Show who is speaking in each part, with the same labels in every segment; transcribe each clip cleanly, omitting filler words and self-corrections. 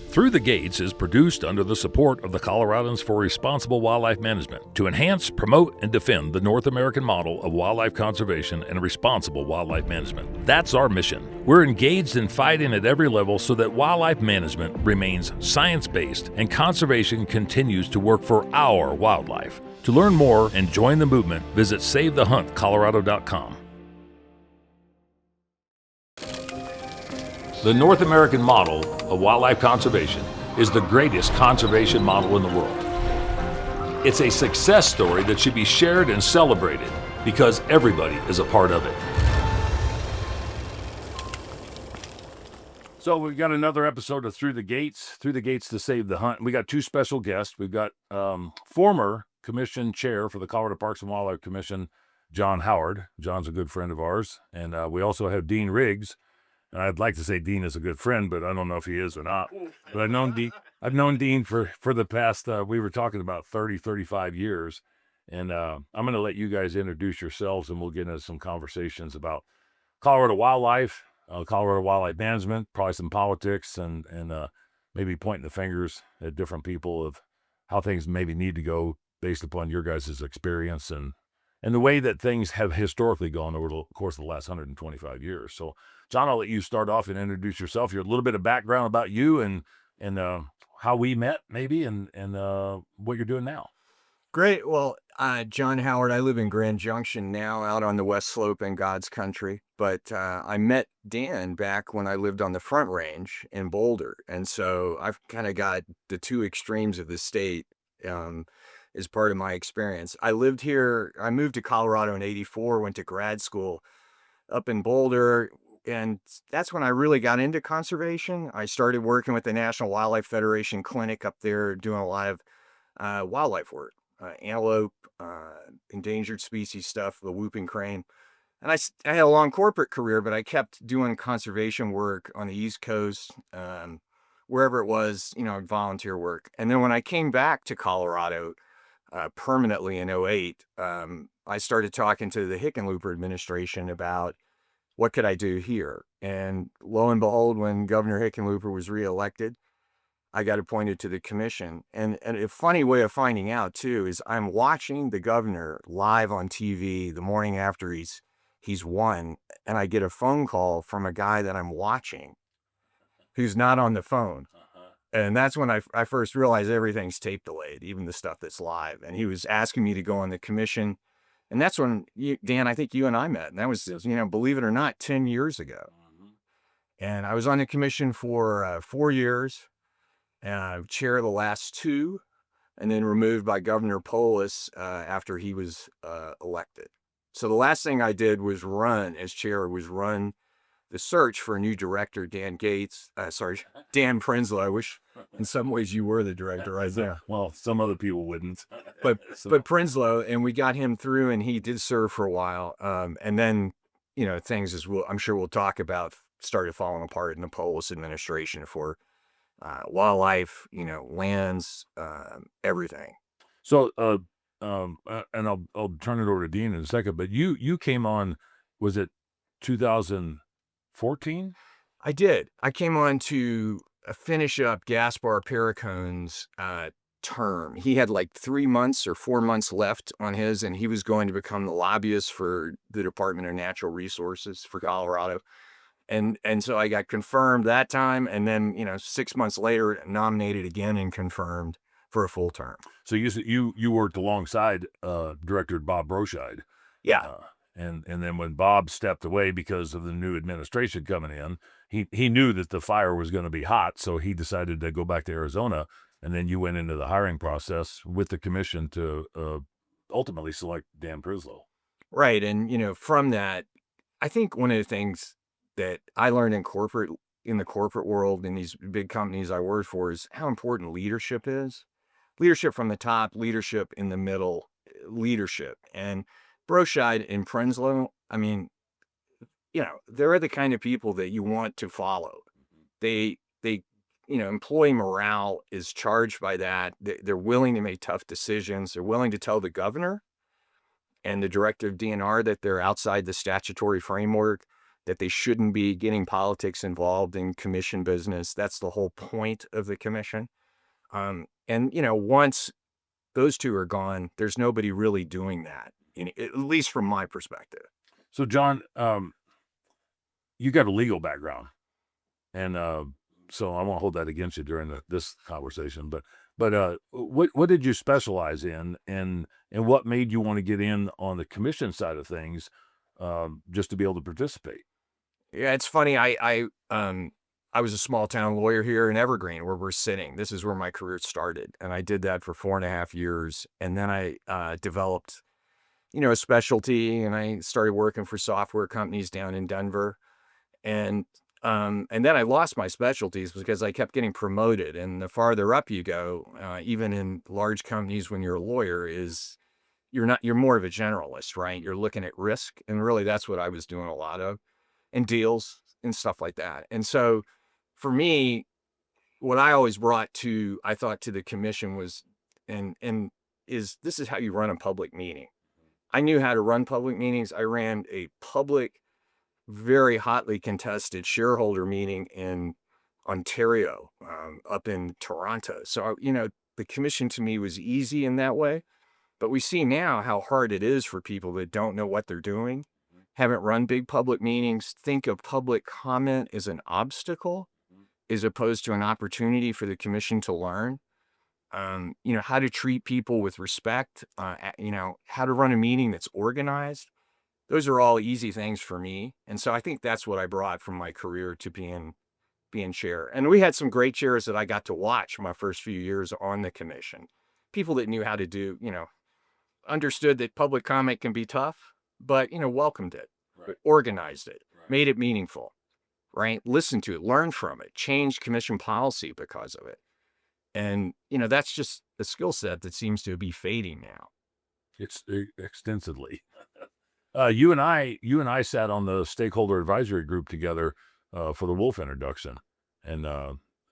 Speaker 1: Through the Gates is produced under the support of the Coloradans for Responsible Wildlife Management to enhance, promote, and defend the North American model of wildlife conservation and responsible wildlife management. That's our mission. We're engaged in fighting at every level so that wildlife management remains science-based and conservation continues to work for our wildlife. To learn more and join the movement, visit SaveTheHuntColorado.com. The North American model of wildlife conservation is the greatest conservation model in the world. It's a success story that should be shared and celebrated because everybody is a part of it. So we've got another episode of Through the Gates to Save the Hunt. We got two special guests. We've got former commission chair for the Colorado Parks and Wildlife Commission, John Howard. John's a good friend of ours. And we also have Dean Riggs. And I'd like to say Dean is a good friend, but I don't know if he is or not. But I've known Dean for the past, we were talking about 30, 35 years. And I'm going to let you guys introduce yourselves, and we'll get into some conversations about Colorado wildlife, Colorado wildlife management, probably some politics, and maybe pointing the fingers at different people of how things maybe need to go based upon your guys' experience and the way that things have historically gone over the course of the last 125 years. So, John, I'll let you start off and introduce yourself. You're a little bit of background about you and how we met, maybe, and what you're doing now.
Speaker 2: Great. Well, John Howard, I live in Grand Junction now, out on the West Slope in God's country. But I met Dan back when I lived on the Front Range in Boulder. And so I've kind of got the two extremes of the state as part of my experience. I moved to Colorado in '84, went to grad school up in Boulder. And that's when I really got into conservation. I started working with the National Wildlife Federation clinic up there, doing a lot of wildlife work, antelope, endangered species stuff, the whooping crane. And I had a long corporate career, but I kept doing conservation work on the East Coast, wherever it was, volunteer work. And then when I came back to Colorado permanently in '08, I started talking to the Hickenlooper administration about what could I do here? And lo and behold, when Governor Hickenlooper was reelected, I got appointed to the commission. And a funny way of finding out, too, is I'm watching the governor live on TV the morning after he's won, and I get a phone call from a guy that I'm watching who's not on the phone. And that's when I first realized everything's tape delayed, even the stuff that's live. And he was asking me to go on the commission. And that's when, Dan, I think you and I met. And that was, believe it or not, 10 years ago. Mm-hmm. And I was on the commission for 4 years, and chair the last 2, and then removed by Governor Polis after he was elected. So the last thing I did was run the search for a new director, Dan Prenslow. I wish in some ways you were the director right there.
Speaker 1: Well, some other people wouldn't.
Speaker 2: But Prenslow, and we got him through, and he did serve for a while. And then, things I'm sure we'll talk about, started falling apart in the Polis administration for wildlife, lands, everything.
Speaker 1: So, and I'll turn it over to Dean in a second, but you came on, was it 2014?
Speaker 2: I did. I came on to finish up Gaspar Pericone's term. He had like 3 months or 4 months left on his, and he was going to become the lobbyist for the Department of Natural Resources for Colorado. And so I got confirmed that time, and then 6 months later nominated again and confirmed for a full term.
Speaker 1: So you worked alongside Director Bob Broscheid.
Speaker 2: Yeah.
Speaker 1: And then when Bob stepped away because of the new administration coming in, he knew that the fire was going to be hot, so he decided to go back to Arizona. And then you went into the hiring process with the commission to ultimately select Dan Prenslow.
Speaker 2: Right. And, from that, I think one of the things that I learned in the corporate world, in these big companies I worked for, is how important leadership is. Leadership from the top, leadership in the middle, leadership. And Broscheid and Prenslow, they're the kind of people that you want to follow. They employee morale is charged by that. They're willing to make tough decisions. They're willing to tell the governor and the director of DNR that they're outside the statutory framework. that they shouldn't be getting politics involved in commission business. That's the whole point of the commission. And once those two are gone, there's nobody really doing that, at least from my perspective.
Speaker 1: So, John, you got a legal background, and so I won't hold that against you during this conversation. But what did you specialize in, and what made you want to get in on the commission side of things, just to be able to participate?
Speaker 2: Yeah, it's funny. I was a small town lawyer here in Evergreen, where we're sitting. This is where my career started, and I did that for 4.5 years, and then I developed, a specialty, and I started working for software companies down in Denver, and then I lost my specialties because I kept getting promoted, and the farther up you go, even in large companies, when you're a lawyer, is you're more of a generalist, right? You're looking at risk, and really that's what I was doing a lot of, and deals and stuff like that. And so for me, what I always I thought to the commission was, and is this is how you run a public meeting. I knew how to run public meetings. I ran a public, very hotly contested shareholder meeting in Ontario, up in Toronto. So, the commission to me was easy in that way. But we see now how hard it is for people that don't know what they're doing, haven't run big public meetings, think of public comment as an obstacle as opposed to an opportunity for the commission to learn. How to treat people with respect, how to run a meeting that's organized. Those are all easy things for me. And so I think that's what I brought from my career to being chair. And we had some great chairs that I got to watch my first few years on the commission. People that knew how to do, understood that public comment can be tough, but, welcomed it,
Speaker 1: Right.
Speaker 2: organized it,
Speaker 1: Right.
Speaker 2: made it meaningful, right? Listened to it, learned from it, changed commission policy because of it. And, that's just a skill set that seems to be fading now.
Speaker 1: It's extensively. You and I sat on the stakeholder advisory group together for the wolf introduction, and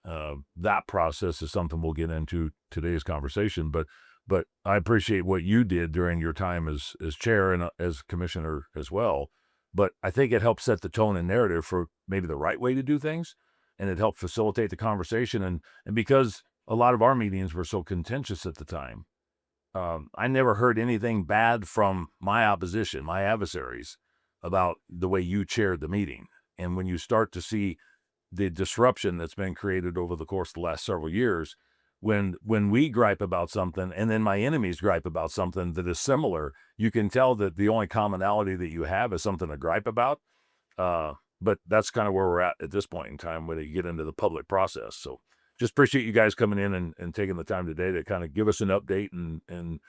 Speaker 1: that process is something we'll get into today's conversation. But I appreciate what you did during your time as chair and as commissioner as well. But I think it helped set the tone and narrative for maybe the right way to do things, and it helped facilitate the conversation. And because a lot of our meetings were so contentious at the time, I never heard anything bad from my opposition, my adversaries, about the way you chaired the meeting. And when you start to see the disruption that's been created over the course of the last several years, when we gripe about something and then my enemies gripe about something that is similar, you can tell that the only commonality that you have is something to gripe about. But that's kind of where we're at this point in time when you get into the public process. So just appreciate you guys coming in and taking the time today to kind of give us an update and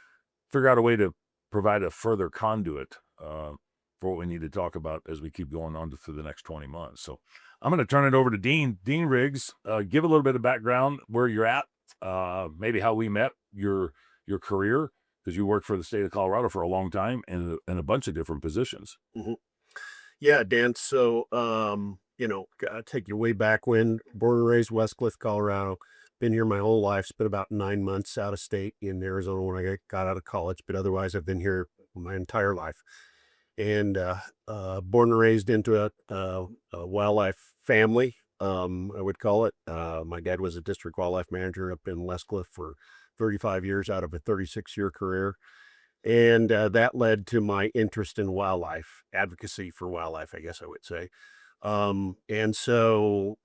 Speaker 1: figure out a way to provide a further conduit for what we need to talk about as we keep going on through the next 20 months. So I'm going to turn it over to Dean Riggs. Give a little bit of background where you're at, maybe how we met, your career, because you worked for the state of Colorado for a long time in a bunch of different positions.
Speaker 3: Mhm. Yeah, Dan. So, gotta take you way back when, born and raised Westcliff, Colorado. Been here my whole life. Spent about 9 months out of state in Arizona when I got out of college, but otherwise I've been here my entire life. And born and raised into a wildlife family, I would call it. My dad was a district wildlife manager up in Westcliff for 35 years out of a 36-year career. And that led to my interest in wildlife, advocacy for wildlife, I guess I would say. And so,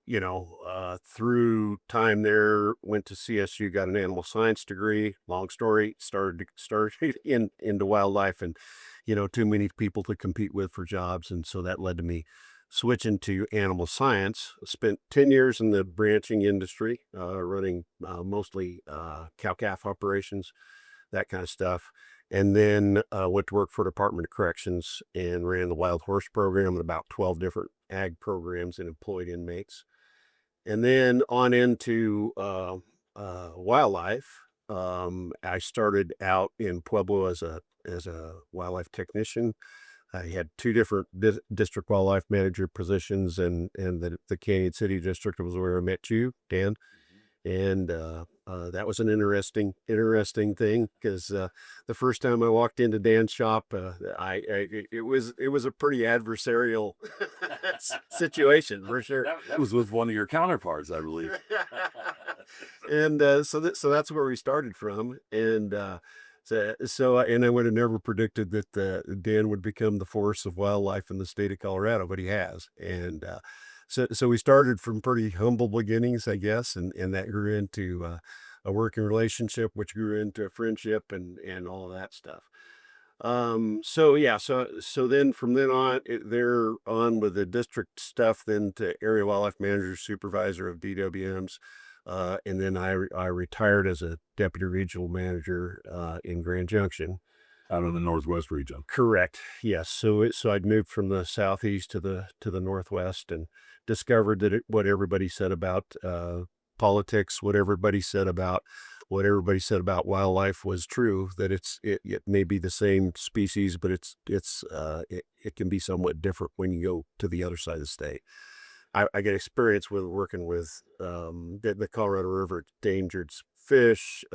Speaker 3: through time there, went to CSU, got an animal science degree. Long story, started into wildlife, and too many people to compete with for jobs, and so that led to me switching to animal science. Spent 10 years in the branching industry, running mostly cow-calf operations, that kind of stuff. And then went to work for Department of Corrections and ran the wild horse program and about 12 different ag programs and employed inmates. And then on into wildlife. I started out in Pueblo as a wildlife technician. I had two different district wildlife manager positions, and the Canyon City district was where I met you, Dan. And that was an interesting thing because the first time I walked into Dan's shop, it was a pretty adversarial situation for sure.
Speaker 1: That was with one of your counterparts, I believe.
Speaker 3: And so that's where we started from. And and I would have never predicted that Dan would become the force of wildlife in the state of Colorado, but he has. And so we started from pretty humble beginnings, I guess, and that grew into a working relationship, which grew into a friendship and all of that stuff. So yeah, so then from then on, they're on with the district stuff, then to area wildlife manager, supervisor of DWMs. And then I retired as a deputy regional manager in Grand Junction.
Speaker 1: Out of the Northwest region.
Speaker 3: Correct. Yes. So I'd moved from the southeast to the northwest and discovered that what everybody said about politics, what everybody said about wildlife was true. That it may be the same species, but it can be somewhat different when you go to the other side of the state. I get experience with working with the Colorado River endangered fish,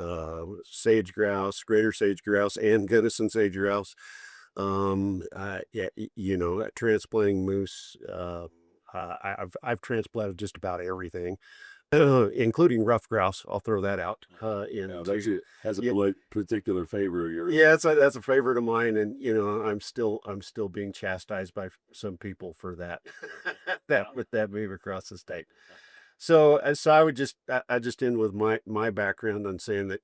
Speaker 3: sage grouse, greater sage grouse, and Gunnison sage grouse. Yeah, transplanting moose. I've transplanted just about everything, including rough grouse. I'll throw that out.
Speaker 1: That actually has a particular favor of yours.
Speaker 3: Yeah, that's a favorite of mine, and I'm still being chastised by some people for that with that move across the state. So I just end with my background on saying that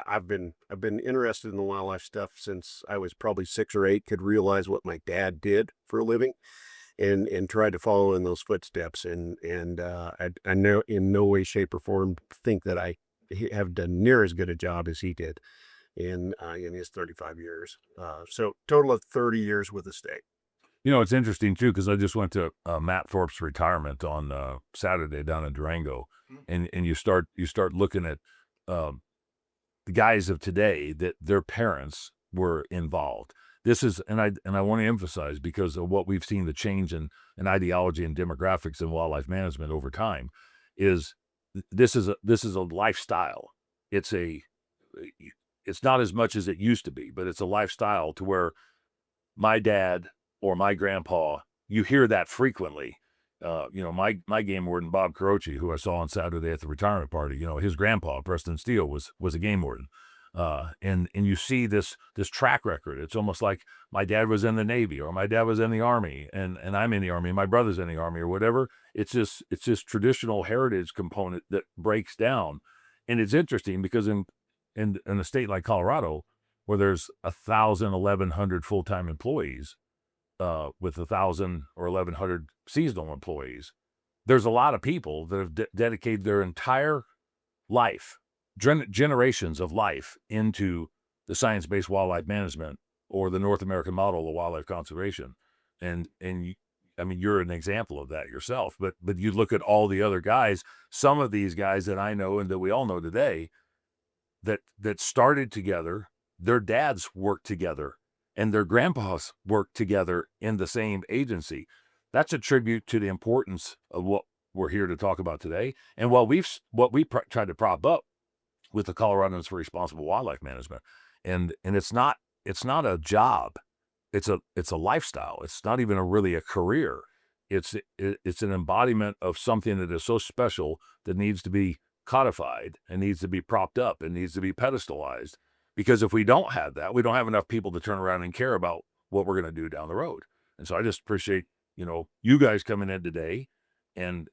Speaker 3: I've been interested in the wildlife stuff since I was probably 6 or 8, could realize what my dad did for a living, and tried to follow in those footsteps, and I know in no way, shape, or form think that I have done near as good a job as he did in his 35 years. So total of 30 years with the state.
Speaker 1: It's interesting too, because I just went to Matt Thorpe's retirement on Saturday down in Durango, and you start looking at the guys of today that their parents were involved. This is, and I want to emphasize, because of what we've seen, the change in ideology and demographics in wildlife management over time, is this is a lifestyle. It's not as much as it used to be, but it's a lifestyle to where my dad or my grandpa, you hear that frequently. My game warden, Bob Carochi, who I saw on Saturday at the retirement party, his grandpa, Preston Steele, was a game warden. And you see this track record. It's almost like my dad was in the Navy, or my dad was in the Army, and I'm in the Army, my brother's in the Army, or whatever. It's this traditional heritage component that breaks down. And it's interesting because in a state like Colorado, where there's 1,000, 1,100 full-time employees, with 1,000 or 1,100 seasonal employees, there's a lot of people that have dedicated their entire life, generations of life, into the science-based wildlife management, or the North American model of wildlife conservation. And you're an example of that yourself. But you look at all the other guys, some of these guys that I know and that we all know today, that started together, their dads worked together, and their grandpas worked together in the same agency. That's a tribute to the importance of what we're here to talk about today, and what we tried to prop up with the Coloradans for Responsible Wildlife Management. And it's not a job. It's a lifestyle. It's not even really a career. It's an embodiment of something that is so special that needs to be codified and needs to be propped up and needs to be pedestalized. Because if we don't have that, we don't have enough people to turn around and care about what we're going to do down the road. And so I just appreciate, you guys coming in today and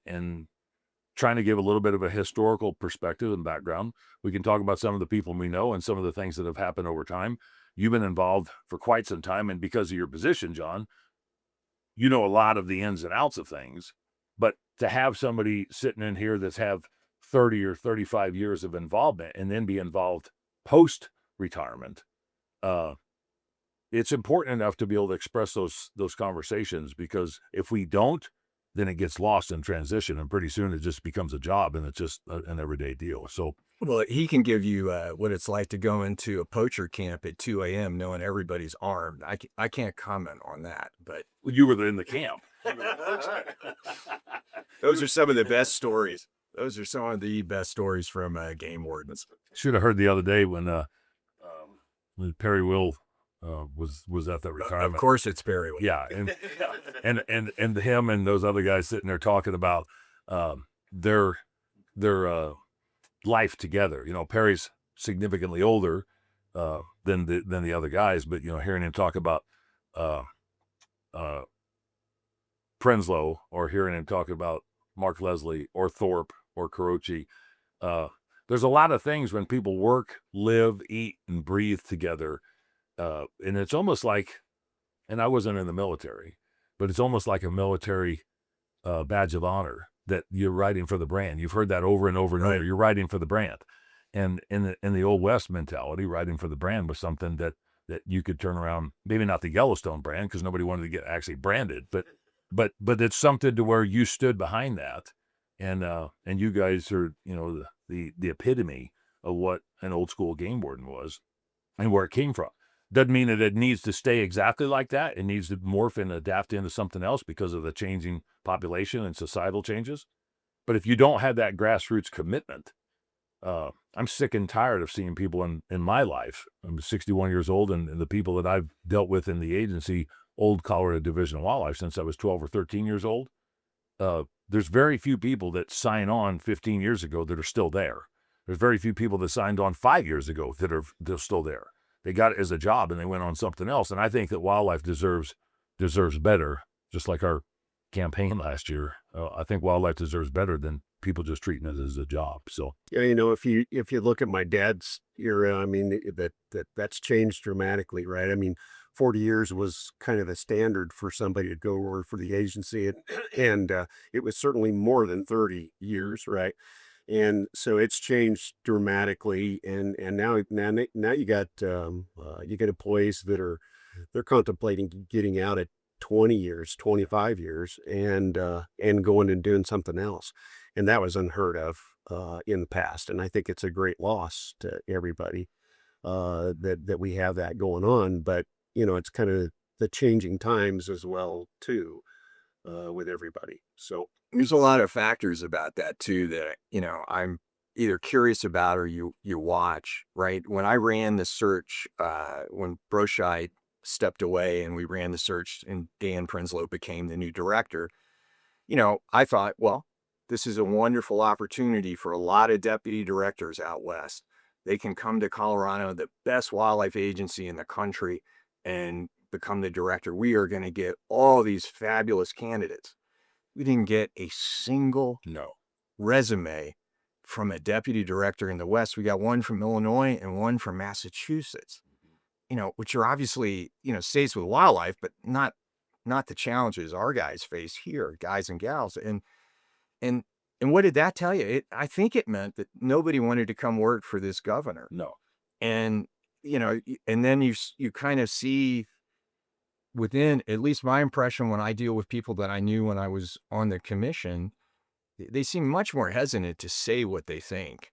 Speaker 1: trying to give a little bit of a historical perspective and background. We can talk about some of the people we know and some of the things that have happened over time. You've been involved for quite some time, and because of your position, John, you know a lot of the ins and outs of things. But to have somebody sitting in here that's have 30 or 35 years of involvement and then be involved post-retirement, it's important enough to be able to express those conversations, because if we don't, then it gets lost in transition, and pretty soon it just becomes a job, and it's just an everyday deal. So,
Speaker 2: well, he can give you what it's like to go into a poacher camp at 2 a.m. knowing everybody's armed. I can't comment on that, but
Speaker 1: you were in the camp.
Speaker 2: those are some of the best stories. Those are some of the best stories from game wardens.
Speaker 1: Should have heard the other day when Perry Will was at that
Speaker 2: Of
Speaker 1: retirement.
Speaker 2: course, it's Perry.
Speaker 1: Yeah, and him and those other guys sitting there talking about their life together. You know, Perry's significantly older than the other guys, but you know, hearing him talk about Prenslow, or hearing him talk about Mark Leslie or Thorpe or Carochi. There's a lot of things when people work, live, eat, and breathe together. And it's almost like, and I wasn't in the military, but it's almost like a military badge of honor that you're riding for the brand. You've heard that over and over and over. You're riding for the brand. And in the Old West mentality, riding for the brand was something that you could turn around, maybe not the Yellowstone brand, because nobody wanted to get actually branded, but it's something to where you stood behind that. And you guys are, you know, the epitome of what an old school game warden was and where it came from. Doesn't mean that it needs to stay exactly like that. It needs to morph and adapt into something else because of the changing population and societal changes. But if you don't have that grassroots commitment, I'm sick and tired of seeing people in my life. I'm 61 years old, and the people that I've dealt with in the agency, old Colorado Division of Wildlife, since I was 12 or 13 years old, there's very few people that sign on 15 years ago that are still there. There's very few people that signed on 5 years ago that they're still there. They got it as a job and they went on something else. And I think that wildlife deserves better, just like our campaign last year. I think wildlife deserves better than people just treating it as a job. So
Speaker 3: Yeah, you know, if you look at my dad's era, I mean, that's changed dramatically, right? I mean, 40 years was kind of the standard for somebody to go work for the agency, and it was certainly more than 30 years, right? And so it's changed dramatically, and now you got employees they're contemplating getting out at 20 years, 25 years, and going and doing something else. And that was unheard of in the past. And I think it's a great loss to everybody that we have that going on. But, you know, it's kind of the changing times as well, too, with everybody. So
Speaker 2: There's a lot of factors about that too that, you know, I'm either curious about or you watch, right? When I ran the search, when Broscheid stepped away and we ran the search and Dan Prenslow became the new director, you know, I thought, well, this is a wonderful opportunity for a lot of deputy directors out west. They can come to Colorado, the best wildlife agency in the country, and become the director. We are going to get all these fabulous candidates. We didn't get a single resume from a deputy director in the West. We got one from Illinois and one from Massachusetts, you know, which are obviously, you know, states with wildlife, but not the challenges our guys face here, guys and gals. And what did that tell you? I think it meant that nobody wanted to come work for this governor.
Speaker 1: no.
Speaker 2: And, you know, and then you kind of see within, at least my impression when I deal with people that I knew when I was on the commission, they seem much more hesitant to say what they think,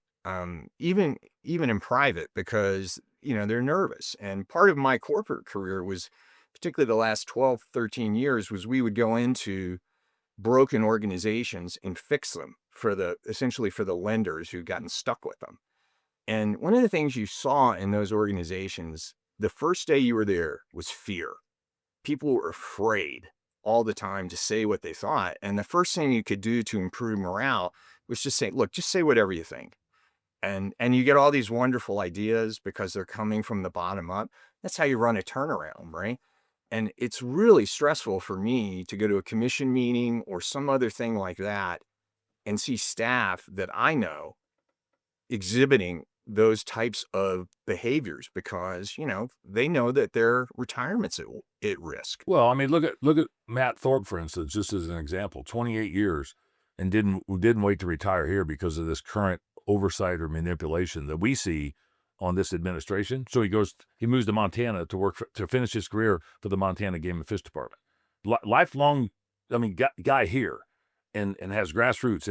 Speaker 2: even in private, because, you know, they're nervous. And part of my corporate career was, particularly the last 12, 13 years, was we would go into broken organizations and fix them essentially for the lenders who'd gotten stuck with them. And one of the things you saw in those organizations, the first day you were there, was fear. People were afraid all the time to say what they thought. And the first thing you could do to improve morale was just say, look, just say whatever you think. And you get all these wonderful ideas because they're coming from the bottom up. That's how you run a turnaround, right? And it's really stressful for me to go to a commission meeting or some other thing like that and see staff that I know exhibiting those types of behaviors because, you know, they know that their retirement's at risk.
Speaker 1: Well, I mean, look at Matt Thorpe, for instance, just as an example. 28 years and didn't wait to retire here because of this current oversight or manipulation that we see on this administration. So he moves to Montana to work to finish his career for the Montana Game and Fish Department. Lifelong, I mean, guy here, and has grassroots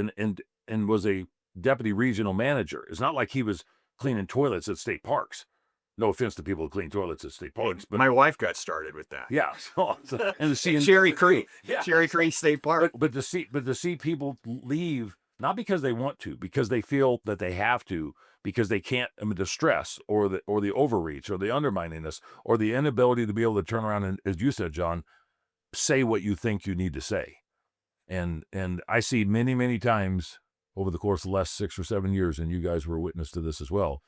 Speaker 1: and was a deputy regional manager. It's not like he was cleaning toilets at state parks. No offense to people who clean toilets at state parks, but
Speaker 2: my wife got started with that.
Speaker 1: Yeah, and to see
Speaker 2: Cherry Creek,
Speaker 1: yeah.
Speaker 2: Cherry Creek State Park.
Speaker 1: But to see people leave not because they want to, because they feel that they have to, because they can't. I mean, the stress or the overreach or the underminingness or the inability to be able to turn around and, as you said, John, say what you think you need to say. And I see many times over the course of the last 6 or 7 years, and you guys were witness to this as well,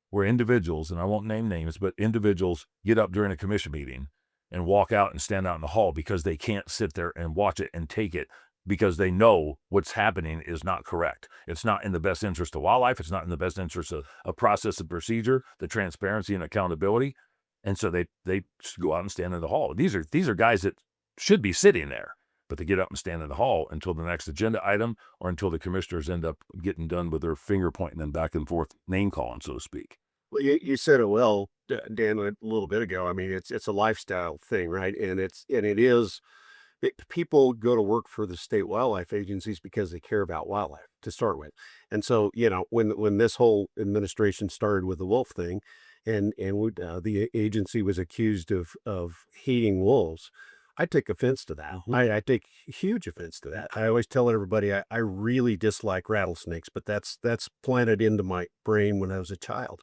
Speaker 1: where individuals, and I won't name names, but individuals get up during a commission meeting and walk out and stand out in the hall because they can't sit there and watch it and take it, because they know what's happening is not correct. It's not in the best interest of wildlife. It's not in the best interest of process and procedure, the transparency and accountability. And so they just go out and stand in the hall. These are guys that should be sitting there, but they get up and stand in the hall until the next agenda item or until the commissioners end up getting done with their finger pointing and back and forth name calling, so to speak.
Speaker 3: Well, you said it well, Dan, a little bit ago. I mean, it's a lifestyle thing, right? And it is. People go to work for the state wildlife agencies because they care about wildlife to start with. And so, when this whole administration started with the wolf thing, and the agency was accused of hating wolves, I take offense to that. I take huge offense to that. I always tell everybody I really dislike rattlesnakes, but that's planted into my brain when I was a child.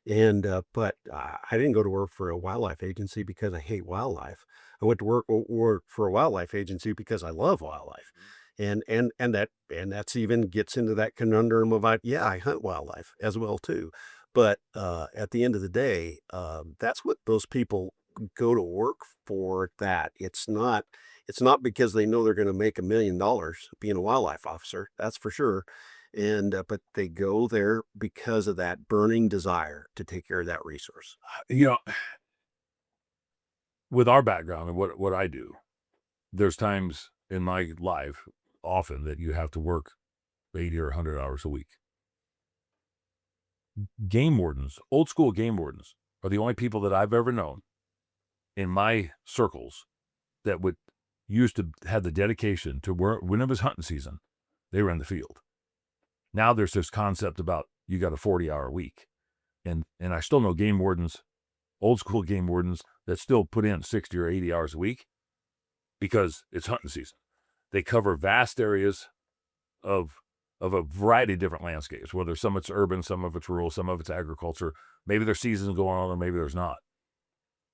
Speaker 3: And but I didn't go to work for a wildlife agency because I hate wildlife. I went to work for a wildlife agency because I love wildlife. And that's even gets into that conundrum of I hunt wildlife as well too. But at the end of the day, that's what those people go to work for. That it's not because they know they're going to make $1 million being a wildlife officer. That's for sure. And but they go there because of that burning desire to take care of that resource.
Speaker 1: You know, with our background and what I do, there's times in my life often that you have to work 80 or 100 hours a week. Game wardens, old school game wardens, are the only people that I've ever known in my circles that would used to have the dedication to work when it was hunting season. They were in the field. Now there's this concept about you got a 40-hour week. And I still know game wardens, old school game wardens, that still put in 60 or 80 hours a week because it's hunting season. They cover vast areas of a variety of different landscapes, whether some of it's urban, some of it's rural, some of it's agriculture. Maybe there's seasons going on, or maybe there's not.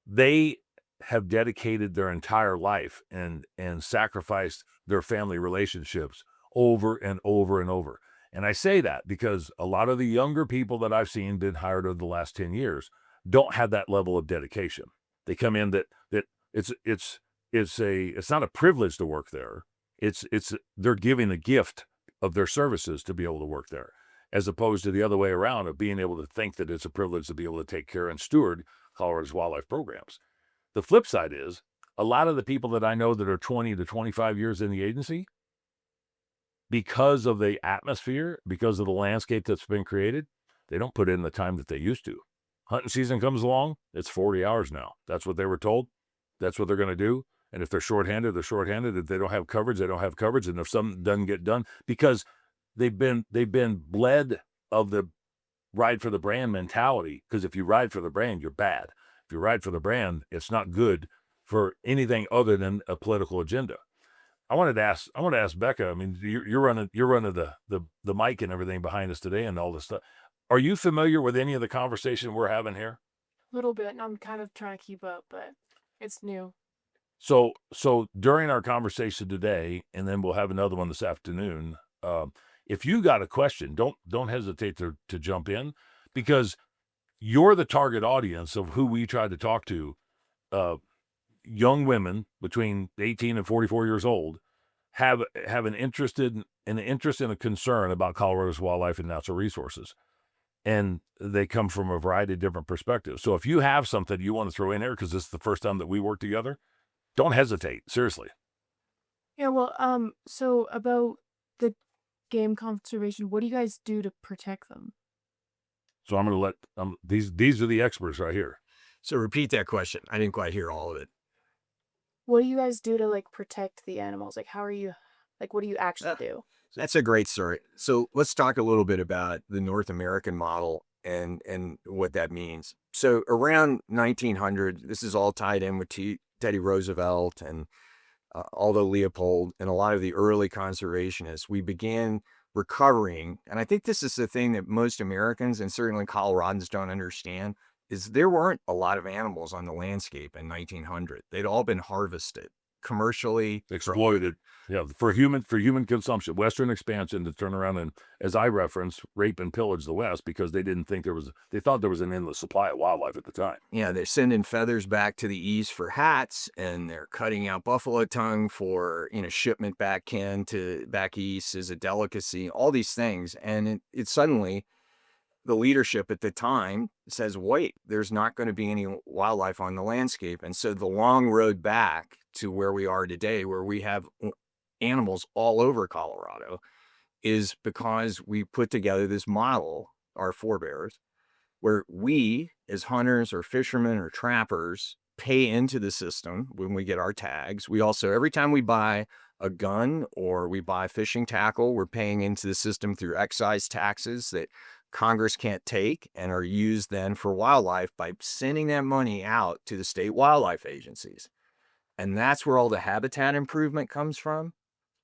Speaker 1: They have dedicated their entire life and sacrificed their family relationships over and over and over. And I say that because a lot of the younger people that I've seen been hired over the last 10 years don't have that level of dedication. They come in that it's not a privilege to work there. It's they're giving a gift of their services to be able to work there, as opposed to the other way around of being able to think that it's a privilege to be able to take care and steward Colorado's wildlife programs. The flip side is a lot of the people that I know that are 20 to 25 years in the agency, because of the atmosphere, because of the landscape that's been created, they don't put in the time that they used to. Hunting season comes along, it's 40 hours now. That's what they were told. That's what they're going to do. And if they're shorthanded, they're shorthanded. If they don't have coverage, they don't have coverage. And if something doesn't get done, because they've been bled of the ride for the brand mentality. Because if you ride for the brand, you're bad. If you ride for the brand, it's not good for anything other than a political agenda. I wanted to ask Becca. I mean, you're running the mic and everything behind us today and all this stuff. Are you familiar with any of the conversation we're having here?
Speaker 4: A little bit, and I'm kind of trying to keep up, but it's new.
Speaker 1: So during our conversation today, and then we'll have another one this afternoon. If you got a question, don't hesitate to jump in, because you're the target audience of who we tried to talk to. Young women between 18 and 44 years old have an interest and a concern about Colorado's wildlife and natural resources. And they come from a variety of different perspectives. So if you have something you want to throw in there, because this is the first time that we work together, don't hesitate. Seriously.
Speaker 4: Yeah, well, so about the game conservation, what do you guys do to protect them?
Speaker 1: So I'm going to let these are the experts right here.
Speaker 2: So repeat that question. I didn't quite hear all of it.
Speaker 4: What do you guys do to protect the animals? How are you, what do you actually do?
Speaker 2: That's a great story. So let's talk a little bit about the North American model and what that means. So around 1900, this is all tied in with Teddy Roosevelt and Aldo Leopold and a lot of the early conservationists. We began recovering. And I think this is the thing that most Americans and certainly Coloradans don't understand is there weren't a lot of animals on the landscape in 1900. They'd all been harvested commercially,
Speaker 1: Exploited. Yeah, for human consumption. Western expansion to turn around and, as I referenced, rape and pillage the West because they didn't think they thought there was an endless supply of wildlife at the time.
Speaker 2: Yeah, they're sending feathers back to the east for hats, and they're cutting out buffalo tongue for, shipment back east as a delicacy, all these things. And it suddenly, the leadership at the time says, wait, there's not going to be any wildlife on the landscape. And so the long road back to where we are today, where we have animals all over Colorado, is because we put together this model, our forebears, where we, as hunters or fishermen or trappers, pay into the system when we get our tags. We also, every time we buy a gun or we buy fishing tackle, we're paying into the system through excise taxes that Congress can't take and are used then for wildlife by sending that money out to the state wildlife agencies. And that's where all the habitat improvement comes from.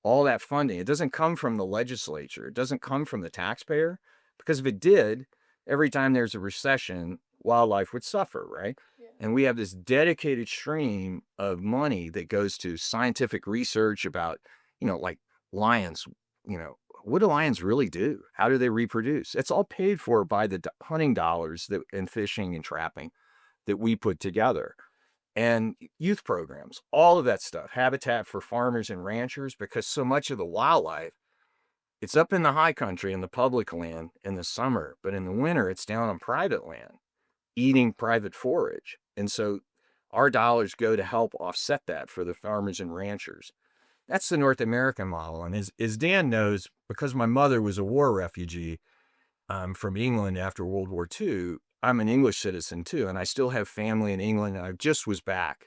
Speaker 2: All that funding, it doesn't come from the legislature. It doesn't come from the taxpayer, because if it did, every time there's a recession, wildlife would suffer, right?
Speaker 4: Yeah.
Speaker 2: And we have this dedicated stream of money that goes to scientific research about, like lions, what do lions really do? How do they reproduce? It's all paid for by the hunting dollars and fishing and trapping that we put together. And youth programs, all of that stuff, habitat for farmers and ranchers, because so much of the wildlife, it's up in the high country in the public land in the summer, but in the winter, it's down on private land, eating private forage. And so our dollars go to help offset that for the farmers and ranchers. That's the North American model. And as Dan knows, because my mother was a war refugee from England after World War II, I'm an English citizen too, and I still have family in England. And I just was back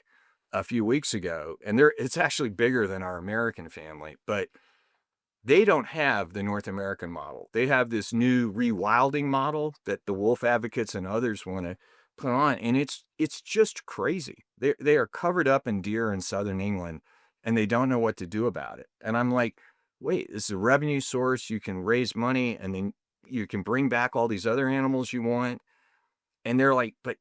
Speaker 2: a few weeks ago, and it's actually bigger than our American family, but they don't have the North American model. They have this new rewilding model that the wolf advocates and others want to put on, and it's just crazy. They are covered up in deer in southern England, and they don't know what to do about it. And I'm like, wait, this is a revenue source. You can raise money, and then you can bring back all these other animals you want. And they're like, but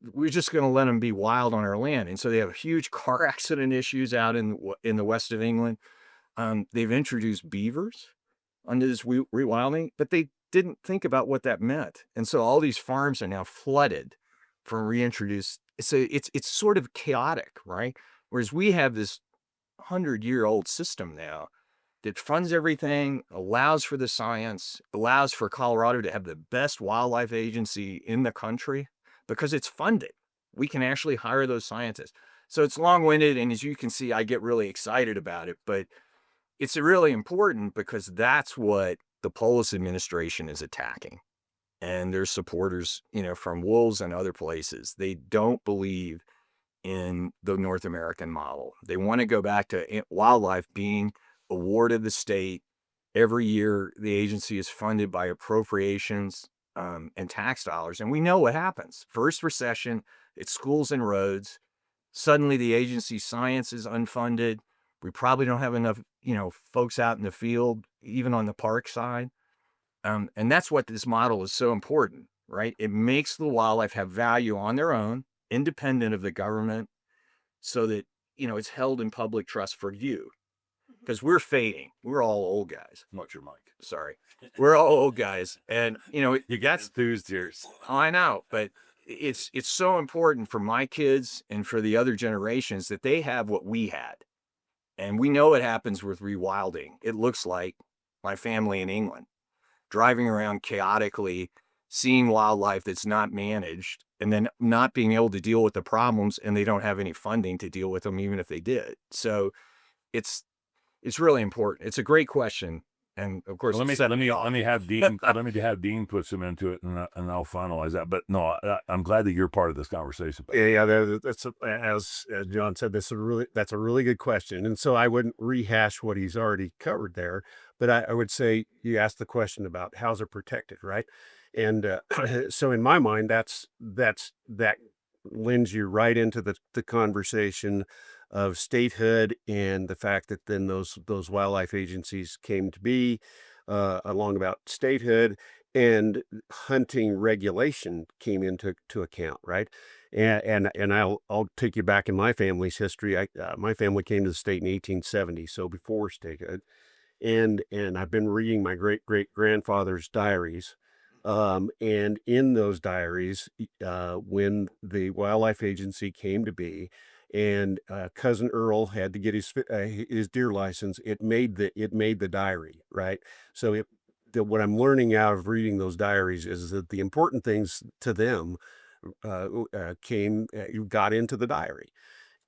Speaker 2: we're just going to let them be wild on our land. And so they have huge car accident issues out in the west of England. They've introduced beavers under this rewilding, but they didn't think about what that meant. And so all these farms are now flooded from reintroduced. So it's sort of chaotic, right? Whereas we have this 100-year-old system now that funds everything, allows for the science, allows for Colorado to have the best wildlife agency in the country because it's funded. We can actually hire those scientists. So it's long-winded, and as you can see, I get really excited about it, but it's really important because that's what the Polis administration is attacking. And their supporters, from wolves and other places, they don't believe in the North American model. They want to go back to wildlife being awarded the state. Every year, the agency is funded by appropriations and tax dollars. And we know what happens. First recession, it's schools and roads. Suddenly, the agency science is unfunded. We probably don't have enough, folks out in the field, even on the park side. And that's what this model is so important, right? It makes the wildlife have value on their own, independent of the government, so that, it's held in public trust for you. Because we're fading. We're all old guys.
Speaker 1: What's your mic?
Speaker 2: Sorry. We're all old guys. And,
Speaker 1: You got enthused here.
Speaker 2: I know, but it's so important for my kids and for the other generations that they have what we had. And we know what happens with rewilding. It looks like my family in England, driving around chaotically, seeing wildlife that's not managed, and then not being able to deal with the problems, and they don't have any funding to deal with them, even if they did. So it's really important. It's a great question. And of course,
Speaker 1: Let me have Dean put some into it, and I'll finalize that. But no, I'm glad that you're part of this conversation.
Speaker 3: Yeah, that's as John said, that's a really good question. And so I wouldn't rehash what he's already covered there, but I would say you asked the question about how's it protected, right? And so in my mind, that lends you right into the conversation of statehood and the fact that then those wildlife agencies came to be along about statehood and hunting regulation came into account, right? And I'll take you back in my family's history. My family came to the state in 1870, so before statehood, and I've been reading my great grandfather's diaries. And in those diaries, when the wildlife agency came to be, and cousin Earl had to get his deer license, it made the diary, right? So what I'm learning out of reading those diaries is that the important things to them got into the diary.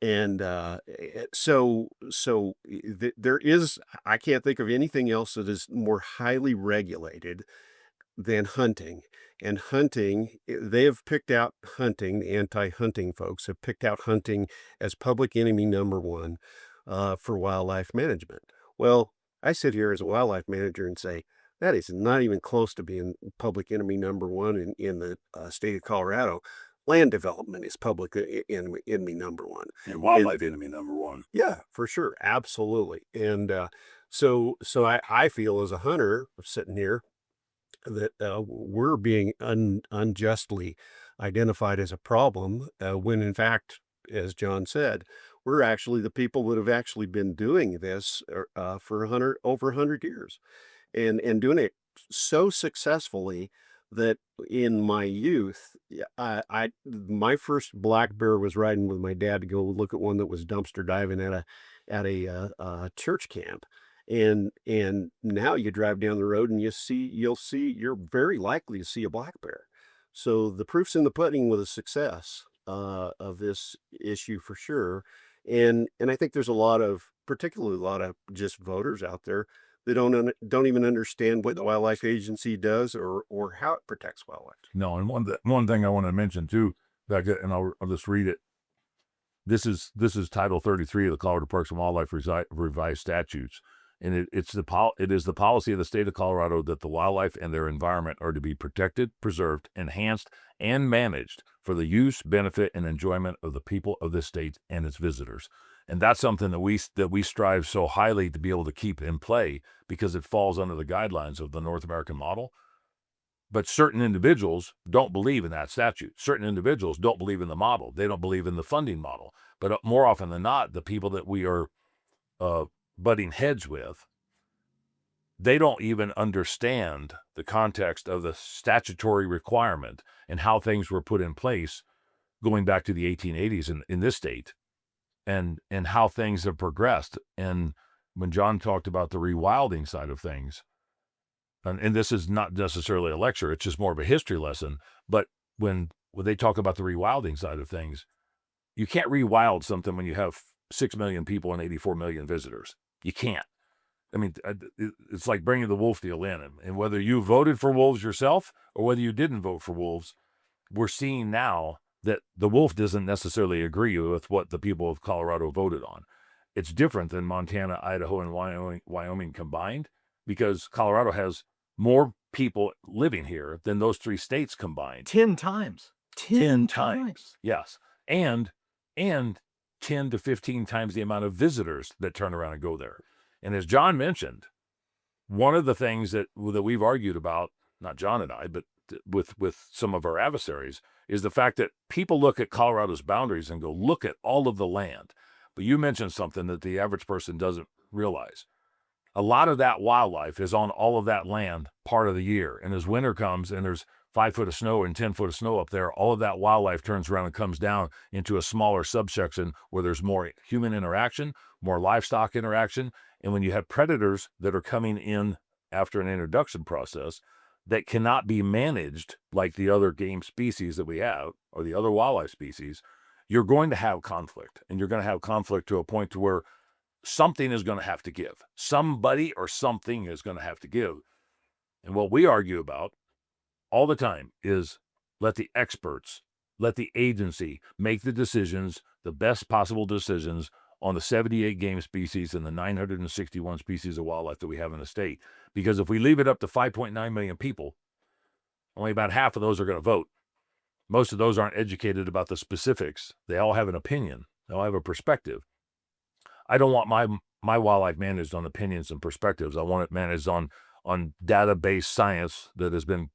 Speaker 3: And there is, I can't think of anything else that is more highly regulated than hunting. And hunting, they have picked out hunting, the anti-hunting folks have picked out hunting as public enemy number one for wildlife management. Well, I sit here as a wildlife manager and say, that is not even close to being public enemy number one in the state of Colorado. Land development is public enemy number one.
Speaker 1: And wildlife enemy number one.
Speaker 3: Yeah, for sure. Absolutely. And so I feel as a hunter sitting here that we're being unjustly identified as a problem when in fact, as John said, we're actually the people that have actually been doing this for over 100 years and doing it so successfully that in my youth, my first black bear was riding with my dad to go look at one that was dumpster diving at a church camp. And now you drive down the road and you're very likely to see a black bear. So the proof's in the pudding with the success of this issue for sure. And I think there's particularly a lot of just voters out there that don't even understand what the wildlife agency does or how it protects wildlife.
Speaker 1: No, and one thing I want to mention too, and I'll just read it. This is Title 33 of the Colorado Parks and Wildlife Revised Statutes, and it is the policy of the state of Colorado that the wildlife and their environment are to be protected, preserved, enhanced, and managed for the use, benefit, and enjoyment of the people of this state and its visitors. And that's something that we strive so highly to be able to keep in play because it falls under the guidelines of the North American model. But certain individuals don't believe in that statute. Certain individuals don't believe in the model. They don't believe in the funding model. But more often than not, the people that we are butting heads with, they don't even understand the context of the statutory requirement and how things were put in place going back to the 1880s in this state. And how things have progressed. And when John talked about the rewilding side of things, and this is not necessarily a lecture, it's just more of a history lesson. But when they talk about the rewilding side of things, you can't rewild something when you have 6 million people and 84 million visitors. You can't. I mean, it's like bringing the wolf deal in. And whether you voted for wolves yourself or whether you didn't vote for wolves, we're seeing now that the wolf doesn't necessarily agree with what the people of Colorado voted on. It's different than Montana, Idaho, and Wyoming combined because Colorado has more people living here than those three states combined.
Speaker 5: 10 times.
Speaker 1: 10 times. Yes. And 10 to 15 times the amount of visitors that turn around and go there. And as John mentioned, one of the things that we've argued about, not John and I, but with some of our adversaries, is the fact that people look at Colorado's boundaries and go, look at all of the land. But you mentioned something that the average person doesn't realize. A lot of that wildlife is on all of that land part of the year. And as winter comes and there's 5 foot of snow and 10 foot of snow up there, all of that wildlife turns around and comes down into a smaller subsection where there's more human interaction, more livestock interaction. And when you have predators that are coming in after an introduction process, that cannot be managed like the other game species that we have or the other wildlife species, you're going to have conflict. And you're going to have conflict to a point to where something is going to have to give. Somebody or something is going to have to give. And what we argue about all the time is let the experts, let the agency make the decisions, the best possible decisions on the 78 game species and the 961 species of wildlife that we have in the state. Because if we leave it up to 5.9 million people, only about half of those are going to vote. Most of those aren't educated about the specifics. They all have an opinion. They all have a perspective. I don't want my wildlife managed on opinions and perspectives. I want it managed on data-based science that has been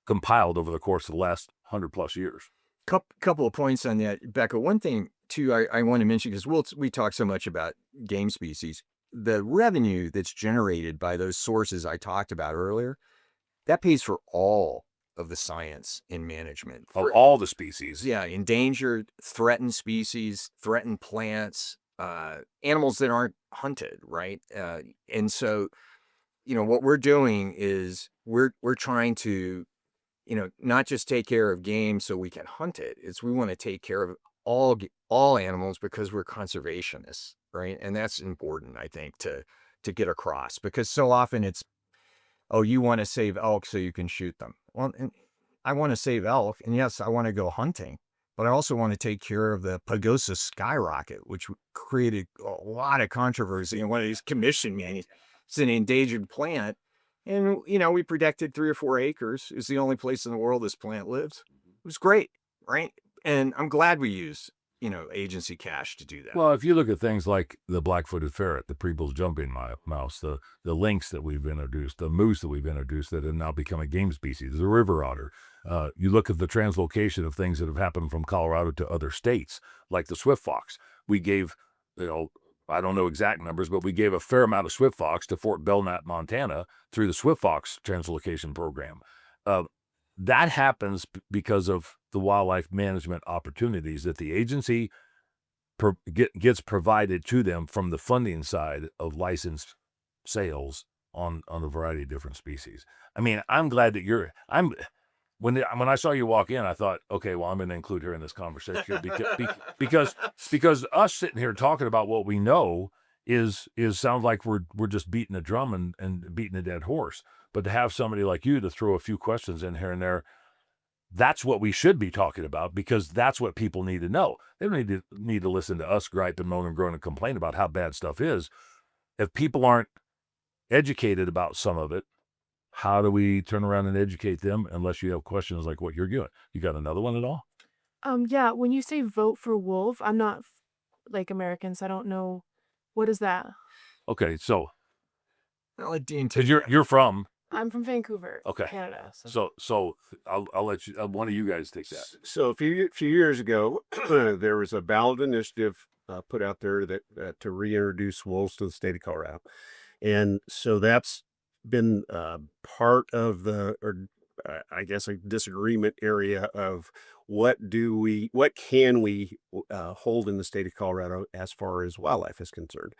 Speaker 1: compiled over the course of the last 100+ years.
Speaker 2: Couple of points on that, Becca. One thing too, I want to mention, because we talk so much about game species, the revenue that's generated by those sources I talked about earlier, that pays for all of the science in management
Speaker 1: Of
Speaker 2: for
Speaker 1: all the species.
Speaker 2: yeah, endangered, threatened species, threatened plants, animals that aren't hunted, right? And so, what we're doing is we're trying to, not just take care of game so we can hunt it. It's we want to take care of all animals because we're conservationists, right? And that's important, I think, to get across, because so often it's, oh, you want to save elk so you can shoot them. Well, and I want to save elk, and yes, I want to go hunting, but I also want to take care of the Pagosa skyrocket, which created a lot of controversy in one of these commission meetings. It's an endangered plant, and we protected 3 or 4 acres. It's the only place in the world this plant lives. It was great, right? And I'm glad we used agency cash to do that.
Speaker 1: Well, if you look at things like the black-footed ferret, the Preble's jumping mouse, the lynx that we've introduced, the moose that we've introduced that have now become a game species, the river otter. You look at the translocation of things that have happened from Colorado to other states, like the swift fox. We gave, I don't know exact numbers, but we gave a fair amount of swift fox to Fort Belknap, Montana, through the swift fox translocation program. That happens because of the wildlife management opportunities that the agency gets provided to them from the funding side of licensed sales on a variety of different species. I mean, I'm glad that when I saw you walk in, I thought, okay, well, I'm going to include her in this conversation because us sitting here talking about what we know is sounds like we're just beating a drum and beating a dead horse. But to have somebody like you to throw a few questions in here and there, that's what we should be talking about, because that's what people need to know. They don't need to listen to us gripe and moan and groan and complain about how bad stuff is. If people aren't educated about some of it, how do we turn around and educate them unless you have questions like what you're doing? You got another one at all?
Speaker 4: Yeah, when you say vote for wolf, I'm not like American, so I don't know. What is that?
Speaker 1: Okay, so
Speaker 2: I'll let Dean
Speaker 1: because
Speaker 2: take that.
Speaker 1: you're from,
Speaker 4: I'm from Vancouver,
Speaker 1: okay,
Speaker 4: Canada. So
Speaker 1: so I'll let you one of you guys take that.
Speaker 3: So a few years ago, there was a ballot initiative put out there that to reintroduce wolves to the state of Colorado, and so that's been part of I guess a disagreement area of what can we hold in the state of Colorado as far as wildlife is concerned.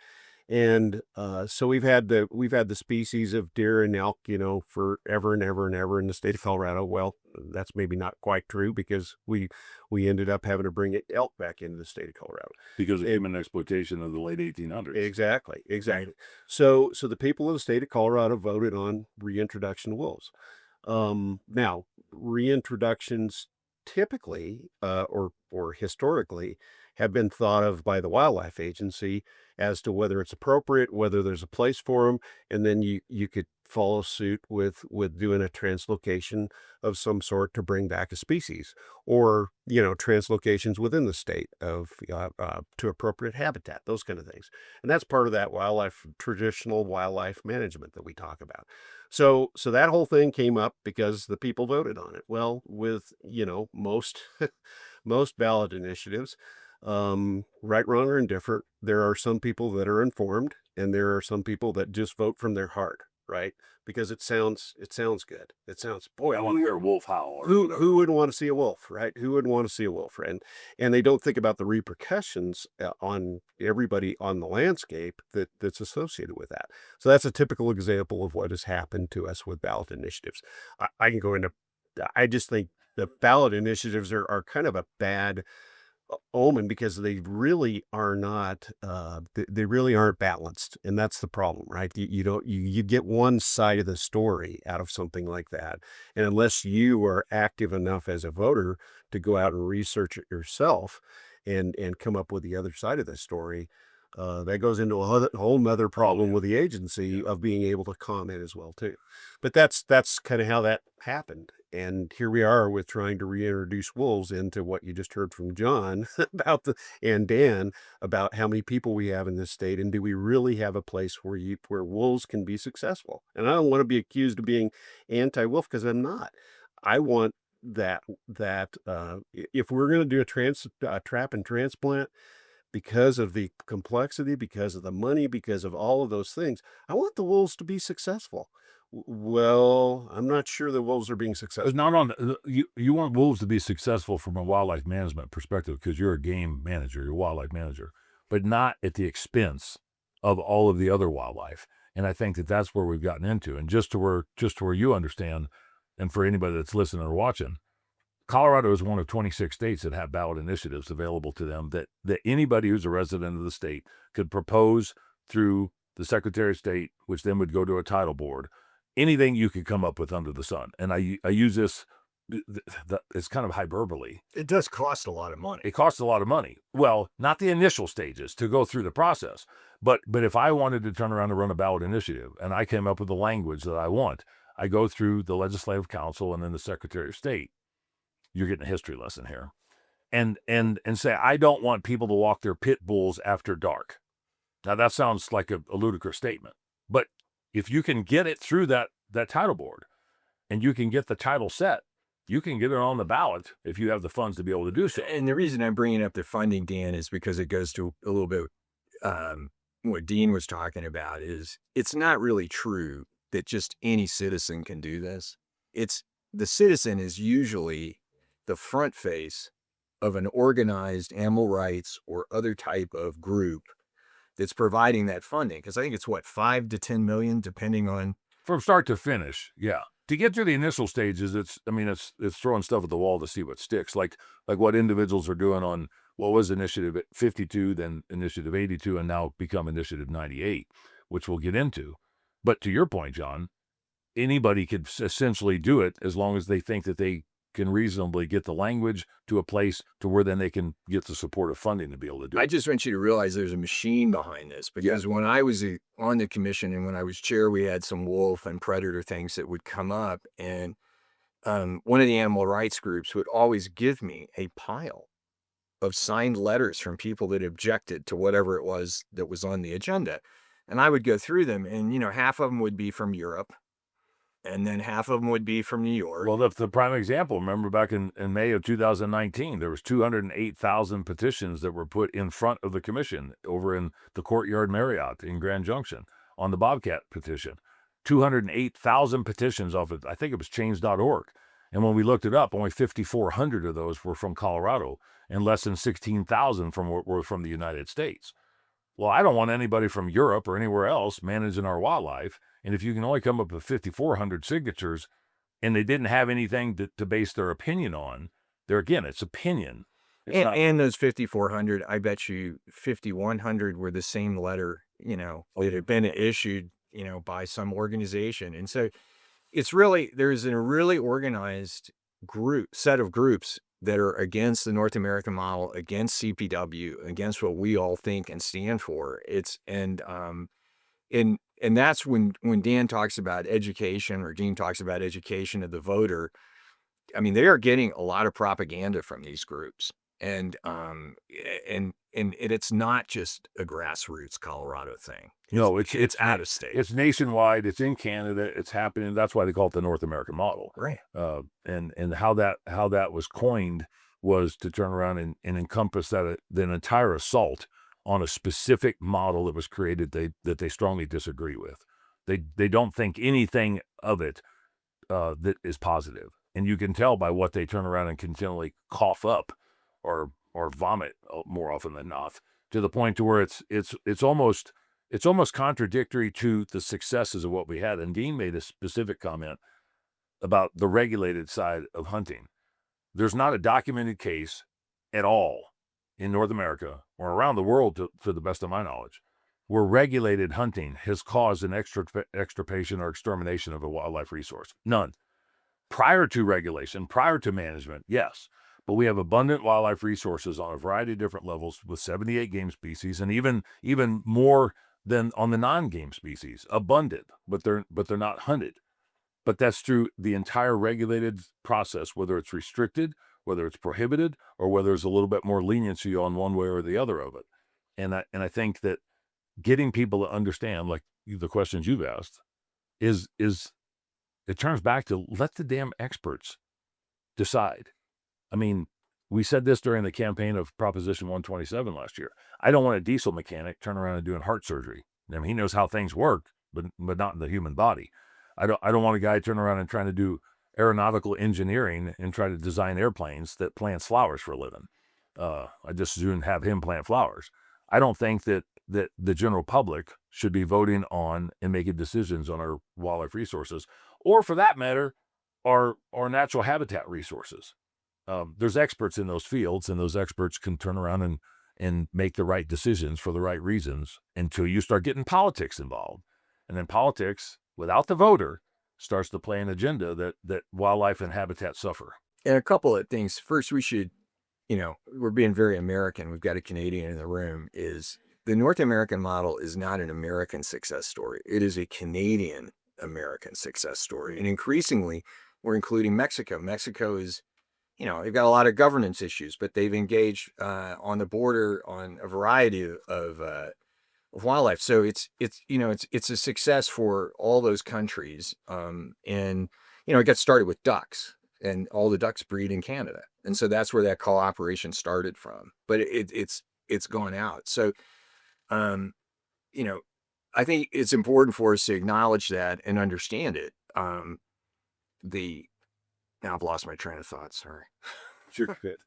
Speaker 3: And so we've had the species of deer and elk, forever and ever and ever in the state of Colorado. Well, that's maybe not quite true, because we ended up having to bring elk back into the state of Colorado
Speaker 1: Because of human exploitation of the late 1800s.
Speaker 3: Exactly. So the people of the state of Colorado voted on reintroduction of wolves. Now, reintroductions typically or historically have been thought of by the wildlife agency as to whether it's appropriate, whether there's a place for them, and then you could follow suit with doing a translocation of some sort to bring back a species, or translocations within the state of to appropriate habitat, those kind of things. And that's part of that traditional wildlife management that we talk about. So that whole thing came up because the people voted on it. Well, with most most ballot initiatives, right, wrong, or indifferent, there are some people that are informed, and there are some people that just vote from their heart, right? Because it sounds good. It sounds, boy,
Speaker 1: I want to hear a wolf howl.
Speaker 3: who wouldn't want to see a wolf, right? Who wouldn't want to see a wolf? And they don't think about the repercussions on everybody on the landscape that's associated with that. So that's a typical example of what has happened to us with ballot initiatives. I can go into, I just think the ballot initiatives are kind of a bad omen, because they really are not they really aren't balanced, and that's the problem, right? You get one side of the story out of something like that, and unless you are active enough as a voter to go out and research it yourself and come up with the other side of the story, That goes into a whole nother problem with the agency of being able to comment as well too. But that's kind of how that happened. And here we are with trying to reintroduce wolves into what you just heard from John about and Dan about how many people we have in this state, and do we really have a place where wolves can be successful? And I don't want to be accused of being anti-wolf, because I'm not. I want if we're going to do a trap and transplant, because of the complexity, because of the money, because of all of those things, I want the wolves to be successful. Well, I'm not sure the wolves are being
Speaker 1: It's
Speaker 3: successful.
Speaker 1: not on you want wolves to be successful from a wildlife management perspective because you're a game manager, you're a wildlife manager, but not at the expense of all of the other wildlife. And I think that that's where we've gotten into. And just to where you understand, and for anybody that's listening or watching, Colorado is one of 26 states that have ballot initiatives available to them that anybody who's a resident of the state could propose through the Secretary of State, which then would go to a title board. Anything you could come up with under the sun. And I use this, it's kind of hyperbole.
Speaker 2: It does cost a lot of money.
Speaker 1: It costs a lot of money. Well, not the initial stages to go through the process, but if I wanted to turn around and run a ballot initiative and I came up with the language that I want, I go through the Legislative Council and then the Secretary of State. You're getting a history lesson here, and say, I don't want people to walk their pit bulls after dark. Now that sounds like a ludicrous statement, but if you can get it through that title board and you can get the title set, you can get it on the ballot if you have the funds to be able to do so.
Speaker 2: And the reason I'm bringing up the funding, Dan, is because it goes to a little bit what Dean was talking about. Is it's not really true that just any citizen can do this. It's the citizen is usually the front face of an organized animal rights or other type of group that's providing that funding. Because I think it's 5 to 10 million, depending on.
Speaker 1: From start to finish, yeah. To get through the initial stages, it's throwing stuff at the wall to see what sticks. Like what individuals are doing on what was Initiative 52, then Initiative 82, and now become Initiative 98, which we'll get into. But to your point, John, anybody could essentially do it as long as they think that they can reasonably get the language to a place to where then they can get the supportive funding to be able to do it.
Speaker 2: I just want you to realize there's a machine behind this, because when I was on the commission and when I was chair, we had some wolf and predator things that would come up, and one of the animal rights groups would always give me a pile of signed letters from people that objected to whatever it was that was on the agenda. And I would go through them, and, half of them would be from Europe, and then half of them would be from New York.
Speaker 1: Well, the prime example, remember back in May of 2019, there was 208,000 petitions that were put in front of the commission over in the Courtyard Marriott in Grand Junction on the Bobcat petition. 208,000 petitions off of, I think it was change.org. And when we looked it up, only 5,400 of those were from Colorado and less than 16,000 were from the United States. Well, I don't want anybody from Europe or anywhere else managing our wildlife. And if you can only come up with 5,400 signatures and they didn't have anything to base their opinion on, it's opinion.
Speaker 2: And those 5,400, I bet you 5,100 were the same letter, it had been issued, by some organization. And so there's a really organized set of groups that are against the North American model, against CPW, against what we all think and stand for. And that's when Dan talks about education, or Dean talks about education of the voter. I mean, they are getting a lot of propaganda from these groups, and it's not just a grassroots Colorado thing.
Speaker 1: No,
Speaker 2: it's out of state.
Speaker 1: It's nationwide. It's in Canada. It's happening. That's why they call it the North American model.
Speaker 2: Right.
Speaker 1: And how that was coined was to turn around and encompass that an entire assault on a specific model that was created that they strongly disagree with. They don't think anything of it that is positive. And you can tell by what they turn around and continually cough up or vomit more often than not, to the point to where it's almost contradictory to the successes of what we had. And Dean made a specific comment about the regulated side of hunting. There's not a documented case at all in North America or around the world, to the best of my knowledge, where regulated hunting has caused an extirpation or extermination of a wildlife resource. None. Prior to regulation, prior to management, yes. but we have abundant wildlife resources on a variety of different levels with 78 game species, and even more than on the non-game species. Abundant, but they're not hunted. But that's through the entire regulated process, whether it's restricted, whether it's prohibited, or whether there's a little bit more leniency on one way or the other of it. And I think that getting people to understand, like the questions you've asked, is it turns back to let the damn experts decide. I mean, we said this during the campaign of Proposition 127 last year. I don't want a diesel mechanic turn around and doing heart surgery. I mean, he knows how things work, but not in the human body. I don't want a guy turn around and trying to do aeronautical engineering and try to design airplanes that plants flowers for a living. I just soon have him plant flowers. I don't think that the general public should be voting on and making decisions on our wildlife resources, or for that matter, our natural habitat resources. There's experts in those fields, and those experts can turn around and make the right decisions for the right reasons until you start getting politics involved. And then politics, without the voter, starts to play an agenda that wildlife and habitat suffer.
Speaker 2: And a couple of things. First, we should, we're being very American. We've got a Canadian in the room. Is the North American model is not an American success story. It is a Canadian American success story. And increasingly, we're including Mexico. Mexico is, they've got a lot of governance issues, but they've engaged on the border on a variety of wildlife. So it's a success for all those countries. And it got started with ducks, and all the ducks breed in Canada. And so that's where that cooperation started from. But it's gone out. So, I think it's important for us to acknowledge that and understand it. Now I've lost my train of thought. Sorry.
Speaker 3: Sure. Good.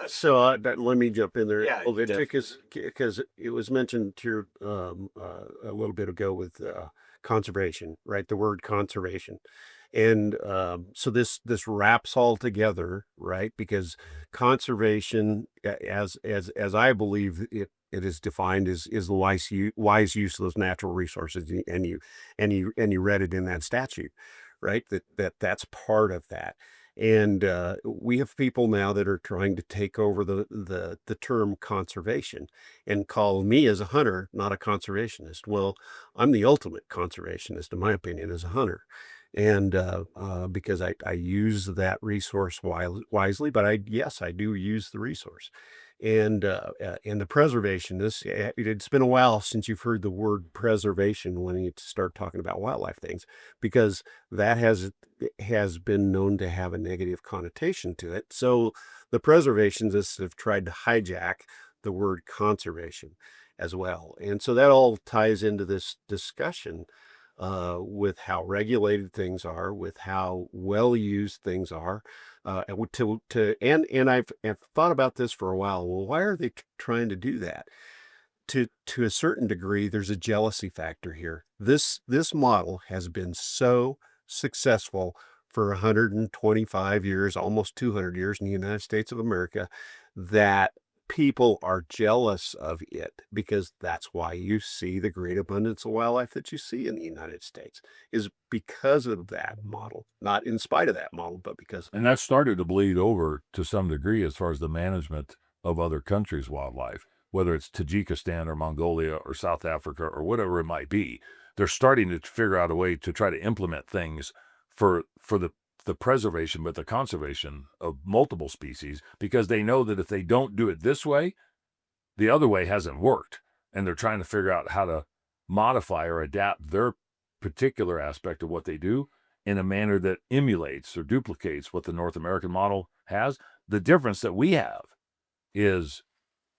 Speaker 3: So let me jump in there
Speaker 2: Yeah,
Speaker 3: a little bit,
Speaker 2: definitely.
Speaker 3: because it was mentioned here a little bit ago with conservation, right? The word conservation, and so this wraps all together, right? Because conservation, as I believe it is defined, is the wise use of those natural resources, and you read it in that statute, right? That's part of that. And we have people now that are trying to take over the term conservation and call me as a hunter not a conservationist. Well, I'm the ultimate conservationist, in my opinion, as a hunter. And because I use that resource wisely, but yes, I do use the resource. And the preservation, it's been a while since you've heard the word preservation when you start talking about wildlife things, because that has been known to have a negative connotation to it. So the preservationists have tried to hijack the word conservation as well. And so that all ties into this discussion with how regulated things are, with how well used things are. And I've thought about this for a while. Well, why are they trying to do that? To a certain degree, there's a jealousy factor here. This model has been so successful for 125 years, almost 200 years in the United States of America, that people are jealous of it, because that's why you see the great abundance of wildlife that you see in the United States, is because of that model, not in spite of that model, but because.
Speaker 1: And that started to bleed over to some degree as far as the management of other countries' wildlife, whether it's Tajikistan or Mongolia or South Africa or whatever it might be. They're starting to figure out a way to try to implement things for the preservation, but the conservation of multiple species, because they know that if they don't do it this way, the other way hasn't worked. And they're trying to figure out how to modify or adapt their particular aspect of what they do in a manner that emulates or duplicates what the North American model has. The difference that we have is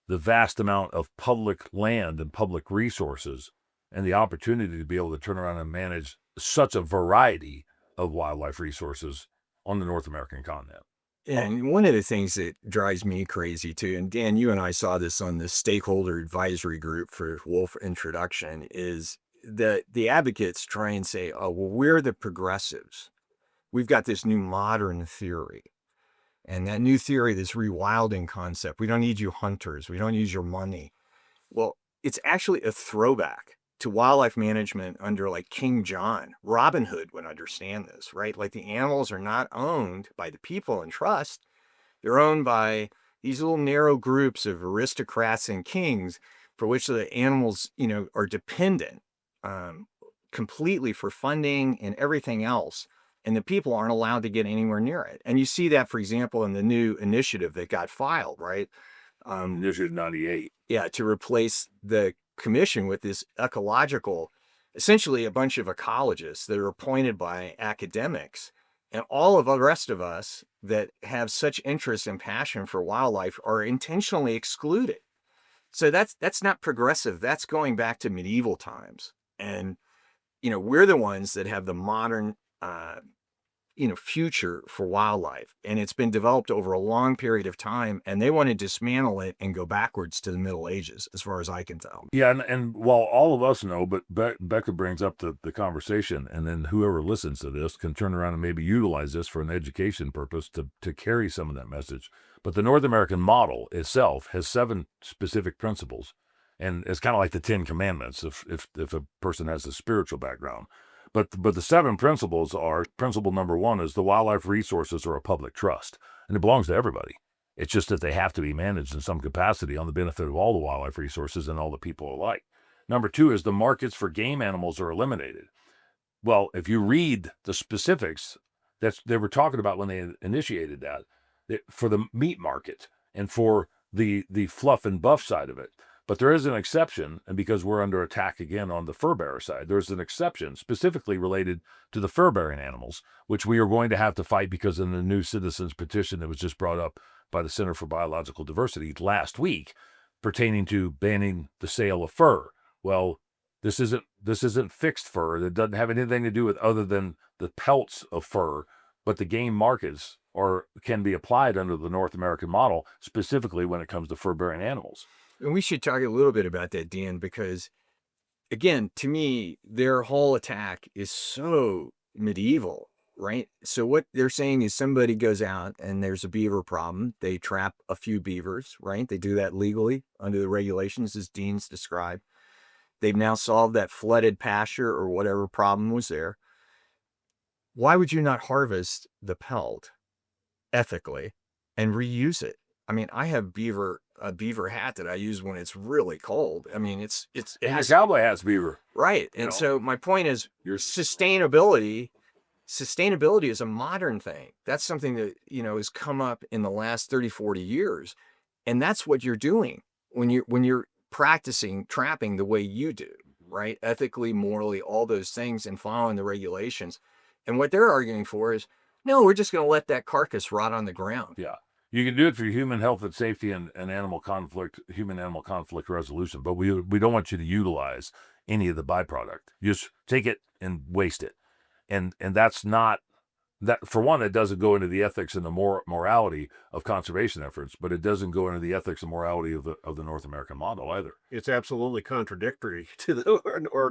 Speaker 1: the vast amount of public land and public resources and the opportunity to be able to turn around and manage such a variety of wildlife resources on the North American continent.
Speaker 2: And one of the things that drives me crazy too, and Dan, you and I saw this on the stakeholder advisory group for wolf introduction, is that the advocates try and say, oh, well, we're the progressives. We've got this new modern theory. And that new theory, this rewilding concept, we don't need you hunters. We don't use your money. Well, it's actually a throwback to wildlife management under like King John. Robin Hood would understand this, right? Like the animals are not owned by the people in trust. They're owned by these little narrow groups of aristocrats and kings for which the animals, are dependent um, completely for funding and everything else. And the people aren't allowed to get anywhere near it. And you see that, for example, in the new initiative that got filed, right?
Speaker 1: Initiative 98.
Speaker 2: Yeah, to replace the commission with this ecological, essentially a bunch of ecologists that are appointed by academics. And all of the rest of us that have such interest and passion for wildlife are intentionally excluded. So that's not progressive. That's going back to medieval times. And, we're the ones that have the modern, future for wildlife. And it's been developed over a long period of time. And they want to dismantle it and go backwards to the Middle Ages, as far as I can tell.
Speaker 1: Yeah, and while all of us know, but Becca brings up the conversation, and then whoever listens to this can turn around and maybe utilize this for an education purpose to carry some of that message. But the North American model itself has 7 specific principles, and it's kind of like the 10 Commandments if a person has a spiritual background. But the 7 principles are, principle number 1 is the wildlife resources are a public trust, and it belongs to everybody. It's just that they have to be managed in some capacity on the benefit of all the wildlife resources and all the people alike. Number 2 is the markets for game animals are eliminated. Well, if you read the specifics that they were talking about when they initiated that, for the meat market and for the fluff and buff side of it. But there is an exception, and because we're under attack again on the fur bearer side, there's an exception specifically related to the fur-bearing animals, which we are going to have to fight because in the new citizens petition that was just brought up by the Center for Biological Diversity last week, pertaining to banning the sale of fur. Well, this isn't fixed fur. That doesn't have anything to do with other than the pelts of fur, but the game markets can be applied under the North American model, specifically when it comes to fur-bearing animals.
Speaker 2: And we should talk a little bit about that, Dan, because again, to me, their whole attack is so medieval, right? So what they're saying is somebody goes out and there's a beaver problem. They trap a few beavers, right? They do that legally under the regulations as Dean's described. They've now solved that flooded pasture or whatever problem was there. Why would you not harvest the pelt ethically and reuse it? I mean, I have a beaver hat that I use when it's really cold. I mean, it
Speaker 1: Your cowboy hat's beaver.
Speaker 2: right. And so my point is sustainability is a modern thing. That's something that, has come up in the last 30, 40 years. And that's what you're doing when you're practicing trapping the way you do, right? Ethically, morally, all those things, and following the regulations. And what they're arguing for is, no, we're just going to let that carcass rot on the ground.
Speaker 1: Yeah. You can do it for human health and safety and human-animal conflict resolution, but we don't want you to utilize any of the byproduct. Just take it and waste it. And that's not, that for one, it doesn't go into the ethics and the morality of conservation efforts, but it doesn't go into the ethics and morality of the North American model either.
Speaker 3: It's absolutely contradictory to the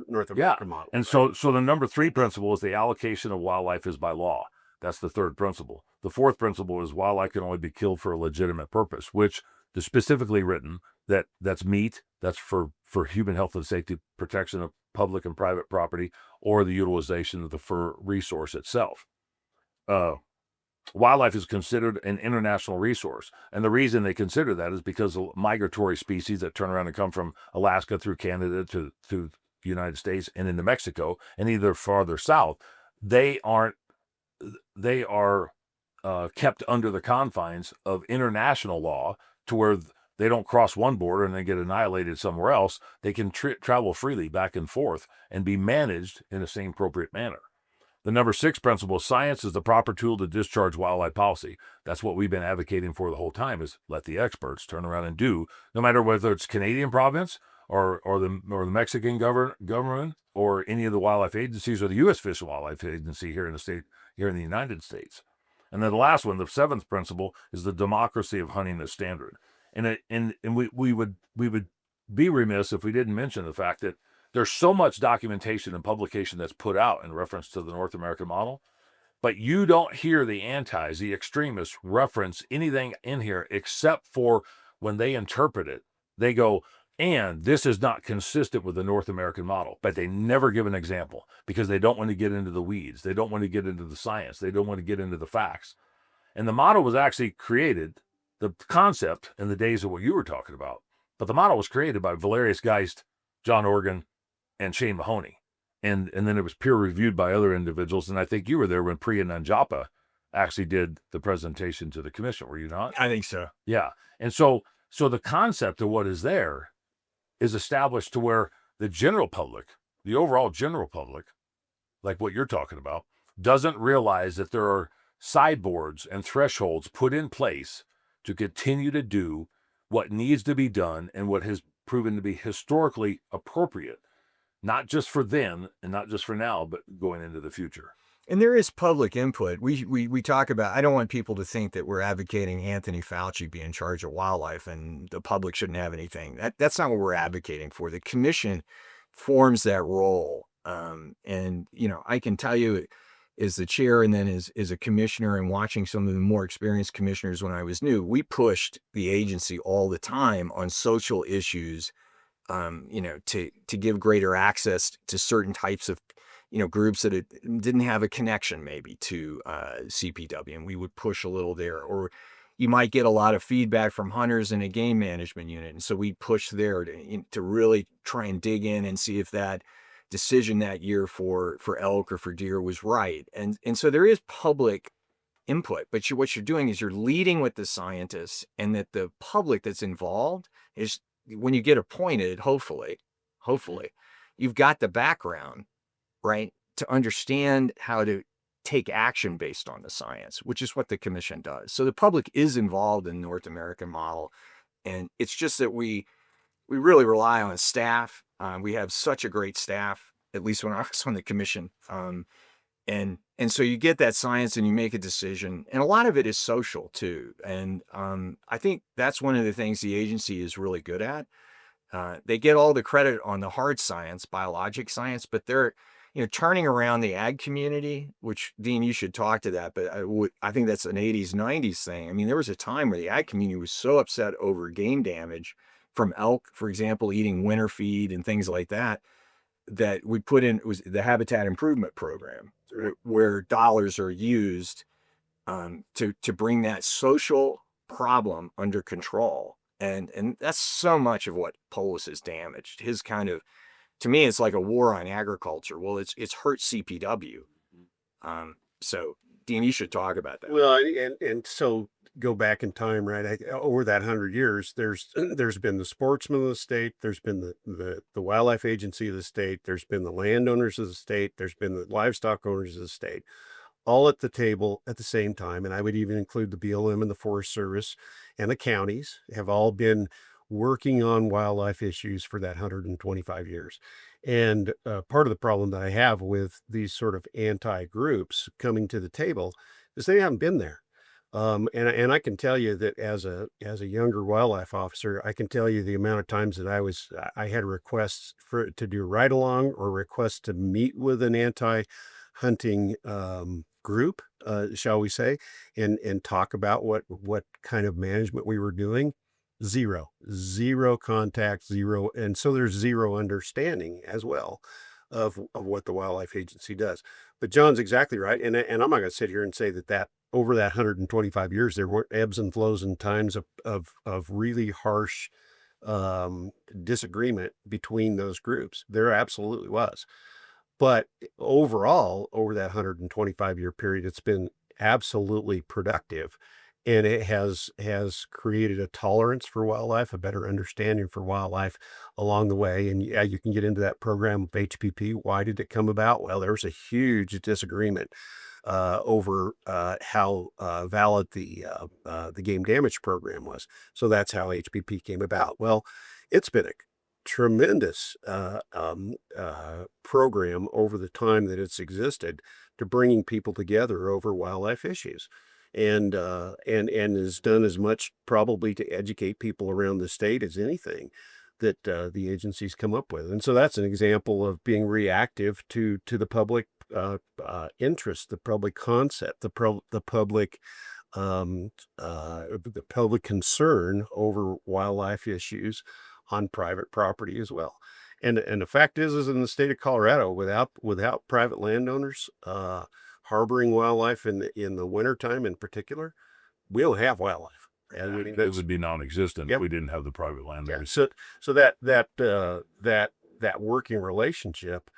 Speaker 3: North American model.
Speaker 1: And so the number 3 principle is the allocation of wildlife is by law. That's the 3rd principle. The 4th principle is wildlife can only be killed for a legitimate purpose, which is specifically written that's meat, that's for human health and safety, protection of public and private property, or the utilization of the fur resource itself. Wildlife is considered an international resource. And the reason they consider that is because of migratory species that turn around and come from Alaska through Canada to the United States and into Mexico and either farther south, they are kept under the confines of international law to where they don't cross one border and then get annihilated somewhere else. They can travel freely back and forth and be managed in the same appropriate manner. The number 6 principle, science is the proper tool to discharge wildlife policy. That's what we've been advocating for the whole time, is let the experts turn around and do, no matter whether it's Canadian province or the Mexican government or any of the wildlife agencies or the U.S. Fish and Wildlife Agency here in the United States. And then the last one, the 7th principle, is the democracy of hunting as standard. And we would be remiss if we didn't mention the fact that there's so much documentation and publication that's put out in reference to the North American model, but you don't hear the antis, the extremists, reference anything in here except for when they interpret it. They go, and this is not consistent with the North American model, but they never give an example because they don't want to get into the weeds. They don't want to get into the science. They don't want to get into the facts. And the model was actually created, the concept in the days of what you were talking about, but the model was created by Valerius Geist, John Organ, and Shane Mahoney. And then it was peer reviewed by other individuals. And I think you were there when Priya Nanjapa actually did the presentation to the commission, were you not?
Speaker 2: I think so.
Speaker 1: Yeah. And so the concept of what is there is established to where the general public, the overall general public, like what you're talking about, doesn't realize that there are sideboards and thresholds put in place to continue to do what needs to be done and what has proven to be historically appropriate, not just for then and not just for now, but going into the future.
Speaker 2: And there is public input. We talk about, I don't want people to think that we're advocating Anthony Fauci be in charge of wildlife and the public shouldn't have anything. That's not what we're advocating for. The commission forms that role. And, I can tell you as the chair and then as a commissioner and watching some of the more experienced commissioners when I was new, we pushed the agency all the time on social issues, to give greater access to certain types of groups that didn't have a connection maybe to CPW, and we would push a little there. Or you might get a lot of feedback from hunters in a game management unit, and so we push there to really try and dig in and see if that decision that year for elk or for deer was right. And so there is public input, but what you're doing is you're leading with the scientists, and that the public that's involved is, when you get appointed, hopefully, you've got the background, right, to understand how to take action based on the science, which is what the commission does. So the public is involved in the North American model. And it's just that we really rely on staff. We have such a great staff, at least when I was on the commission. And so you get that science and you make a decision. And a lot of it is social too. And I think that's one of the things the agency is really good at. They get all the credit on the hard science, biologic science, but they're turning around the ag community, which, Dean, you should talk to that, but I think that's an 80s, 90s thing. I mean, there was a time where the ag community was so upset over game damage from elk, for example, eating winter feed and things like that, that we put in, it was the Habitat Improvement Program, where dollars are used to bring that social problem under control. And that's so much of what Polis has damaged. His kind of, to me, it's like a war on agriculture. Well, it's hurt CPW. So, Dean, you should talk about that.
Speaker 3: Well, and so go back in time, right? Over that 100 years, there's been the sportsmen of the state, there's been the wildlife agency of the state, there's been the landowners of the state, there's been the livestock owners of the state, all at the table at the same time. And I would even include the BLM and the Forest Service and the counties have all been working on wildlife issues for that 125 years. And part of the problem that I have with these sort of anti-groups coming to the table is they haven't been there. And I can tell you that as a younger wildlife officer, I can tell you the amount of times that I had requests to do ride along or requests to meet with an anti-hunting group, shall we say, and talk about what kind of management we were doing. Zero contact, zero. And so there's zero understanding as well of what the wildlife agency does. But John's exactly right. And I'm not going to sit here and say that over that 125 years, there weren't ebbs and flows and times of really harsh disagreement between those groups. There absolutely was. But overall, over that 125-year period, it's been absolutely productive. And it has created a tolerance for wildlife, a better understanding for wildlife along the way. And yeah, you can get into that program of HPP. Why did it come about? Well, there was a huge disagreement over how valid the game damage program was. So that's how HPP came about. Well, it's been a tremendous program over the time that it's existed to bringing people together over wildlife issues. And has done as much probably to educate people around the state as anything that the agencies come up with. And so that's an example of being reactive to the public interest, the public concept, the public concern over wildlife issues on private property as well. And the fact is in the state of Colorado, without private landowners, harboring wildlife in the wintertime in particular, we don't have wildlife. And I mean,
Speaker 1: It
Speaker 3: that's,
Speaker 1: would be non-existent
Speaker 3: Yep.
Speaker 1: if we didn't have the private
Speaker 3: yeah.
Speaker 1: landowners.
Speaker 3: So that working relationship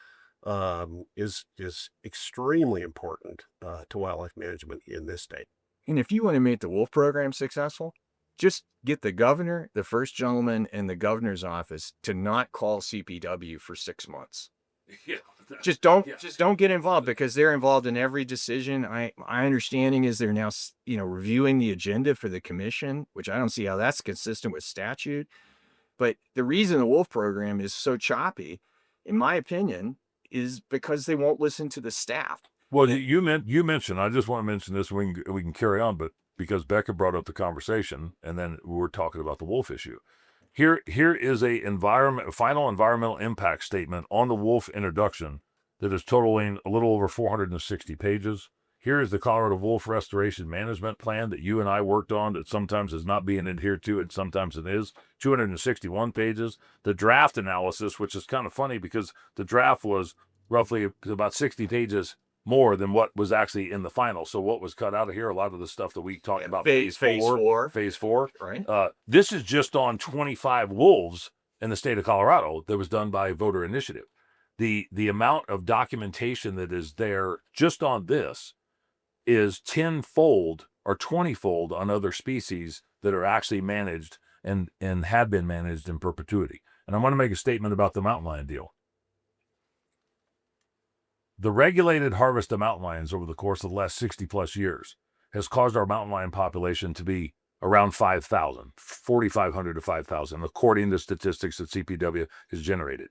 Speaker 3: is extremely important to wildlife management in this state.
Speaker 2: And if you want to make the wolf program successful, just get the governor, the first gentleman, and the governor's office to not call CPW for 6 months.
Speaker 1: Yeah.
Speaker 2: Just don't get involved, because they're involved in every decision. My understanding is they're now, reviewing the agenda for the commission, which I don't see how that's consistent with statute. But the reason the wolf program is so choppy, in my opinion, is because they won't listen to the staff.
Speaker 1: Well, you mentioned, I just want to mention this, we can carry on, but because Becca brought up the conversation, and then we're talking about the wolf issue. Here is a final environmental impact statement on the wolf introduction that is totaling a little over 460 pages. Here is the Colorado Wolf Restoration Management Plan that you and I worked on that sometimes is not being adhered to, and sometimes it is. 261 pages. The draft analysis, which is kind of funny because the draft was roughly about 60 pages more than what was actually in the final. So what was cut out of here, a lot of the stuff that we talked about, phase four.
Speaker 2: Right.
Speaker 1: This is just on 25 wolves in the state of Colorado that was done by voter initiative. The amount of documentation that is there just on this is 10-fold or 20-fold on other species that are actually managed and have been managed in perpetuity. And I want to make a statement about the mountain lion deal. The regulated harvest of mountain lions over the course of the last 60 plus years has caused our mountain lion population to be around 5,000, 4,500 to 5,000, according to statistics that CPW has generated.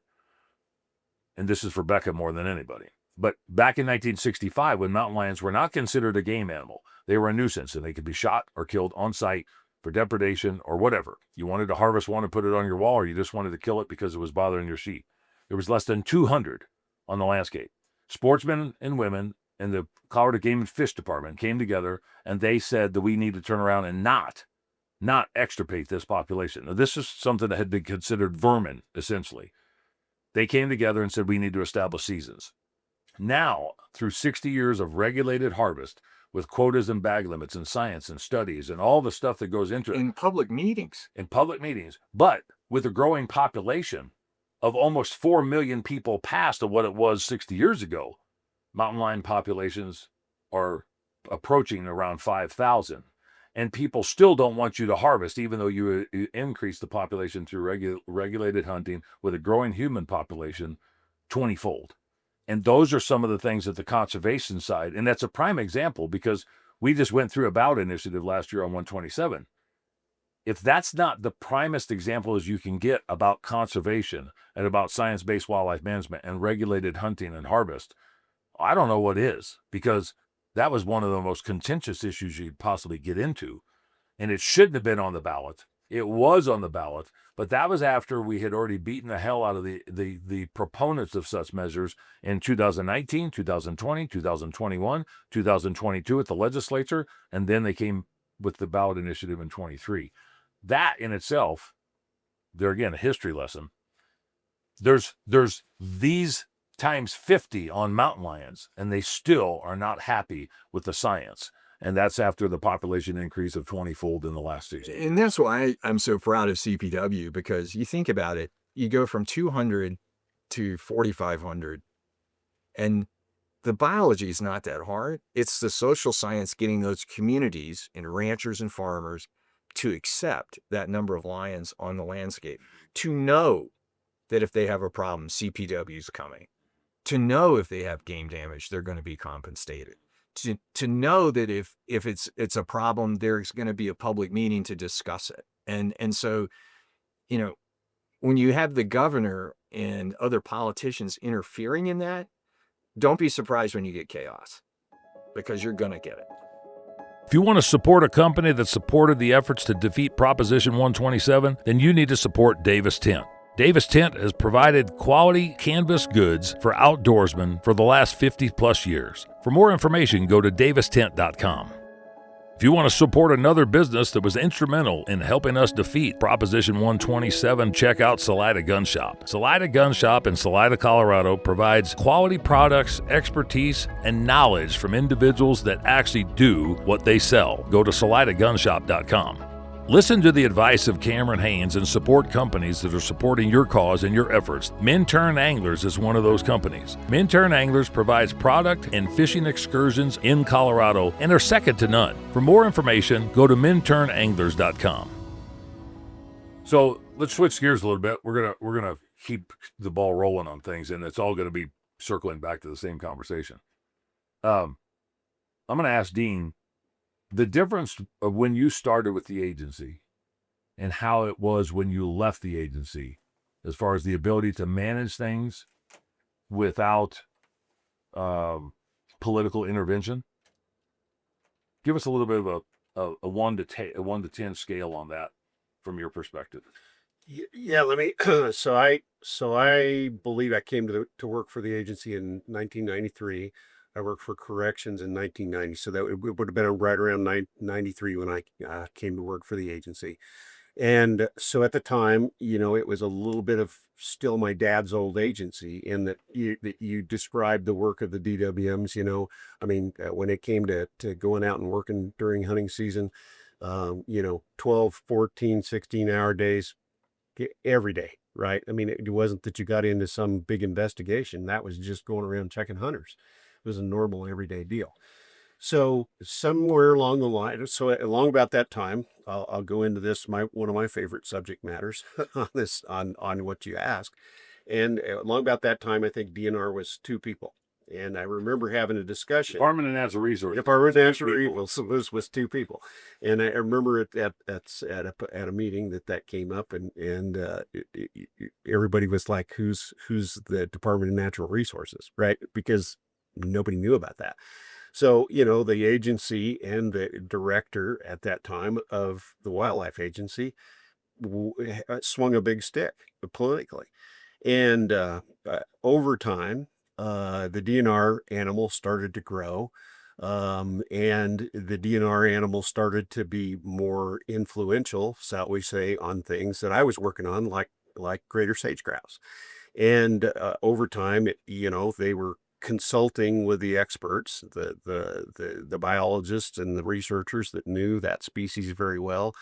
Speaker 1: And this is for Becca more than anybody. But back in 1965, when mountain lions were not considered a game animal, they were a nuisance, and they could be shot or killed on site for depredation or whatever. You wanted to harvest one and put it on your wall, or you just wanted to kill it because it was bothering your sheep. There was less than 200 on the landscape. Sportsmen and women in the Colorado Game and Fish Department came together, and they said that we need to turn around and not extirpate this population. Now, this is something that had been considered vermin, essentially. They came together and said we need to establish seasons. Now, through 60 years of regulated harvest, with quotas and bag limits and science and studies and all the stuff that goes into it.
Speaker 2: In public meetings.
Speaker 1: But with a growing population of almost 4 million people past of what it was 60 years ago, mountain lion populations are approaching around 5,000. And people still don't want you to harvest, even though you increase the population through regulated hunting with a growing human population 20-fold. And those are some of the things that the conservation side, and that's a prime example because we just went through a ballot initiative last year on 127. If that's not the primest example as you can get about conservation and about science-based wildlife management and regulated hunting and harvest, I don't know what is, because that was one of the most contentious issues you'd possibly get into. And it shouldn't have been on the ballot. It was on the ballot, but that was after we had already beaten the hell out of the proponents of such measures in 2019, 2020, 2021, 2022 at the legislature, and then they came with the ballot initiative in 23. That in itself, there again, a history lesson. There's these times 50 on mountain lions, and they still are not happy with the science. And that's after the population increase of 20-fold in the last season.
Speaker 2: And that's why I'm so proud of CPW, because you think about it, you go from 200 to 4,500, and the biology is not that hard. It's the social science getting those communities and ranchers and farmers to accept that number of lions on the landscape, to know that if they have a problem, CPW is coming, to know if they have game damage, they're going to be compensated. To know that if it's a problem, there's going to be a public meeting to discuss it. And so, when you have the governor and other politicians interfering in that, don't be surprised when you get chaos, because you're going to get it.
Speaker 1: If you want to support a company that supported the efforts to defeat Proposition 127, then you need to support Davis Tent. Davis Tent has provided quality canvas goods for outdoorsmen for the last 50 plus years. For more information, go to davistent.com. If you want to support another business that was instrumental in helping us defeat Proposition 127, check out Salida Gun Shop. Salida Gun Shop in Salida, Colorado provides quality products, expertise, and knowledge from individuals that actually do what they sell. Go to SalidaGunshop.com. Listen to the advice of Cameron Haynes and support companies that are supporting your cause and your efforts. Minturn Anglers is one of those companies. Minturn Anglers provides product and fishing excursions in Colorado and are second to none. For more information, go to MinturnAnglers.com. So let's switch gears a little bit. We're gonna keep the ball rolling on things, and it's all gonna be circling back to the same conversation. I'm gonna ask Dean the difference of when you started with the agency and how it was when you left the agency, as far as the ability to manage things without political intervention. Give us a little bit of a 1 to 10 scale on that from your perspective.
Speaker 3: Yeah, let me. So I believe I came to work for the agency in 1993. I worked for corrections in 1990, so that it would have been right around 93 when I came to work for the agency. And so at the time, it was a little bit of still my dad's old agency in that you described the work of the DWMs. When it came to going out and working during hunting season, 12, 14, 16-hour days every day, right? I mean, it wasn't that you got into some big investigation. That was just going around checking hunters. It was a normal everyday deal. So somewhere along the line, along about that time, I'll go into this, one of my favorite subject matters on what you ask. And along about that time, I think DNR was 2 people. And I remember having a discussion.
Speaker 1: Department of Natural Resources.
Speaker 3: Department of Natural Resources was 2 people. And I remember at a meeting that came up, and everybody was like, who's the Department of Natural Resources, right? Because nobody knew about that. So, the agency and the director at that time of the Wildlife Agency swung a big stick politically. And over time, the DNR animal started to grow. And the DNR animal started to be more influential, shall we say, on things that I was working on, like greater sage grouse. And over time, they were consulting with the experts, the biologists and the researchers that knew that species very well.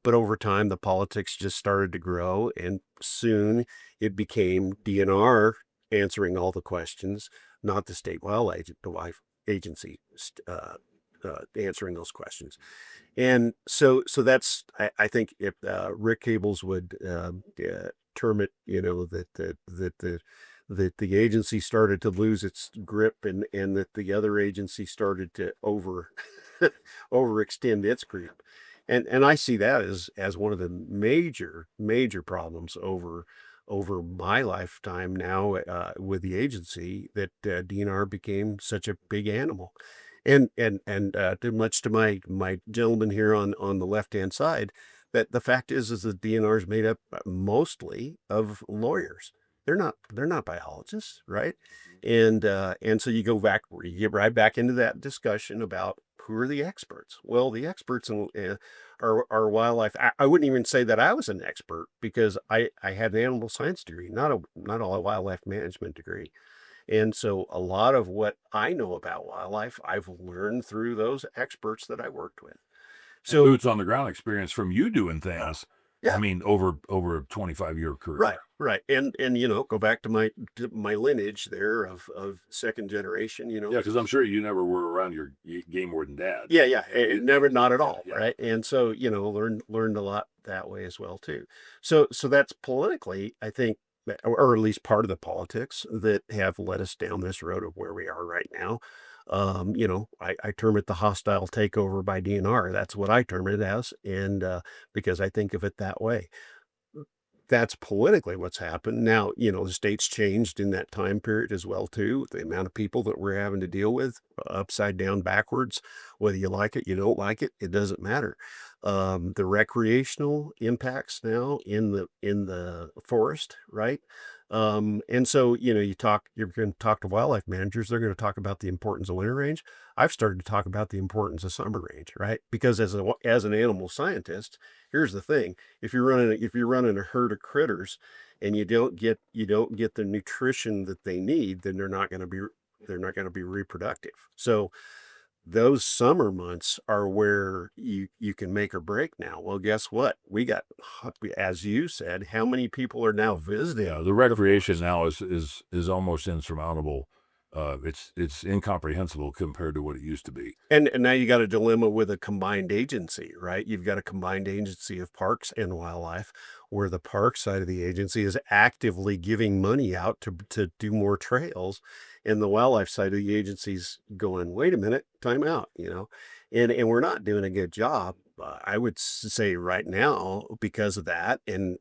Speaker 3: But over time, the politics just started to grow, and soon it became DNR answering all the questions, not the state wildlife agency answering those questions. And so that's, I think, if Rick Cables would term it, that the agency started to lose its grip, and that the other agency started to overextend its grip. And I see that as one of the major problems over my lifetime now with the agency, that DNR became such a big animal. And much to my gentleman here on the left-hand side, that the fact is that DNR is made up mostly of lawyers. They're not biologists, right? And so you get right back into that discussion about who are the experts. Well, the experts are wildlife. I wouldn't even say that I was an expert, because I had an animal science degree, not a wildlife management degree. And so a lot of what I know about wildlife, I've learned through those experts that I worked with.
Speaker 1: So boots on the ground experience from you doing things.
Speaker 3: Yeah.
Speaker 1: I mean, over a 25-year career.
Speaker 3: Right. And go back to my lineage there of second generation,
Speaker 1: Yeah, because I'm sure you never were around your game warden dad.
Speaker 3: Yeah. Never, not at all.
Speaker 1: Yeah.
Speaker 3: Right. And so, learned a lot that way as well too. So that's politically, I think, or at least part of the politics that have led us down this road of where we are right now. I term it the hostile takeover by DNR. That's what I term it as. And because I think of it that way. That's politically what's happened. Now, the state's changed in that time period as well, too. The amount of people that we're having to deal with, upside down, backwards, whether you like it, you don't like it, it doesn't matter. The recreational impacts now in the forest, right? And so, you're going to talk to wildlife managers. They're going to talk about the importance of winter range. I've started to talk about the importance of summer range, right? Because as an animal scientist, here's the thing: if you're running a herd of critters, and you don't get the nutrition that they need, then they're not going to be reproductive. So those summer months are where you can make or break now. Well, guess what? As you said, how many people are now visiting?
Speaker 1: Yeah, the recreation now is almost insurmountable. It's incomprehensible compared to what it used to be.
Speaker 3: And now you got a dilemma with a combined agency, right? You've got a combined agency of parks and wildlife, where the park side of the agency is actively giving money out to do more trails, and the wildlife side of the agency's going, wait a minute, time out, and we're not doing a good job. I would say right now, because of that, and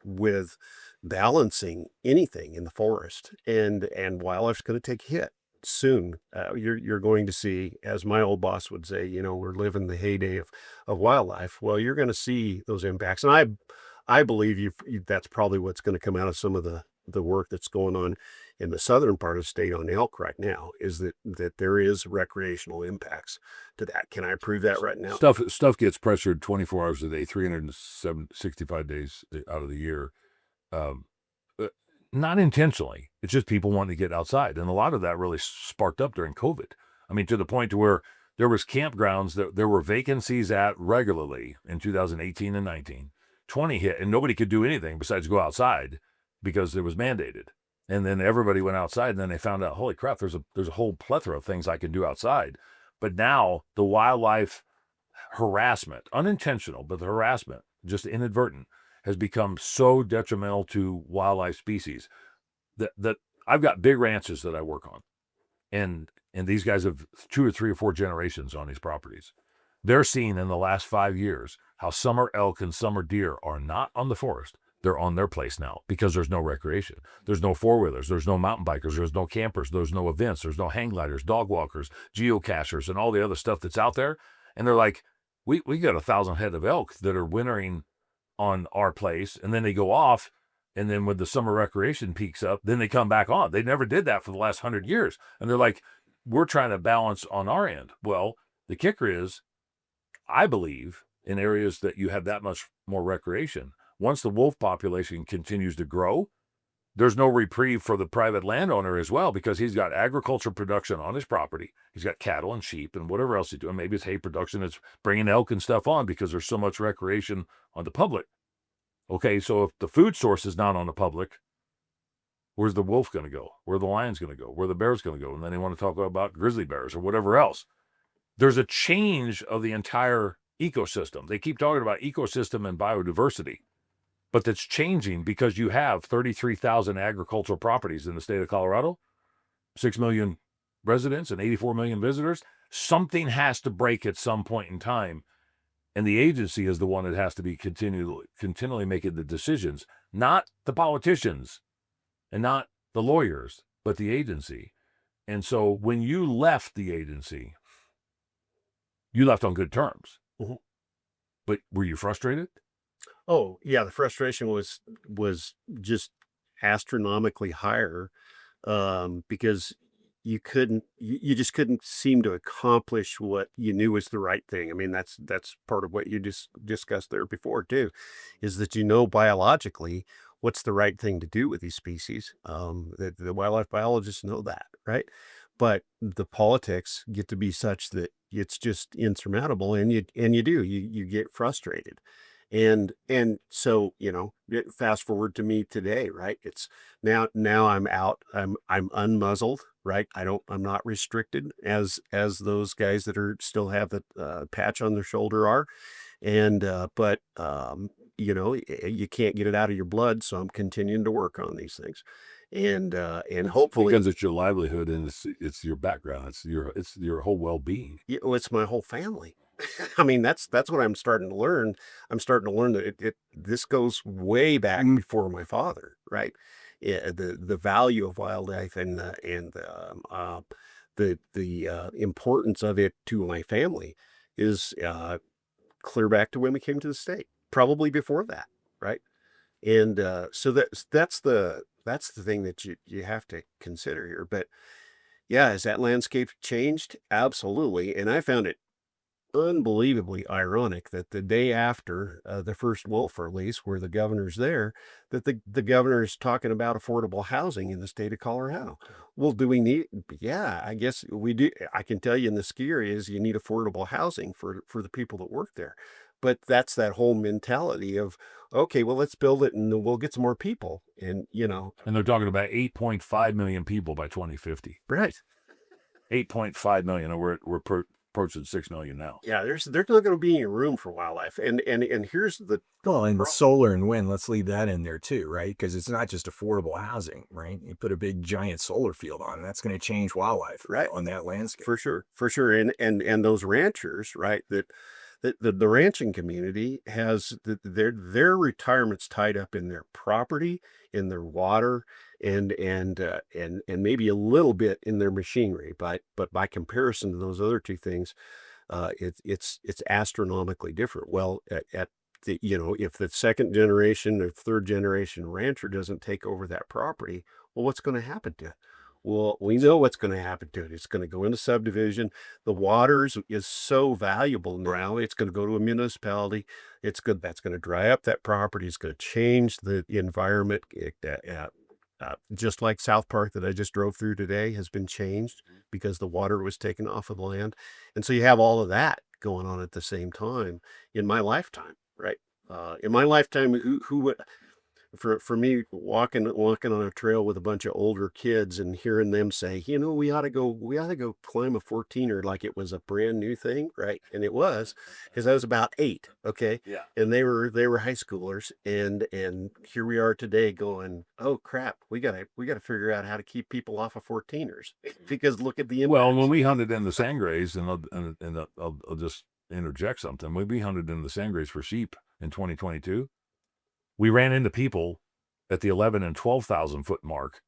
Speaker 3: with balancing anything in the forest, and wildlife's going to take a hit soon. You're going to see, as my old boss would say, we're living the heyday of wildlife. Well, you're going to see those impacts, and I believe that's probably what's going to come out of some of the work that's going on in the southern part of the state on elk right now, is that there is recreational impacts to that. Can I prove that right now?
Speaker 1: Stuff gets pressured 24 hours a day, 365 days out of the year. Not intentionally. It's just people wanting to get outside. And a lot of that really sparked up during COVID. I mean, to the point to where there was campgrounds that there were vacancies at regularly in 2018 and 19. 20 hit, and nobody could do anything besides go outside because it was mandated. And then everybody went outside, and then they found out, holy crap, there's a whole plethora of things I can do outside. But now the wildlife harassment, unintentional, but the harassment, just inadvertent, has become so detrimental to wildlife species that I've got big ranches that I work on. And these guys have 2 or 3 or 4 generations on these properties. They're seeing in the last 5 years how summer elk and summer deer are not on the forest. They're on their place now because there's no recreation. There's no four-wheelers. There's no mountain bikers. There's no campers. There's no events. There's no hang gliders, dog walkers, geocachers, and all the other stuff that's out there. And they're like, we got 1,000 head of elk that are wintering on our place, and then they go off, and then when the summer recreation peaks up, then they come back on. They never did that for the last 100 years. And they're like, we're trying to balance on our end. Well, the kicker is, I believe, in areas that you have that much more recreation, once the wolf population continues to grow, there's no reprieve for the private landowner as well, because he's got agriculture production on his property. He's got cattle and sheep and whatever else he's doing. Maybe it's hay production. It's bringing elk and stuff on because there's so much recreation on the public. Okay, so if the food source is not on the public, where's the wolf going to go? Where are the lions going to go? Where are the bears going to go? And then they want to talk about grizzly bears or whatever else. There's a change of the entire ecosystem. They keep talking about ecosystem and biodiversity, but that's changing because you have 33,000 agricultural properties in the state of Colorado, 6 million residents and 84 million visitors. Something has to break at some point in time. And the agency is the one that has to be continually making the decisions, not the politicians and not the lawyers, but the agency. And so when you left the agency, you left on good terms.
Speaker 3: Mm-hmm.
Speaker 1: But were you frustrated?
Speaker 3: Oh, yeah, the frustration was just astronomically higher, because you just couldn't seem to accomplish what you knew was the right thing. I mean, that's part of what you just discussed there before too, is that biologically what's the right thing to do with these species. The wildlife biologists know that, right? But the politics get to be such that it's just insurmountable, and you get frustrated. And so, fast forward to me today, right? It's now I'm out, I'm unmuzzled, right? I'm not restricted as those guys that still have the patch on their shoulder are. And, but, you can't get it out of your blood. So I'm continuing to work on these things. And hopefully,
Speaker 1: because it's your livelihood and it's your background. It's your whole well-being.
Speaker 3: it's my whole family. I mean, that's what I'm starting to learn. I'm starting to learn that this goes way back before my father, right? The value of wildlife and the importance of it to my family is clear back to when we came to the state, probably before that, right? And so that's the That's the thing that you have to consider here. But yeah, has that landscape changed? Absolutely. And I found it unbelievably ironic that the day after the first wolf release, where the governor's there, that the governor is talking about affordable housing in the state of Colorado. Well, do we need? Yeah, I guess we do. I can tell you in the ski areas, you need affordable housing for the people that work there. But that's that whole mentality of, okay, well, let's build it and then we'll get some more people. And,
Speaker 1: And they're talking about 8.5 million people by 2050.
Speaker 3: right.
Speaker 1: 8.5 million, and we're approaching 6 million now.
Speaker 3: Yeah, there's not going to be any room for wildlife. And here's the
Speaker 2: Well, and the solar and wind, let's leave that in there too, right? Because it's not just affordable housing, right? You put a big giant solar field on, and that's going to change wildlife
Speaker 3: Right.
Speaker 2: on that landscape.
Speaker 3: For sure. And those ranchers, right? The ranching community has their retirement's tied up in their property, in their water, and maybe a little bit in their machinery. But by comparison to those other two things, it's astronomically different. Well, at the, if the second generation or third generation rancher doesn't take over that property, well, what's going to happen to it? Well, we know what's going to happen to it. It's going to go into subdivision. The waters is so valuable now. It's going to go to a municipality. It's good. That's going to dry up that property. It's going to change the environment. Just like South Park that I just drove through today has been changed because the water was taken off of the land. And so you have all of that going on at the same time in my lifetime, right? In my lifetime, who would, for me, walking on a trail with a bunch of older kids and hearing them say, we ought to go climb a 14er like it was a brand new thing, right? And it was, because I was about 8, okay?
Speaker 1: Yeah.
Speaker 3: And they were high schoolers, and here we are today going, oh crap, we gotta figure out how to keep people off of 14ers because look at the impact.
Speaker 1: Well, when we hunted in the Sangres, and I'll just interject something. When we hunted in the Sangres for sheep in 2022, we ran into people at the 11 and 12,000 foot mark,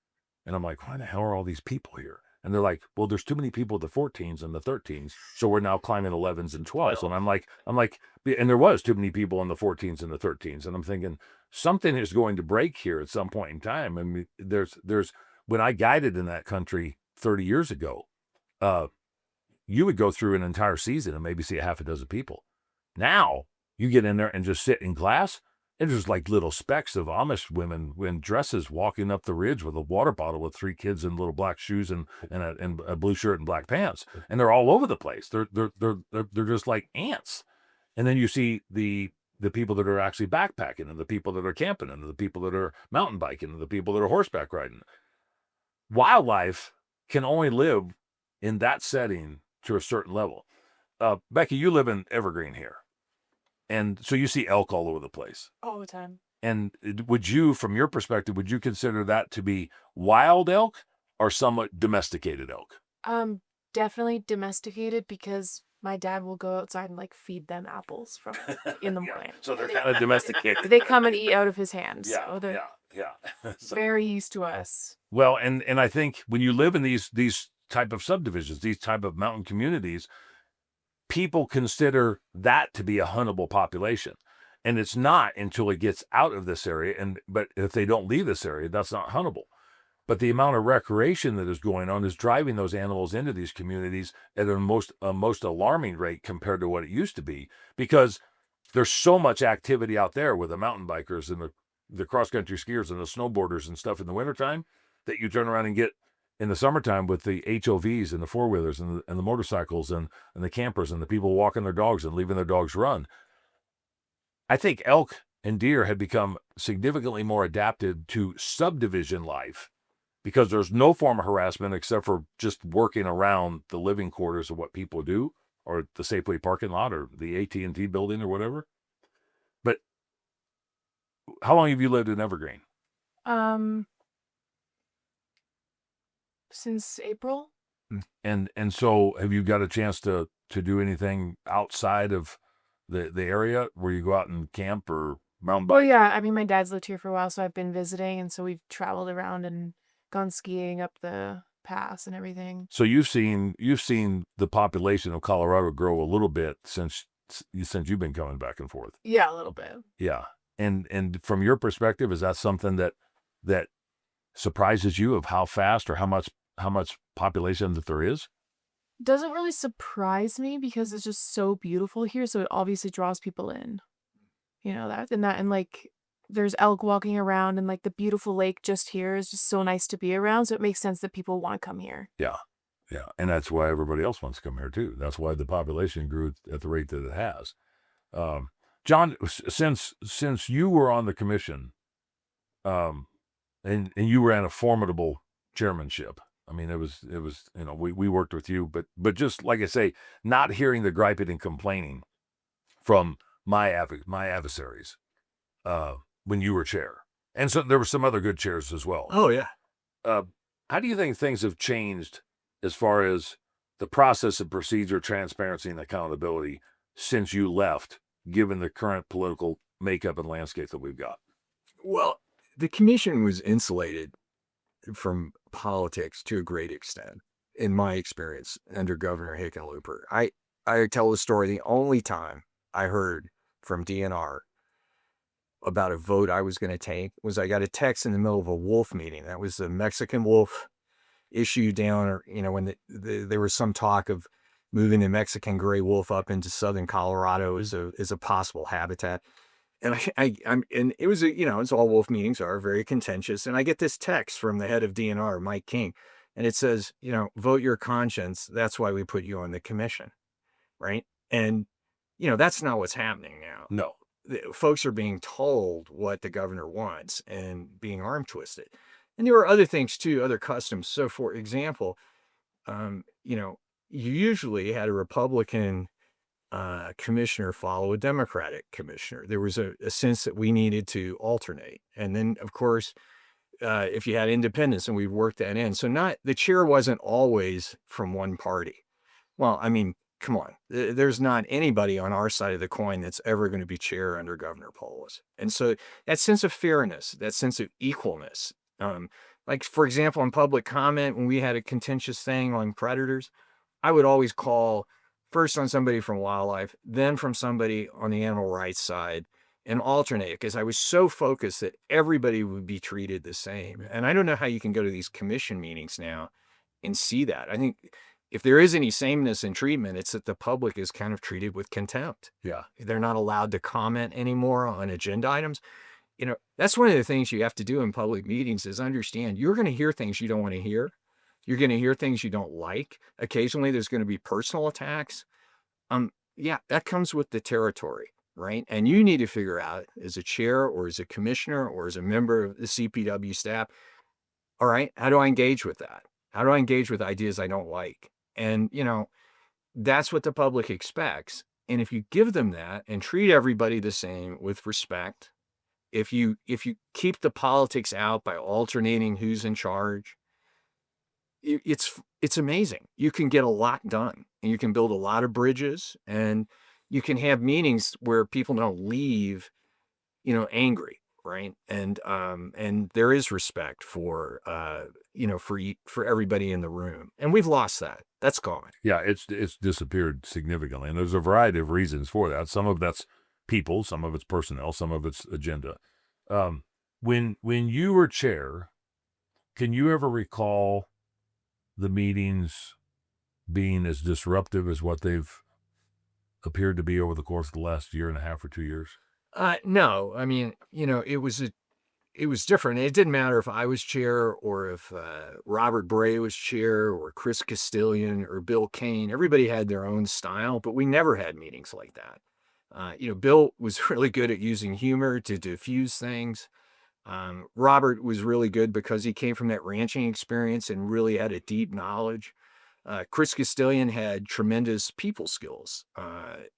Speaker 1: and I'm like, why the hell are all these people here? And they're like, well, there's too many people at the 14s and the 13s, so we're now climbing 11s and 12s. And I'm like, and there was too many people on the 14s and the 13s, and I'm thinking something is going to break here at some point in time. I mean, there's when I guided in that country 30 years ago, you would go through an entire season and maybe see a half a dozen people. Now you get in there and just sit in class, and there's like little specks of Amish women in dresses walking up the ridge with a water bottle with 3 kids in little black shoes and a blue shirt and black pants, and they're all over the place. They're just like ants. And then you see the people that are actually backpacking, and the people that are camping, and the people that are mountain biking, and the people that are horseback riding. Wildlife can only live in that setting to a certain level. Becky, you live in Evergreen here. And so you see elk all over the place.
Speaker 4: All the time.
Speaker 1: And would you, from your perspective, would you consider that to be wild elk or somewhat domesticated elk?
Speaker 4: Definitely domesticated, because my dad will go outside and like feed them apples from in the morning.
Speaker 1: So they're kind of domesticated.
Speaker 4: They come and eat out of his hand.
Speaker 1: Yeah,
Speaker 4: So they're
Speaker 1: yeah. So,
Speaker 4: very used to us.
Speaker 1: well, and I think when you live in these type of subdivisions, these type of mountain communities, people consider that to be a huntable population. And it's not until it gets out of this area. But if they don't leave this area, that's not huntable. But the amount of recreation that is going on is driving those animals into these communities at a most alarming rate compared to what it used to be, because there's so much activity out there with the mountain bikers and the cross-country skiers and the snowboarders and stuff in the wintertime that you turn around and get in the summertime with the HOVs and the four-wheelers and the motorcycles and the campers and the people walking their dogs and leaving their dogs run. I think elk and deer had become significantly more adapted to subdivision life because there's no form of harassment except for just working around the living quarters of what people do, or the Safeway parking lot or the AT&T building or whatever. But how long have you lived in Evergreen?
Speaker 4: Since April.
Speaker 1: And so have you got a chance to do anything outside of the area where you go out and camp or mountain bike?
Speaker 4: Well, yeah. I mean, my dad's lived here for a while, so I've been visiting, and so we've traveled around and gone skiing up the pass and everything.
Speaker 1: So you've seen the population of Colorado grow a little bit since you've been coming back and forth.
Speaker 4: Yeah, a little bit.
Speaker 1: Yeah. And from your perspective, is that something that surprises you of how fast or how much population that there is?
Speaker 4: Doesn't really surprise me because it's just so beautiful here, so it obviously draws people in. You know, and like there's elk walking around and like the beautiful lake just here is just so nice to be around, so it makes sense that people want to come here.
Speaker 1: Yeah. Yeah. And that's why everybody else wants to come here too. That's why the population grew at the rate that it has. Um, John, since you were on the commission, um, and you ran a formidable chairmanship. I mean, it was we worked with you, but just like I say, not hearing the griping and complaining from my adversaries when you were chair, and so there were some other good chairs as well.
Speaker 2: Oh yeah.
Speaker 1: Uh, how do you think things have changed as far as the process of procedure, transparency, and accountability since you left, given the current political makeup and landscape that we've got?
Speaker 2: Well, the commission was insulated from politics to a great extent, in my experience, under Governor Hickenlooper. I tell the story. The only time I heard from DNR about a vote I was going to take was I got a text in the middle of a wolf meeting. That was the Mexican wolf issue down, or when there was some talk of moving the Mexican gray wolf up into southern Colorado as a possible habitat. And and it was it's all wolf meetings are very contentious. And I get this text from the head of DNR, Mike King, and it says, vote your conscience. That's why we put you on the commission, right? And that's not what's happening now.
Speaker 1: No.
Speaker 2: Folks are being told what the governor wants and being arm twisted. And there were other things too, other customs. So, for example, you usually had a Republican commissioner follow a Democratic commissioner. There was a sense that we needed to alternate. And then, of course, if you had independents, and we worked that in. So the chair wasn't always from one party. Well, I mean, come on. There's not anybody on our side of the coin that's ever going to be chair under Governor Polis. And so that sense of fairness, that sense of equalness, like, for example, in public comment, when we had a contentious thing on predators, I would always call first on somebody from wildlife, then from somebody on the animal rights side, and alternate, because I was so focused that everybody would be treated the same. And I don't know how you can go to these commission meetings now and see that. I think if there is any sameness in treatment, it's that the public is kind of treated with contempt.
Speaker 1: Yeah.
Speaker 2: They're not allowed to comment anymore on agenda items. That's one of the things you have to do in public meetings is understand you're going to hear things you don't want to hear. You're going to hear things you don't like. Occasionally, there's going to be personal attacks. Yeah, that comes with the territory, right? And you need to figure out, as a chair or as a commissioner or as a member of the CPW staff, all right, how do I engage with that? How do I engage with ideas I don't like? And, that's what the public expects. And if you give them that and treat everybody the same with respect, if you keep the politics out by alternating who's in charge, it's amazing. You can get a lot done, and you can build a lot of bridges, and you can have meetings where people don't leave, angry, right? And there is respect for for everybody in the room, and we've lost that. That's gone.
Speaker 1: Yeah, it's disappeared significantly, and there's a variety of reasons for that. Some of that's people, some of it's personnel, some of it's agenda. When you were chair, can you ever recall the meetings being as disruptive as what they've appeared to be over the course of the last year and a half or 2 years?
Speaker 2: No, I mean, it was different. It didn't matter if I was chair or if Robert Bray was chair or Chris Castilian or Bill Kane. Everybody had their own style, but we never had meetings like that. Bill was really good at using humor to diffuse things. Robert was really good because he came from that ranching experience and really had a deep knowledge. Chris Castilian had tremendous people skills,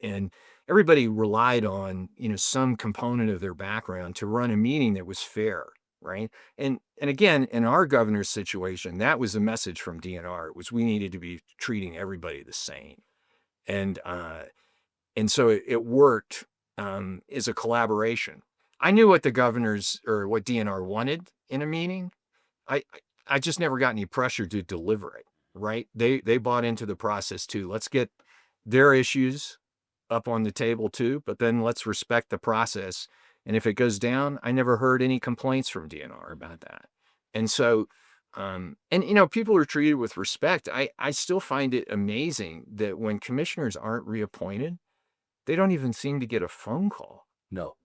Speaker 2: and everybody relied on, some component of their background to run a meeting that was fair, right? And again, in our governor's situation, that was the message from DNR. It was we needed to be treating everybody the same, and so it worked as a collaboration. I knew what the governors or what DNR wanted in a meeting. I just never got any pressure to deliver it, right? They bought into the process too. Let's get their issues up on the table too, but then let's respect the process. And if it goes down, I never heard any complaints from DNR about that. And so, and people are treated with respect. I still find it amazing that when commissioners aren't reappointed, they don't even seem to get a phone call.
Speaker 1: No.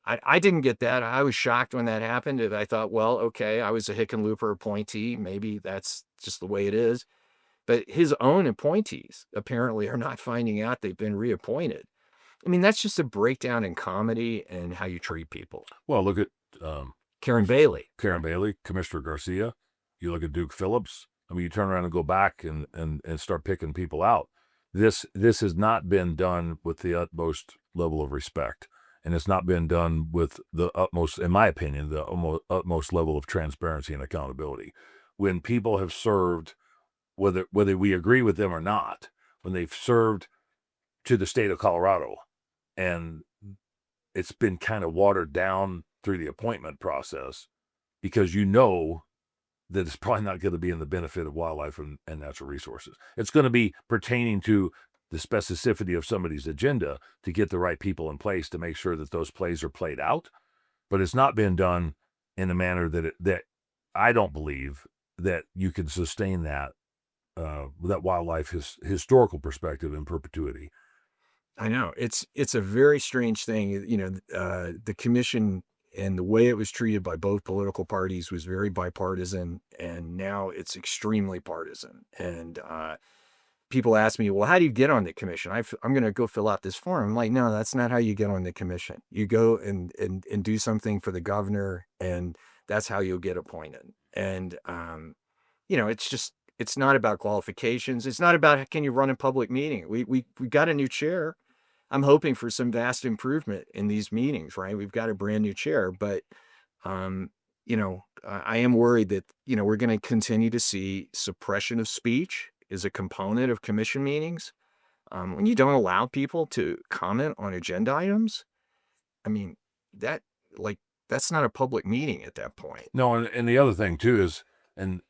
Speaker 2: I didn't get that. I was shocked when that happened. And I thought, well, okay, I was a Hickenlooper appointee. Maybe that's just the way it is. But his own appointees apparently are not finding out they've been reappointed. I mean, that's just a breakdown in comedy and how you treat people.
Speaker 1: Well, look at
Speaker 2: Karen Bailey.
Speaker 1: Commissioner Garcia. You look at Duke Phillips. I mean, you turn around and go back and start picking people out. This has not been done with the utmost level of respect. And it's not been done with the utmost, in my opinion, the utmost level of transparency and accountability. When people have served, whether we agree with them or not, when they've served to the state of Colorado, and it's been kind of watered down through the appointment process, because that it's probably not going to be in the benefit of wildlife and natural resources. It's going to be pertaining to the specificity of somebody's agenda to get the right people in place to make sure that those plays are played out. But it's not been done in a manner that I don't believe that you can sustain that wildlife historical perspective in perpetuity.
Speaker 2: I know it's a very strange thing. The commission and the way it was treated by both political parties was very bipartisan, and now it's extremely partisan. And people ask me, well, how do you get on the commission? I'm going to go fill out this form. I'm like, no, that's not how you get on the commission. You go and do something for the governor, and that's how you'll get appointed. And, it's not about qualifications. It's not about, can you run a public meeting? We got a new chair. I'm hoping for some vast improvement in these meetings, right? We've got a brand new chair, but, I am worried that, we're going to continue to see suppression of speech is a component of commission meetings. When you don't allow people to comment on agenda items, I mean, that's not a public meeting at that point.
Speaker 1: No, and the other thing too is, and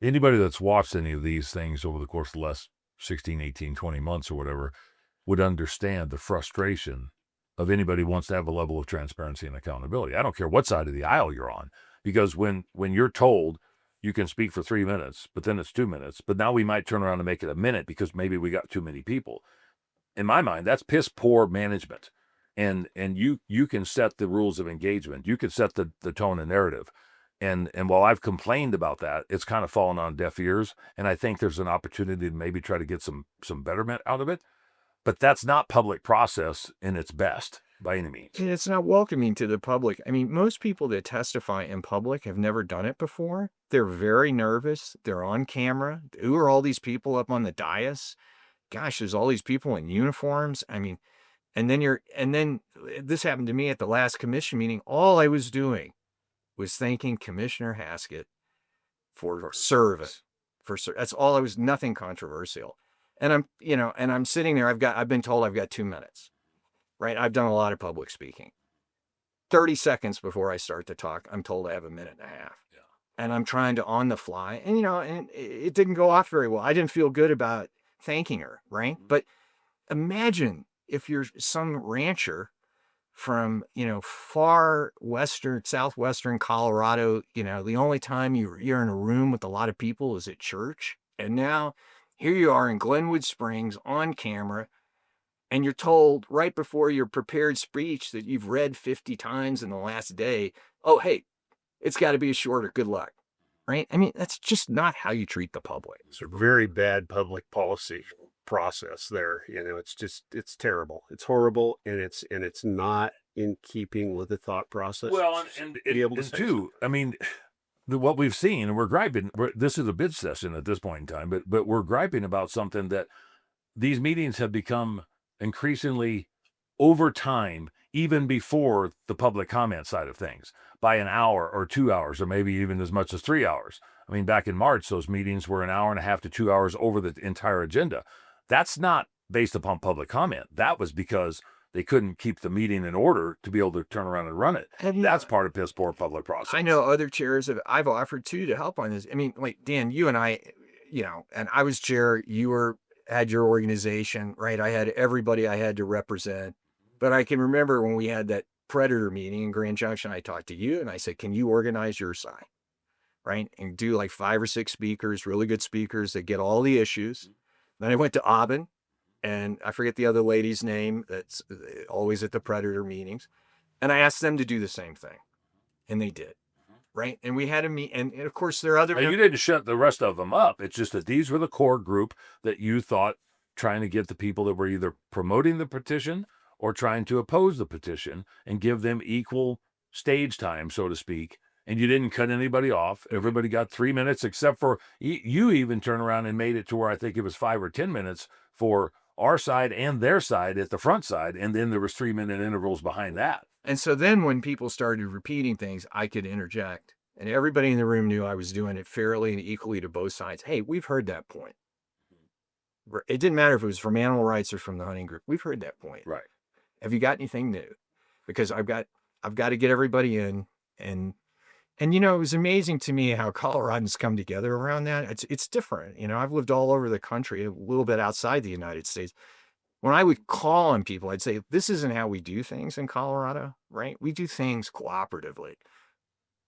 Speaker 1: anybody that's watched any of these things over the course of the last 16, 18, 20 months or whatever would understand the frustration of anybody who wants to have a level of transparency and accountability. I don't care what side of the aisle you're on, because when you're told you can speak for 3 minutes, but then it's 2 minutes, but now we might turn around and make it a minute because maybe we got too many people. In my mind, that's piss poor management. And you can set the rules of engagement. You can set the tone and narrative. And while I've complained about that, it's kind of fallen on deaf ears. And I think there's an opportunity to maybe try to get some betterment out of it. But that's not public process in its best by any means.
Speaker 2: And it's not welcoming to the public. I mean, most people that testify in public have never done it before. They're very nervous. They're on camera. Who are all these people up on the dais? Gosh, there's all these people in uniforms. I mean, and then this happened to me at the last commission meeting. All I was doing was thanking Commissioner Haskett for service. That's all I was, nothing controversial. And I'm sitting there. I've been told I've got 2 minutes, right? I've done a lot of public speaking. 30 seconds before I start to talk, I'm told I have 1.5 minutes.
Speaker 1: Yeah.
Speaker 2: And I'm trying to on the fly, and it didn't go off very well. I didn't feel good about thanking her, right? But imagine if you're some rancher from, far southwestern Colorado, the only time you're in a room with a lot of people is at church. And now here you are in Glenwood Springs on camera, and you're told right before your prepared speech that you've read 50 times in the last day, oh, hey, it's got to be shorter. Good luck. Right? I mean, that's just not how you treat the public.
Speaker 3: It's a very bad public policy process there. It's terrible. It's horrible, and it's not in keeping with the thought process.
Speaker 1: Well, and too, I mean, what we've seen, and we're griping, this is a bid session at this point in time, but we're griping about something that these meetings have become increasingly over time, even before the public comment side of things, by an hour or 2 hours, or maybe even as much as 3 hours. I mean, back in March, those meetings were 1.5 hours to 2 hours over the entire agenda. That's not based upon public comment. That was because they couldn't keep the meeting in order to be able to turn around and run it. And that's part of piss poor public process.
Speaker 2: I know other chairs I've offered too to help on this. I mean, like Dan, you and I, and I was chair, you had your organization, right? I had everybody I had to represent. But I can remember when we had that predator meeting in Grand Junction, I talked to you and I said, can you organize your side? right? And do like 5 or 6 speakers, really good speakers that get all the issues. Then I went to Aubin, and I forget the other lady's name that's always at the Predator meetings. And I asked them to do the same thing. And they did, right? And we had a meet, and of course there are other.
Speaker 1: And you didn't shut the rest of them up. It's just that these were the core group that you thought trying to get the people that were either promoting the petition or trying to oppose the petition and give them equal stage time, so to speak. And you didn't cut anybody off. Everybody got 3 minutes, except for you even turned around and made it to where I think it was 5 or 10 minutes for our side and their side at the front side. And then there was 3-minute intervals behind that.
Speaker 2: And so then when people started repeating things, I could interject. And everybody in the room knew I was doing it fairly and equally to both sides. Hey, we've heard that point. It didn't matter if it was from animal rights or from the hunting group. We've heard that point.
Speaker 1: Right.
Speaker 2: Have you got anything new? Because I've got to get everybody in. And it was amazing to me how Coloradans come together around that. It's different. I've lived all over the country, a little bit outside the United States. When I would call on people, I'd say, this isn't how we do things in Colorado, right? We do things cooperatively.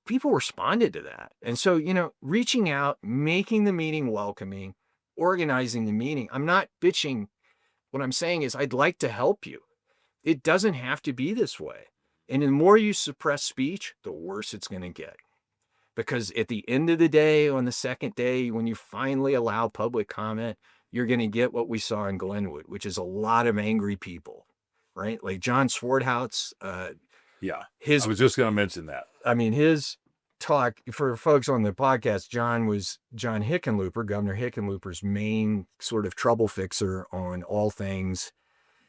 Speaker 2: People responded to that. And so, reaching out, making the meeting welcoming, organizing the meeting. I'm not bitching. What I'm saying is I'd like to help you. It doesn't have to be this way. And the more you suppress speech, the worse it's going to get. Because at the end of the day, on the second day, when you finally allow public comment, you're going to get what we saw in Glenwood, which is a lot of angry people, right? Like John Swarthout's.
Speaker 1: Yeah, I was just going to mention that.
Speaker 2: His talk, for folks on the podcast, John was John Hickenlooper, Governor Hickenlooper's main sort of trouble fixer on all things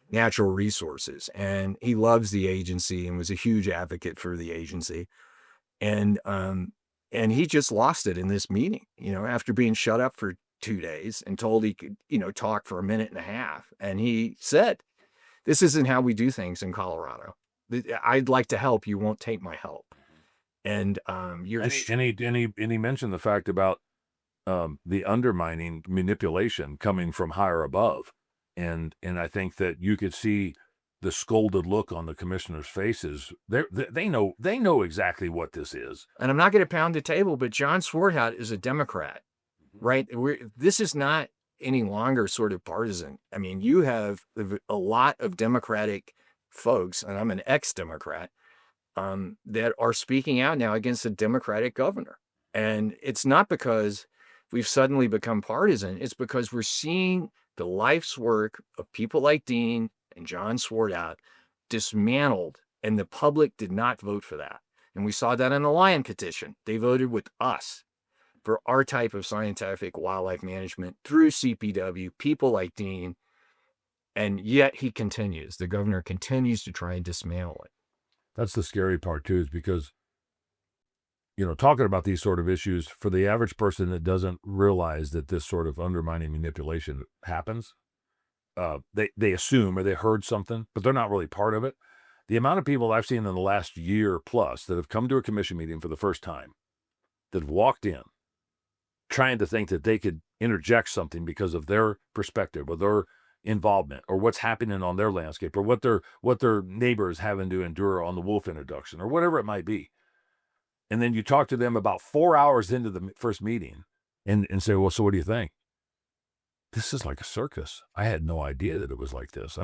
Speaker 2: natural resources. And he loves the agency and was a huge advocate for the agency. And he just lost it in this meeting, after being shut up for 2 days and told he could, talk for a minute and a half. And he said, this isn't how we do things in Colorado. I'd like to help. You won't take my help. And
Speaker 1: he mentioned the fact about the undermining manipulation coming from higher above. And I think that you could see the scolded look on the commissioners' faces. They know exactly what this is.
Speaker 2: And I'm not going to pound the table, but John Swarthout is a Democrat, right? This is not any longer sort of partisan. You have a lot of Democratic folks, and I'm an ex-Democrat, that are speaking out now against a Democratic governor. And it's not because we've suddenly become partisan. It's because we're seeing the life's work of people like Dean and John Swarthout dismantled, and the public did not vote for that. And we saw that in the Lion petition. They voted with us for our type of scientific wildlife management through CPW, people like Dean. And yet he continues. The governor continues to try and dismantle it.
Speaker 1: That's the scary part, too, is because, talking about these sort of issues, for the average person that doesn't realize that this sort of undermining manipulation happens, they assume or they heard something, but they're not really part of it. The amount of people I've seen in the last year plus that have come to a commission meeting for the first time, that have walked in, trying to think that they could interject something because of their perspective or their involvement or what's happening on their landscape or what their neighbors having to endure on the wolf introduction or whatever it might be. And then you talk to them about 4 hours into the first meeting and say, well, so what do you think? This is like a circus. I had no idea that it was like this.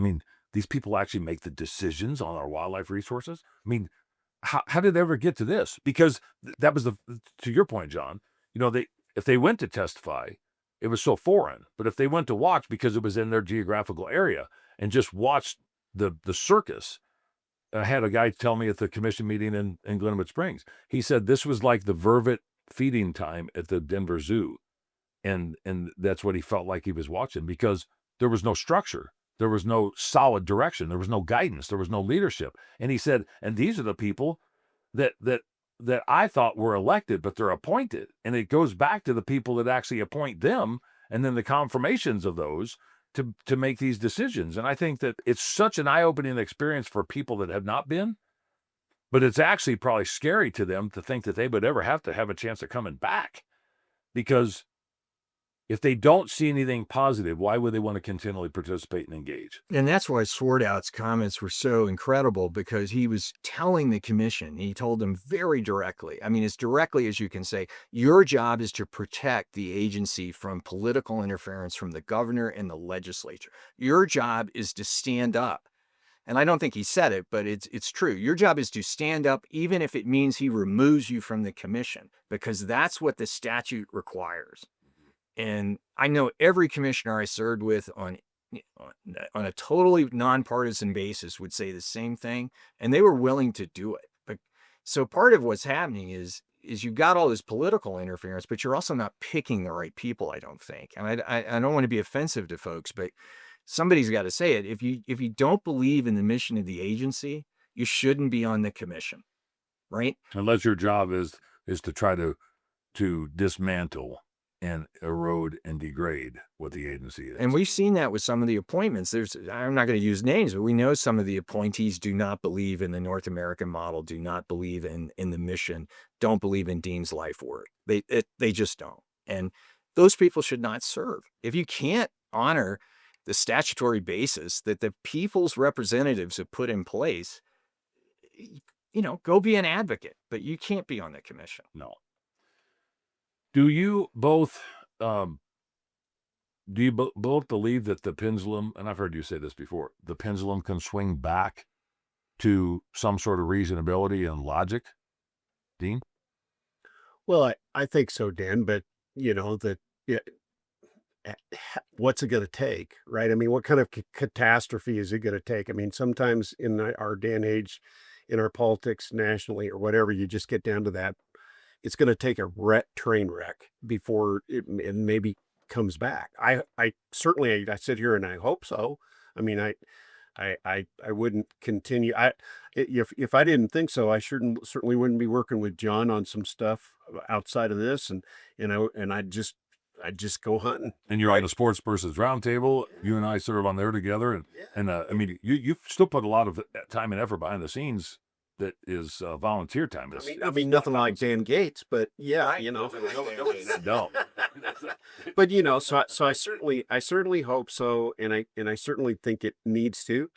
Speaker 1: These people actually make the decisions on our wildlife resources. How did they ever get to this? Because that was to your point, John, if they went to testify, it was so foreign. But if they went to watch because it was in their geographical area and just watched the circus, I had a guy tell me at the commission meeting in Glenwood Springs, he said this was like the vervet feeding time at the Denver Zoo. And that's what he felt like he was watching because there was no structure. There was no solid direction. There was no guidance. There was no leadership. And he said, and these are the people that I thought were elected, but they're appointed. And it goes back to the people that actually appoint them and then the confirmations of those to make these decisions. And I think that it's such an eye-opening experience for people that have not been, but it's actually probably scary to them to think that they would ever have to have a chance of coming back. Because if they don't see anything positive, why would they want to continually participate and engage?
Speaker 2: And that's why Swartout's comments were so incredible, because he was telling the commission, he told them very directly, I mean, as directly as you can say, your job is to protect the agency from political interference from the governor and the legislature. Your job is to stand up. And I don't think he said it, but it's true. Your job is to stand up, even if it means he removes you from the commission, because that's what the statute requires. And I know every commissioner I served with on a totally nonpartisan basis would say the same thing, and they were willing to do it. But so part of what's happening is you've got all this political interference, but you're also not picking the right people, I don't think. And I don't want to be offensive to folks, but somebody's got to say it. If you don't believe in the mission of the agency, you shouldn't be on the commission, right?
Speaker 1: Unless your job is to try to dismantle and erode and degrade what the agency is.
Speaker 2: And we've seen that with some of the appointments. I'm not going to use names, but we know some of the appointees do not believe in the North American model, do not believe in the mission, don't believe in Dean's life work. They just don't. And those people should not serve. If you can't honor the statutory basis that the people's representatives have put in place, go be an advocate, but you can't be on the commission.
Speaker 1: No. Do you both both believe that the pendulum, and I've heard you say this before, the pendulum can swing back to some sort of reasonability and logic, Dean?
Speaker 3: Well, I think so, Dan, but what's it going to take, right? I mean, what kind of catastrophe is it going to take? I mean, sometimes in our day and age, in our politics nationally or whatever, you just get down to that. It's going to take a train wreck before it maybe comes back. I certainly, I sit here and I hope so. I mean, I wouldn't continue. If I didn't think so, I certainly wouldn't be working with John on some stuff outside of this, and I'd just go hunting.
Speaker 1: And you're on the Sports Versus Roundtable. You and I serve on there together, and I mean, you've still put a lot of time and effort behind the scenes. That is volunteer time.
Speaker 3: I mean, nothing like Dan Gates, but yeah,
Speaker 1: No.
Speaker 3: But so I certainly hope so, and I certainly think it needs to,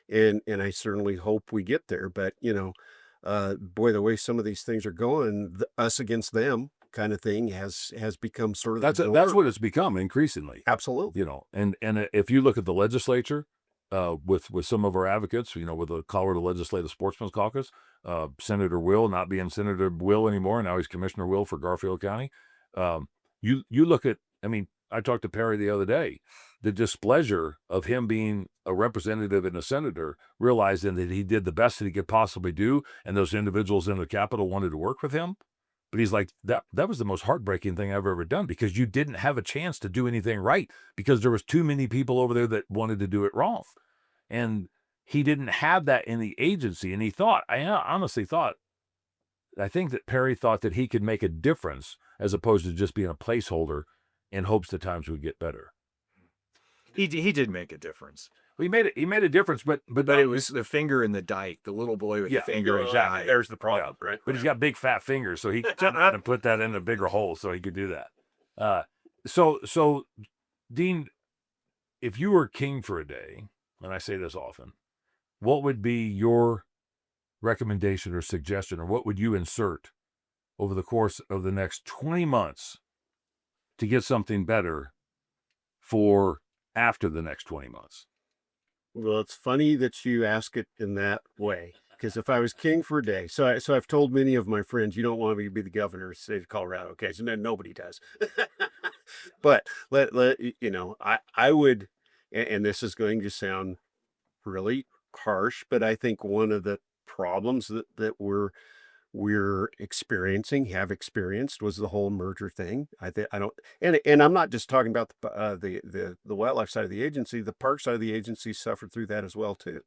Speaker 3: and I certainly hope we get there. But boy, the way some of these things are going, us against them kind of thing has become sort of
Speaker 1: that's what it's become increasingly.
Speaker 3: Absolutely.
Speaker 1: And if you look at the legislature. With some of our advocates, with the Colorado Legislative Sportsman's Caucus, Senator Will not being Senator Will anymore, now he's Commissioner Will for Garfield County. You look at, I mean, I talked to Perry the other day, the displeasure of him being a representative and a senator, realizing that he did the best that he could possibly do, and those individuals in the Capitol wanted to work with him. But he's like, that was the most heartbreaking thing I've ever done, because you didn't have a chance to do anything right because there was too many people over there that wanted to do it wrong. And he didn't have that in the agency. And I honestly thought, I think that Perry thought that he could make a difference as opposed to just being a placeholder in hopes that times would get better.
Speaker 2: He did make a difference.
Speaker 1: Well, he made a difference, but
Speaker 2: it was the finger in the dike, the little boy with the finger in the dike.
Speaker 3: There's the problem, right?
Speaker 1: But he's got big fat fingers, so he had to put that in a bigger hole so he could do that. So Dean, if you were king for a day, and I say this often, what would be your recommendation or suggestion, or what would you insert over the course of the next 20 months to get something better for after the next 20 months?
Speaker 3: Well, it's funny that you ask it in that way, because if I was king for a day, so I've told many of my friends, you don't want me to be the governor of the state of Colorado. Okay, so then nobody does. But I would, and this is going to sound really harsh, but I think one of the problems that we're have experienced was the whole merger thing. And I'm not just talking about the wildlife side of the agency. The park side of the agency suffered through that as well too.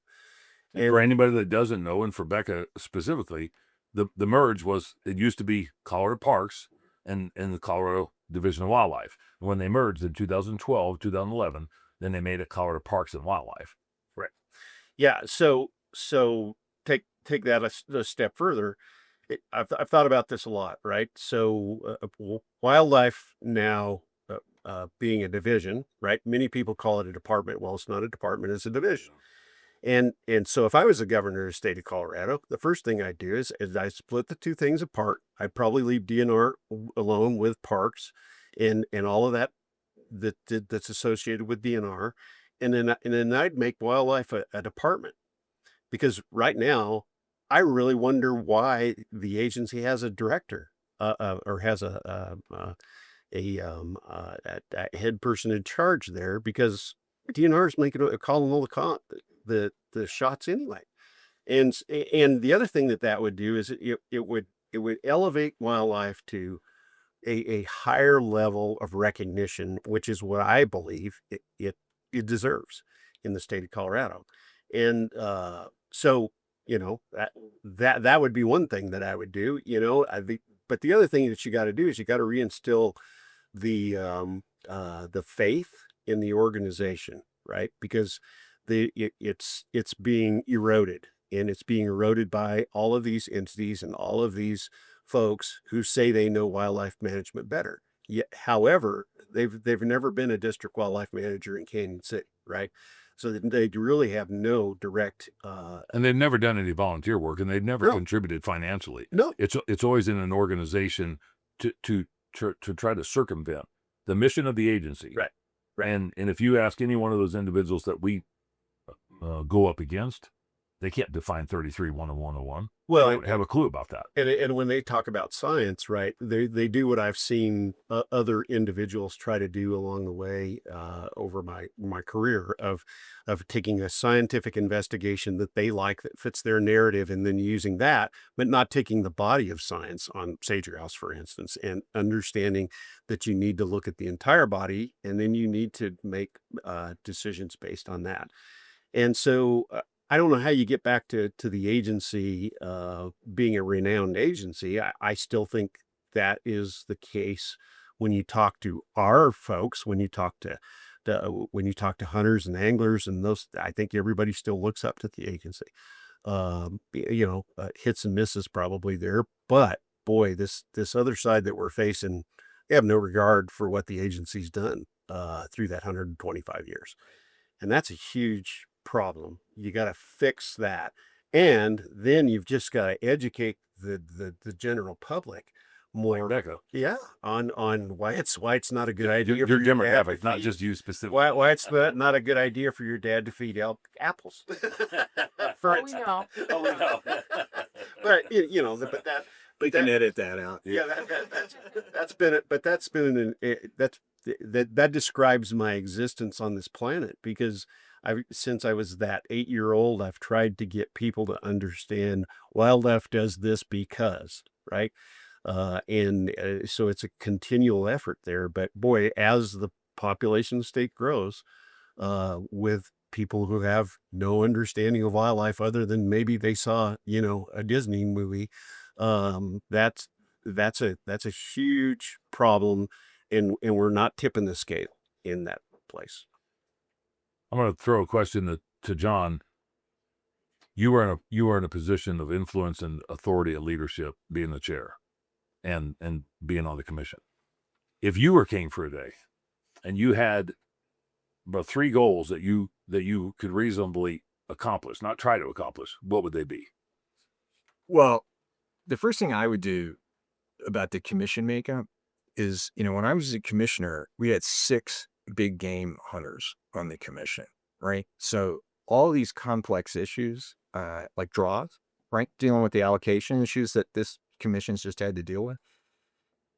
Speaker 1: And for anybody that doesn't know, and for Becca specifically, the merge was, it used to be Colorado Parks and the Colorado Division of Wildlife. And when they merged in 2012, 2011, then they made it Colorado Parks and Wildlife.
Speaker 3: Right. Yeah. So take that a step further. I've thought about this a lot, right? So wildlife now, being a division, right? Many people call it a department. Well, it's not a department; it's a division. And so if I was the governor of the state of Colorado, the first thing I'd do is I split the two things apart. I'd probably leave DNR alone with parks and all of that's associated with DNR, and then I'd make wildlife a department, because right now I really wonder why the agency has a director, or has a head person in charge there, because DNR is making calling all the shots anyway. And the other thing that would do is it would elevate wildlife to a higher level of recognition, which is what I believe it deserves in the state of Colorado. And so that would be one thing that I would do. But the other thing that you got to do is you got to reinstill the faith in the organization, right? Because it's being eroded, and it's being eroded by all of these entities and all of these folks who say they know wildlife management better. Yet, however, they've never been a district wildlife manager in Canyon City, right? So they really have no direct.
Speaker 1: And they've never done any volunteer work, and they've never
Speaker 3: No.
Speaker 1: contributed financially.
Speaker 3: No.
Speaker 1: It's always in an organization to try to circumvent the mission of the agency.
Speaker 3: Right.
Speaker 1: And if you ask any one of those individuals that we go up against, they can't define 33-101.
Speaker 3: Well,
Speaker 1: They don't have a clue about that.
Speaker 3: And when they talk about science, right, they do what I've seen other individuals try to do along the way over my career of taking a scientific investigation that they like, that fits their narrative, and then using that, but not taking the body of science on sage grouse, for instance, and understanding that you need to look at the entire body, and then you need to make decisions based on that. And so I don't know how you get back to the agency being a renowned agency. I still think that is the case when you talk to our folks, when you talk to hunters and anglers and those. I think everybody still looks up to the agency. Hits and misses probably there, but boy, this other side that we're facing, they have no regard for what the agency's done through that 125 years, and that's a huge problem. You got to fix that, and then you've just got to educate the general public more.
Speaker 1: Rebecca,
Speaker 3: Yeah, on why it's not a good idea.
Speaker 1: your
Speaker 3: for your dad to
Speaker 1: demographic, not
Speaker 3: feed-
Speaker 1: just you specifically.
Speaker 3: why it's not a good idea for your dad to feed elk apples. For
Speaker 4: Oh, we know.
Speaker 3: Oh, we know. But
Speaker 2: We can edit that out.
Speaker 3: yeah, that's been it. But that describes my existence on this planet, because since I was that 8-year-old, I've tried to get people to understand wildlife does this because, right? So it's a continual effort there. But boy, as the population of the state grows, with people who have no understanding of wildlife other than maybe they saw, a Disney movie, that's a huge problem, and we're not tipping the scale in that place.
Speaker 1: I'm going to throw a question to John. You are in a position of influence and authority and leadership, being the chair and being on the commission. If you were king for a day and you had about 3 goals that you could reasonably accomplish, not try to accomplish, what would they be?
Speaker 2: Well, the first thing I would do about the commission makeup is, when I was a commissioner, we had 6 big game hunters on the commission, right? So all these complex issues, like draws, right? Dealing with the allocation issues that this commission's just had to deal with.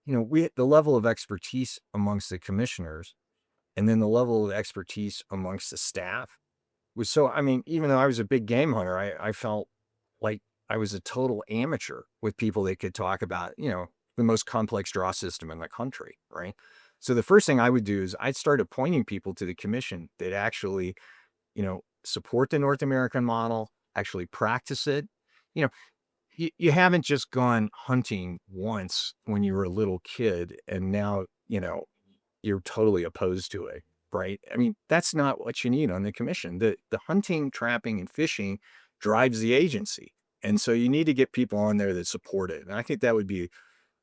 Speaker 2: The level of expertise amongst the commissioners, and then the level of expertise amongst the staff was so, even though I was a big game hunter, I felt like I was a total amateur with people that could talk about, the most complex draw system in the country, right? So the first thing I would do is I'd start appointing people to the commission that actually, support the North American model, actually practice it. You haven't just gone hunting once when you were a little kid and now, you're totally opposed to it, right? That's not what you need on the commission. The hunting, trapping, and fishing drives the agency. And so you need to get people on there that support it. And I think that would be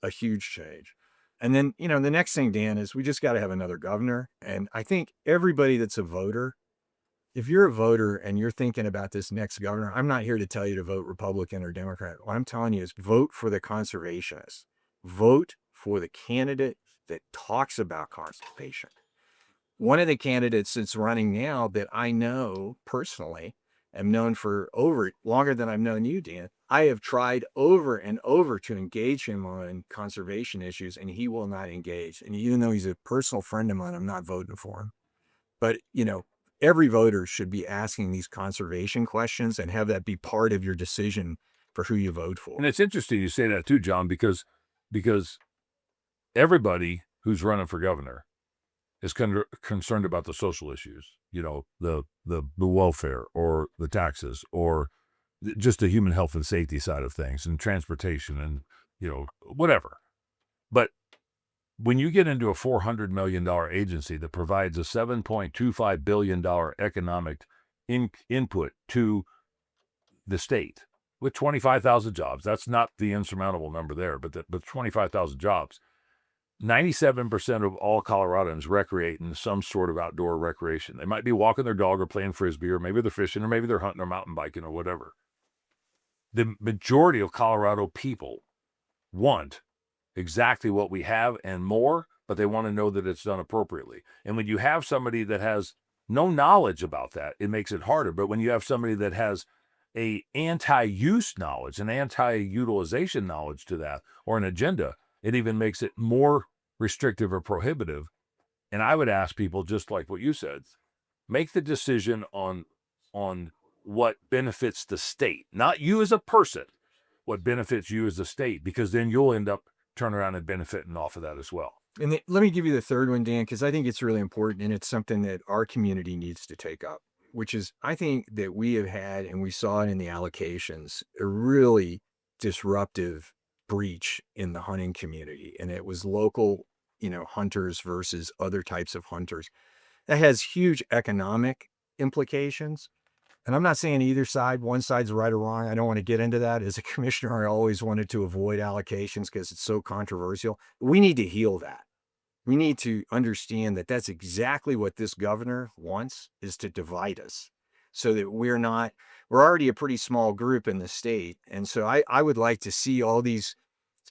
Speaker 2: a huge change. And then, the next thing, Dan, is we just got to have another governor. And I think everybody that's a voter, if you're a voter and you're thinking about this next governor, I'm not here to tell you to vote Republican or Democrat. What I'm telling you is vote for the conservationists. Vote for the candidate that talks about conservation. One of the candidates that's running now that I know personally, am known for longer than I've known you, Dan. I have tried over and over to engage him on conservation issues, and he will not engage. And even though he's a personal friend of mine, I'm not voting for him. But, every voter should be asking these conservation questions and have that be part of your decision for who you vote for.
Speaker 1: And it's interesting you say that too, John, because everybody who's running for governor is concerned about the social issues, the welfare or the taxes or just the human health and safety side of things and transportation and, whatever. But when you get into a $400 million agency that provides a $7.25 billion economic input to the state with 25,000 jobs, that's not the insurmountable number there, but 25,000 jobs. 97% of all Coloradans recreate in some sort of outdoor recreation. They might be walking their dog or playing frisbee, or maybe they're fishing, or maybe they're hunting or mountain biking or whatever. The majority of Colorado people want exactly what we have and more, but they want to know that it's done appropriately. And when you have somebody that has no knowledge about that, it makes it harder. But when you have somebody that has a anti-use knowledge, an anti-utilization knowledge to that, or an agenda, it even makes it more restrictive or prohibitive. And I would ask people, just like what you said, make the decision on what benefits the state, not you as a person, what benefits you as a state, because then you'll end up turning around and benefiting off of that as well.
Speaker 2: And let me give you the third one, Dan, because I think it's really important and it's something that our community needs to take up, which is I think that we have had, and we saw it in the allocations, a really disruptive breach in the hunting community. And it was local, hunters versus other types of hunters. That has huge economic implications. And I'm not saying either side, one side's right or wrong. I don't want to get into that. As a commissioner, I always wanted to avoid allocations because it's so controversial. We need to heal that. We need to understand that that's exactly what this governor wants, is to divide us so that we're already a pretty small group in the state. And so I would like to see all these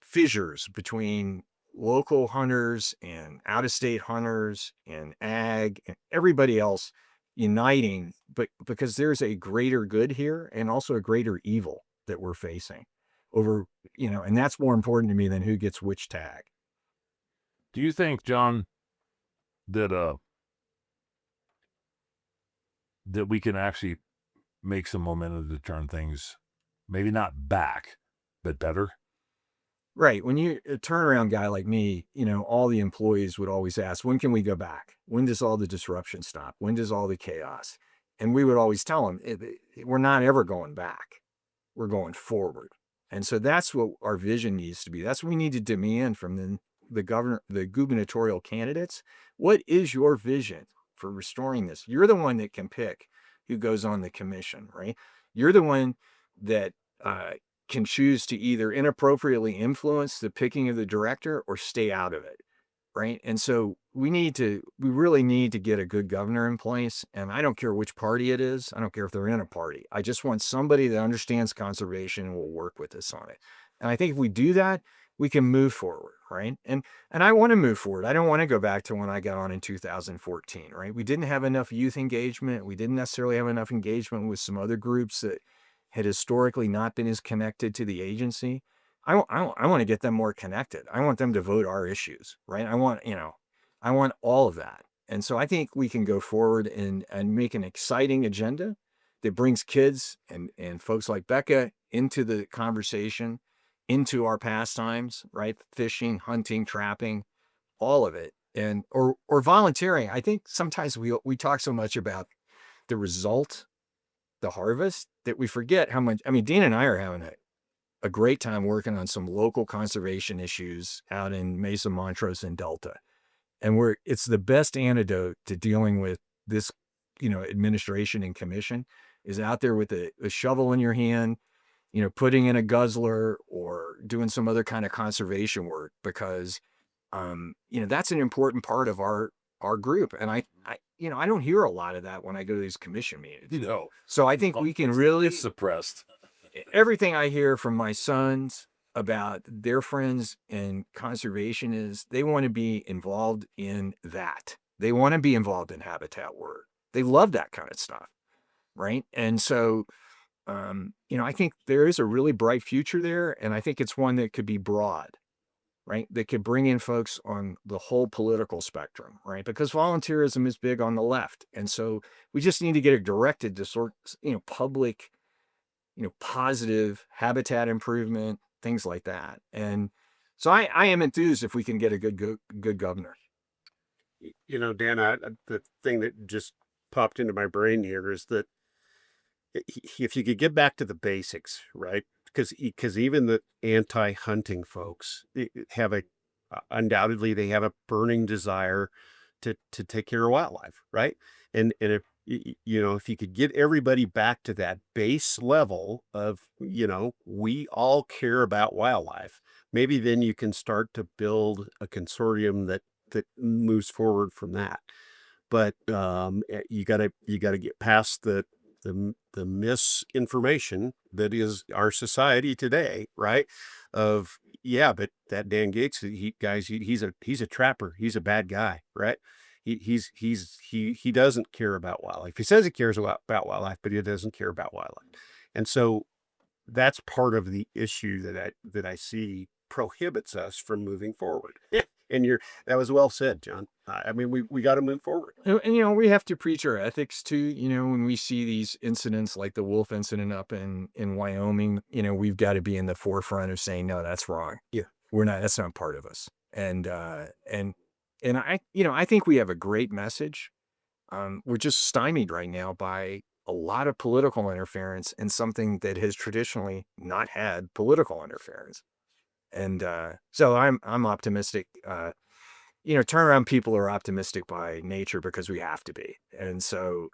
Speaker 2: fissures between local hunters and out-of-state hunters and ag and everybody else uniting, but because there's a greater good here and also a greater evil that we're facing over, and that's more important to me than who gets which tag.
Speaker 1: Do you think, John, that we can actually make some momentum to turn things maybe not back, but better?
Speaker 2: Right. When you a turnaround guy like me, all the employees would always ask, when can we go back? When does all the disruption stop? When does all the chaos? And we would always tell them, we're not ever going back. We're going forward. And so that's what our vision needs to be. That's what we need to demand from the gubernatorial candidates. What is your vision for restoring this? You're the one that can pick who goes on the commission, right? You're the one that can choose to either inappropriately influence the picking of the director or stay out of it, right? And so we really need to get a good governor in place. And I don't care which party it is. I don't care if they're in a party. I just want somebody that understands conservation and will work with us on it. And I think if we do that, we can move forward, right? And I want to move forward. I don't want to go back to when I got on in 2014, right? We didn't have enough youth engagement. We didn't necessarily have enough engagement with some other groups that had historically not been as connected to the agency. I want to get them more connected. I want them to vote our issues, right? I want all of that. And so I think we can go forward and make an exciting agenda that brings kids and folks like Becca into the conversation, into our pastimes, right? Fishing, hunting, trapping, all of it. And or volunteering. I think sometimes we talk so much about the result, the harvest, that we forget how much. I mean, Dean and I are having a great time working on some local conservation issues out in Mesa, Montrose, and Delta. And it's the best antidote to dealing with this, administration and commission is out there with a shovel in your hand, putting in a guzzler or doing some other kind of conservation work, because That's an important part of our group. And I don't hear a lot of that when I go to these commission meetings. So I think we can really
Speaker 1: It's suppressed.
Speaker 2: everything I hear from my sons about their friends in conservation is they want to be involved in that. They want to be involved in habitat work. They love that kind of stuff, right? And so, I think there is a really bright future there, and I think it's one that could be broad, right? That could bring in folks on the whole political spectrum, right? Because volunteerism is big on the left, and so we just need to get it directed to public, positive habitat improvement, things like that. And so I am enthused if we can get a good governor.
Speaker 3: Dan, the thing that just popped into my brain here is that if you could get back to the basics, right? Because even the anti-hunting folks have undoubtedly they have a burning desire to take care of wildlife, right? And if if you could get everybody back to that base level of we all care about wildlife, maybe then you can start to build a consortium that moves forward from that. But you gotta get past the misinformation that is our society today, right? Of but that Dan Gates, he's a trapper, he's a bad guy, right? He doesn't care about wildlife. He says he cares about wildlife, but he doesn't care about wildlife, and so that's part of the issue that I see prohibits us from moving forward. And that was well said, John. I mean, we got to move forward.
Speaker 2: And we have to preach our ethics too. When we see these incidents like the wolf incident up in Wyoming, we've got to be in the forefront of saying, no, that's wrong.
Speaker 3: Yeah.
Speaker 2: That's not part of us. And I think we have a great message. We're just stymied right now by a lot of political interference in something that has traditionally not had political interference. And so I'm optimistic. Turnaround people are optimistic by nature because we have to be. And so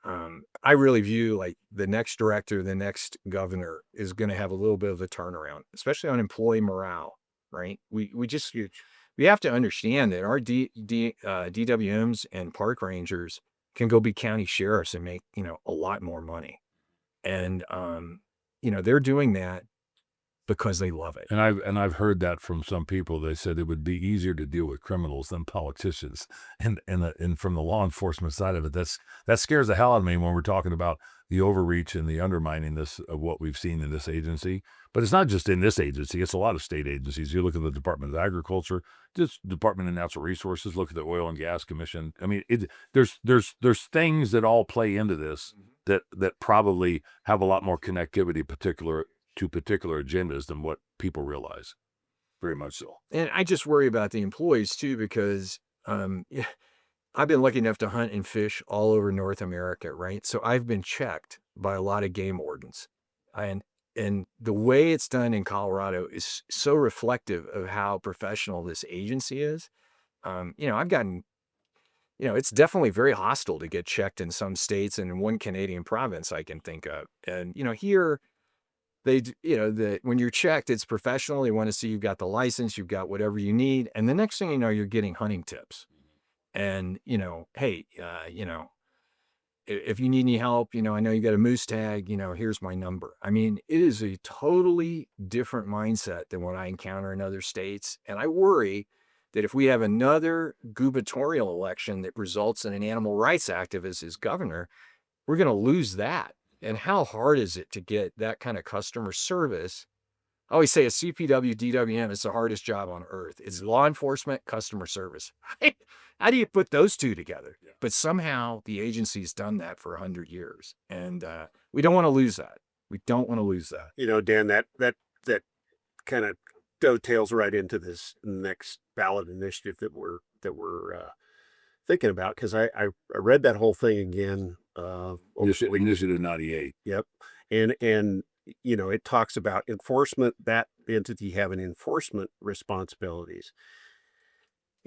Speaker 2: I really view like the next director, the next governor is going to have a little bit of a turnaround, especially on employee morale, right? We have to understand that our DWMs and park rangers can go be county sheriffs and make, a lot more money. And, they're doing that because they love it.
Speaker 1: And I've heard that from some people. They said it would be easier to deal with criminals than politicians. And from the law enforcement side of it, that scares the hell out of me when we're talking about the overreach and the undermining this of what we've seen in this agency. But it's not just in this agency; it's a lot of state agencies. You look at the Department of Agriculture, just Department of Natural Resources. Look at the Oil and Gas Commission. I mean, there's things that all play into this that probably have a lot more connectivity, to particular agendas than what people realize. Very much so.
Speaker 2: And I just worry about the employees too, because I've been lucky enough to hunt and fish all over North America, right? So I've been checked by a lot of game wardens. And the way it's done in Colorado is so reflective of how professional this agency is. I've gotten, it's definitely very hostile to get checked in some states and in one Canadian province I can think of. And, here, when you're checked, it's professional. They want to see you've got the license, you've got whatever you need. And the next thing you know, you're getting hunting tips. And, hey, if you need any help, I know you got a moose tag, here's my number. I mean, it is a totally different mindset than what I encounter in other states. And I worry that if we have another gubernatorial election that results in an animal rights activist as governor, we're going to lose that. And how hard is it to get that kind of customer service? I always say a CPW, DWM is the hardest job on earth. It's law enforcement, customer service. How do you put those two together? Yeah. But somehow the agency's done that for 100 years. And we don't want to lose that. We don't want to lose that.
Speaker 3: Dan, that kind of dovetails right into this next ballot initiative that we're thinking about, because I read that whole thing again.
Speaker 1: Initiative 98.
Speaker 3: Yep. And it talks about enforcement, that entity having enforcement responsibilities.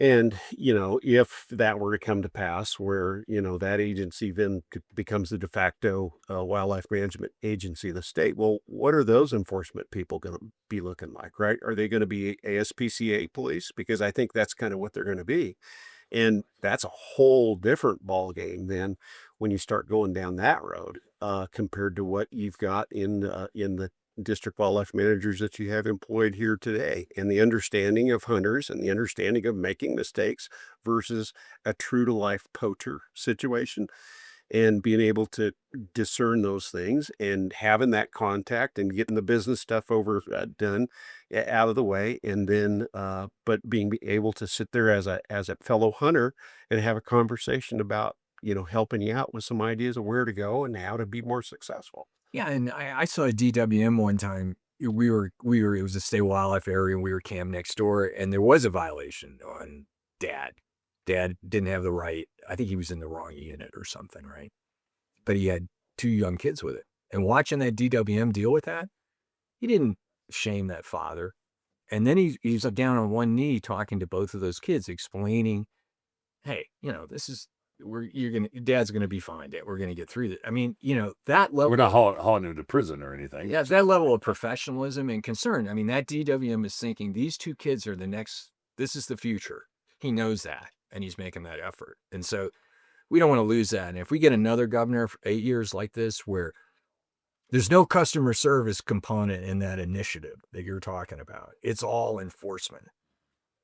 Speaker 3: And, if that were to come to pass where, that agency then becomes the de facto wildlife management agency of the state, well, what are those enforcement people going to be looking like, right? Are they going to be ASPCA police? Because I think that's kind of what they're going to be. And that's a whole different ball game than when you start going down that road, compared to what you've got in the district wildlife managers that you have employed here today, and the understanding of hunters and the understanding of making mistakes versus a true to life poacher situation, and being able to discern those things and having that contact and getting the business stuff done, out of the way, and then but being able to sit there as a fellow hunter and have a conversation about helping you out with some ideas of where to go and how to be more successful.
Speaker 2: Yeah, and I saw a DWM one time. It was a state wildlife area, and we were camped next door, and there was a violation on Dad. Dad didn't have the right. I think he was in the wrong unit or something, right? But he had 2 young kids with it. And watching that DWM deal with that, he didn't shame that father. And then he's down on one knee talking to both of those kids, explaining, hey, this is Dad's gonna be fine. Dad, we're gonna get through this. I mean, that level.
Speaker 1: We're not hauling him to prison or anything.
Speaker 2: Yeah, that level of professionalism and concern. I mean, that DWM is thinking these 2 kids are the next. This is the future. He knows that, and he's making that effort. And so, we don't want to lose that. And if we get another governor for 8 years like this, where there's no customer service component in that initiative that you're talking about, it's all enforcement.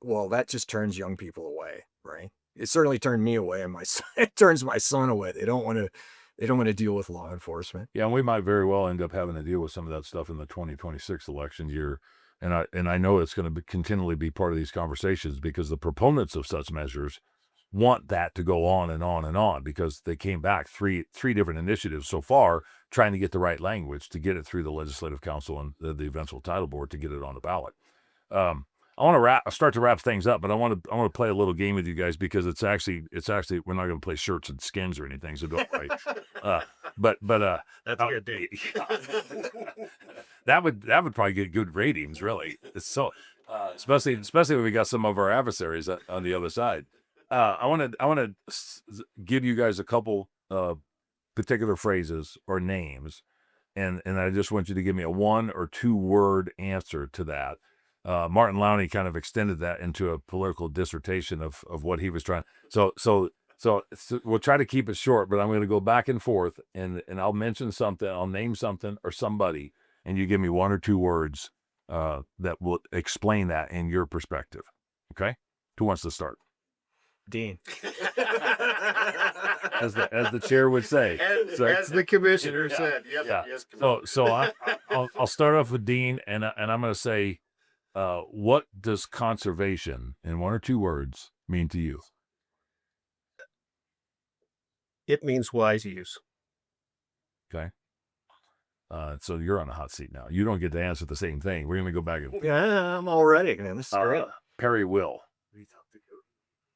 Speaker 2: Well, that just turns young people away, right? It certainly turned me away, and it turns my son away. They don't want to deal with law enforcement.
Speaker 1: Yeah, and we might very well end up having to deal with some of that stuff in the 2026 election year. And I know it's going to continually be part of these conversations, because the proponents of such measures want that to go on and on and on, because they came back three different initiatives so far trying to get the right language to get it through the Legislative Council and the eventual title board to get it on the ballot. I want to start to wrap things up, but I want to play a little game with you guys, because it's actually we're not going to play shirts and skins or anything, so don't worry. But
Speaker 3: That's a good date.
Speaker 1: that would probably get good ratings, really. It's so especially when we got some of our adversaries on the other side. I want to give you guys a couple particular phrases or names, and I just want you to give me a 1 or 2 word answer to that. Martin Lowney kind of extended that into a political dissertation of what he was trying. So we'll try to keep it short, but I'm going to go back and forth, and I'll mention something, I'll name something or somebody, and you give me 1 or 2 words that will explain that in your perspective. Okay? Who wants to start?
Speaker 2: Dean.
Speaker 1: As the chair would say.
Speaker 3: As the commissioner said. Yes,
Speaker 1: Yeah.
Speaker 3: yes,
Speaker 1: So I'll start off with Dean, and I'm going to say, what does conservation, in 1 or 2 words, mean to you?
Speaker 3: It means wise use.
Speaker 1: Okay. So you're on a hot seat now. You don't get to answer the same thing. We're going to go back and
Speaker 2: Yeah, I'm all ready, man. This is great.
Speaker 1: Perry Will.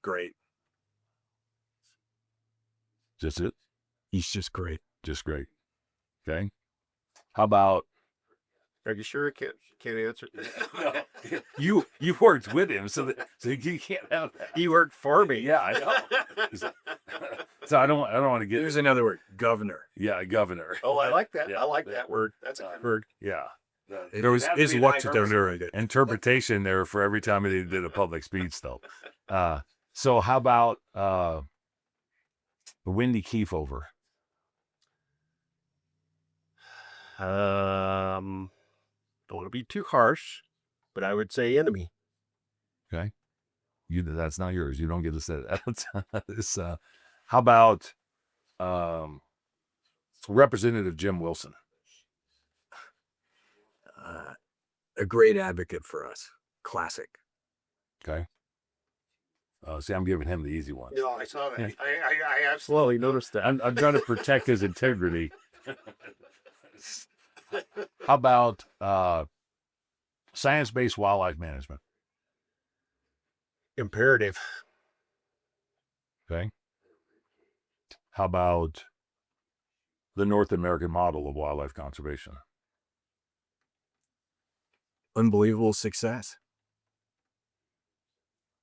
Speaker 2: Great.
Speaker 1: Just it.
Speaker 2: He's just great.
Speaker 1: Just great. Okay. How about
Speaker 3: Are you sure I can't answer?
Speaker 1: you worked with him, so you can't have that.
Speaker 3: He worked for me.
Speaker 1: Yeah, I know. So I don't want to get.
Speaker 2: There's another word, governor.
Speaker 1: Yeah, governor.
Speaker 3: Oh, I like that.
Speaker 1: Yeah.
Speaker 3: I like that word. That's a good word.
Speaker 1: Yeah.
Speaker 2: There was is what to do.
Speaker 1: Interpretation there for every time they did a public speech, though. So how about Wendy Kiefover?
Speaker 3: Don't want to be too harsh, but I would say enemy.
Speaker 1: Okay. That's not yours. You don't get to say that. How about Representative Jim Wilson?
Speaker 2: A great advocate for us. Classic.
Speaker 1: Okay. See, I'm giving him the easy one.
Speaker 3: No, I saw that. I absolutely noticed that.
Speaker 1: I'm trying to protect his integrity. How about science-based wildlife management?
Speaker 3: Imperative.
Speaker 1: Okay. How about the North American model of wildlife conservation?
Speaker 2: Unbelievable success.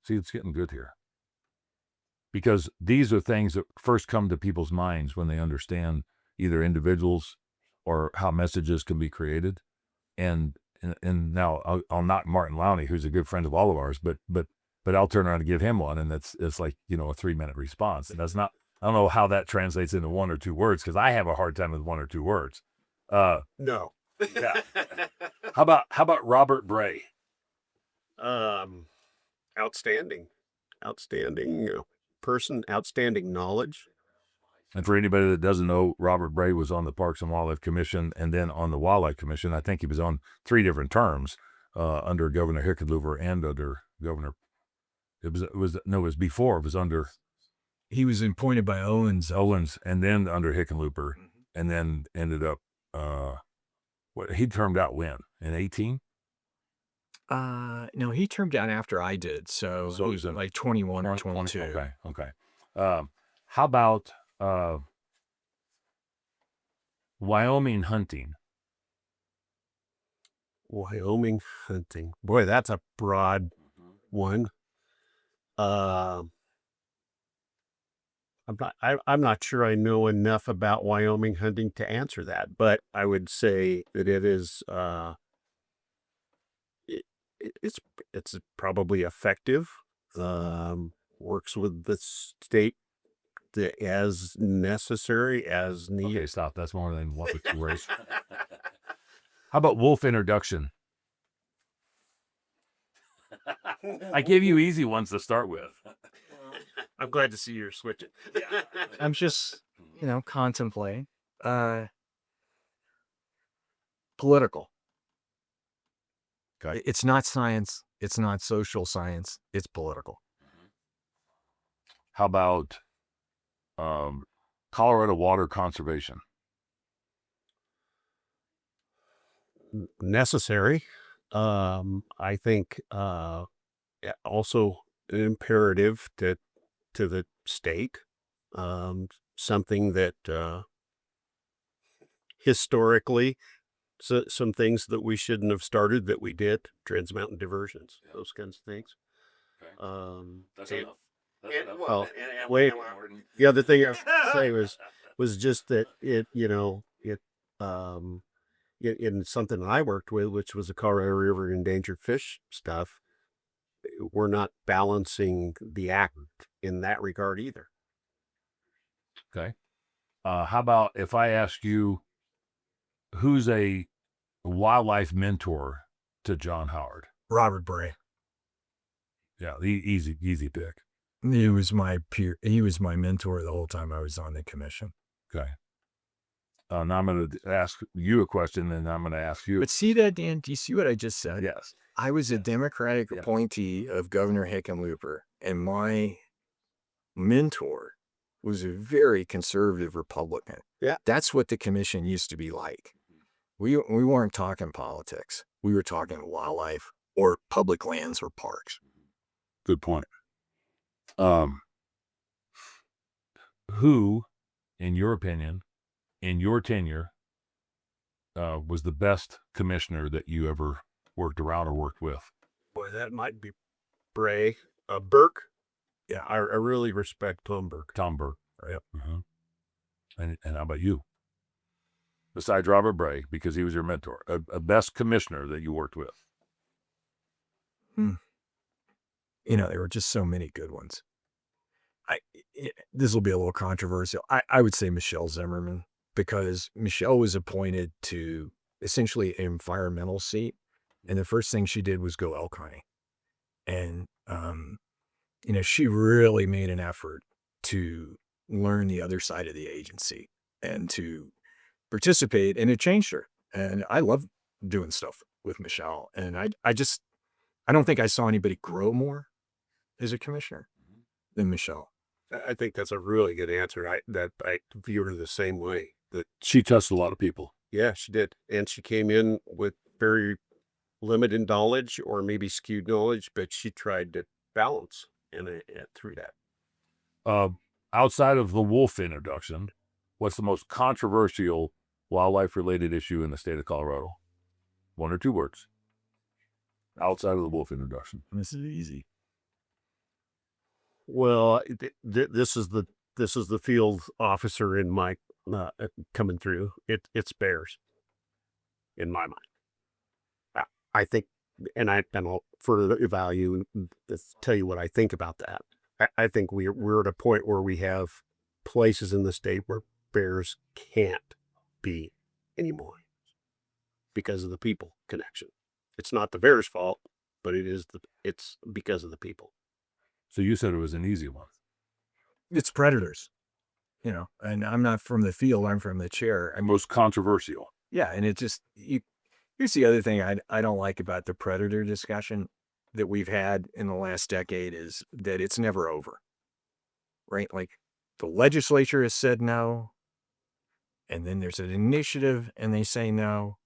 Speaker 1: See, it's getting good here. Because these are things that first come to people's minds when they understand either individuals or how messages can be created. And now I'll knock Martin Lowney, who's a good friend of all of ours, but I'll turn around and give him one, and it's like, a 3-minute response. And that's not, I don't know how that translates into 1 or 2 words, because I have a hard time with 1 or 2 words.
Speaker 3: No.
Speaker 1: Yeah. How about Robert Bray?
Speaker 3: Outstanding person, outstanding knowledge.
Speaker 1: And for anybody that doesn't know, Robert Bray was on the Parks and Wildlife Commission and then on the Wildlife Commission. I think he was on 3 different terms, under Governor Hickenlooper and under Governor. It was before. It was under
Speaker 2: He was appointed by Owens.
Speaker 1: and then under Hickenlooper, and then ended up. He termed out when in 18.
Speaker 2: No, he termed out after I did. So
Speaker 1: So
Speaker 2: it
Speaker 1: it
Speaker 2: was
Speaker 1: was
Speaker 2: like 21 or
Speaker 1: 20.
Speaker 2: 22.
Speaker 1: Okay. How about Wyoming hunting?
Speaker 3: Wyoming hunting. Boy, that's a broad one. I'm not sure I know enough about Wyoming hunting to answer that, but I would say that it is it's probably effective. Works with the state as necessary, as needed.
Speaker 1: Okay, stop. That's more than 1 or 2 words. How about wolf introduction? I gave you easy ones to start with.
Speaker 3: I'm glad to see you're switching.
Speaker 2: I'm just, contemplating. Political.
Speaker 1: Okay.
Speaker 2: It's not science. It's not social science. It's political.
Speaker 1: How about Colorado water conservation?
Speaker 3: Necessary. I think also imperative to the state. Something that historically, some things that we shouldn't have started that we did, Trans Mountain diversions, those kinds of things.
Speaker 1: That's
Speaker 3: and-
Speaker 1: enough.
Speaker 3: well, wait, the other thing I was gonna say was just that in something I worked with, which was the Colorado River endangered fish stuff, we're not balancing the act in that regard either.
Speaker 1: Okay. How about if I ask you, who's a wildlife mentor to John Howard?
Speaker 2: Robert Bray.
Speaker 1: Yeah, easy pick.
Speaker 2: He was my peer. He was my mentor the whole time I was on the commission.
Speaker 1: Okay. Now I'm going to ask you a question, and I'm going to ask you.
Speaker 2: But see that, Dan? Do you see what I just said?
Speaker 1: Yes.
Speaker 2: I was a Democratic
Speaker 1: Yeah.
Speaker 2: appointee of Governor Hickenlooper, and my mentor was a very conservative Republican.
Speaker 3: Yeah.
Speaker 2: That's what the commission used to be like. We weren't talking politics. We were talking wildlife or public lands or parks.
Speaker 1: Good point. Who, in your opinion, in your tenure, was the best commissioner that you ever worked around or worked with?
Speaker 3: Boy, that might be Bray. Burke. Yeah, I really respect Tom Burke.
Speaker 1: Tom Burke.
Speaker 3: Yep.
Speaker 1: Uh-huh. And how about you? Besides Robert Bray, because he was your mentor, a best commissioner that you worked with?
Speaker 2: There were just so many good ones. This will be a little controversial. I would say Michelle Zimmerman, because Michelle was appointed to essentially an environmental seat. And the first thing she did was go elk hunting. And, she really made an effort to learn the other side of the agency and to participate, and it changed her. And I love doing stuff with Michelle. And I don't think I saw anybody grow more as a commissioner than Michelle.
Speaker 3: I think that's a really good answer. I view her the same way. That
Speaker 1: She touched a lot of people.
Speaker 3: yeah, she did, and she came in with very limited knowledge, or maybe skewed knowledge, but she tried to balance through that.
Speaker 1: Outside of the wolf introduction, what's the most controversial wildlife-related issue in the state of Colorado? 1 or 2 words. Outside of the wolf introduction.
Speaker 2: This is easy.
Speaker 3: Well, this is the field officer in my coming through. It's bears in my mind. I think, and I'll further value and tell you what I think about that. I think we're at a point where we have places in the state where bears can't be anymore because of the people connection. It's not the bears' fault, but it's because of the people.
Speaker 1: So you said it was an easy one.
Speaker 2: It's predators, and I'm not from the field, I'm from the chair.
Speaker 1: And most controversial.
Speaker 2: Yeah, and it just here's the other thing I don't like about the predator discussion that we've had in the last decade is that it's never over. Right? Like the legislature has said no, and then there's an initiative and they say no.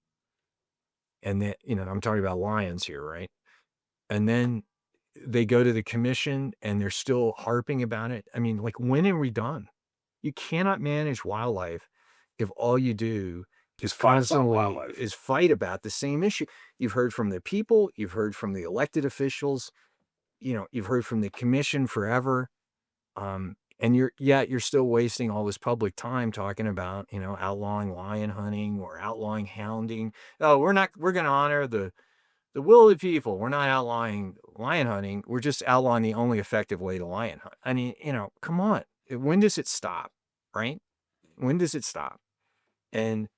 Speaker 2: And then, I'm talking about lions here, right? And then they go to the commission and they're still harping about it. I mean, like, when are we done? You cannot manage wildlife if all you do is
Speaker 1: fight about
Speaker 2: constantly
Speaker 1: wildlife.
Speaker 2: is fight about the same issue. You've heard from the people, you've heard from the elected officials, you've heard from the commission forever. And you're still wasting all this public time talking about, outlawing lion hunting or outlawing hounding. Oh, we're going to honor the will of the people. We're not outlawing lion hunting. We're just outlawing the only effective way to lion hunt. I mean, come on. When does it stop? Right? When does it stop? And,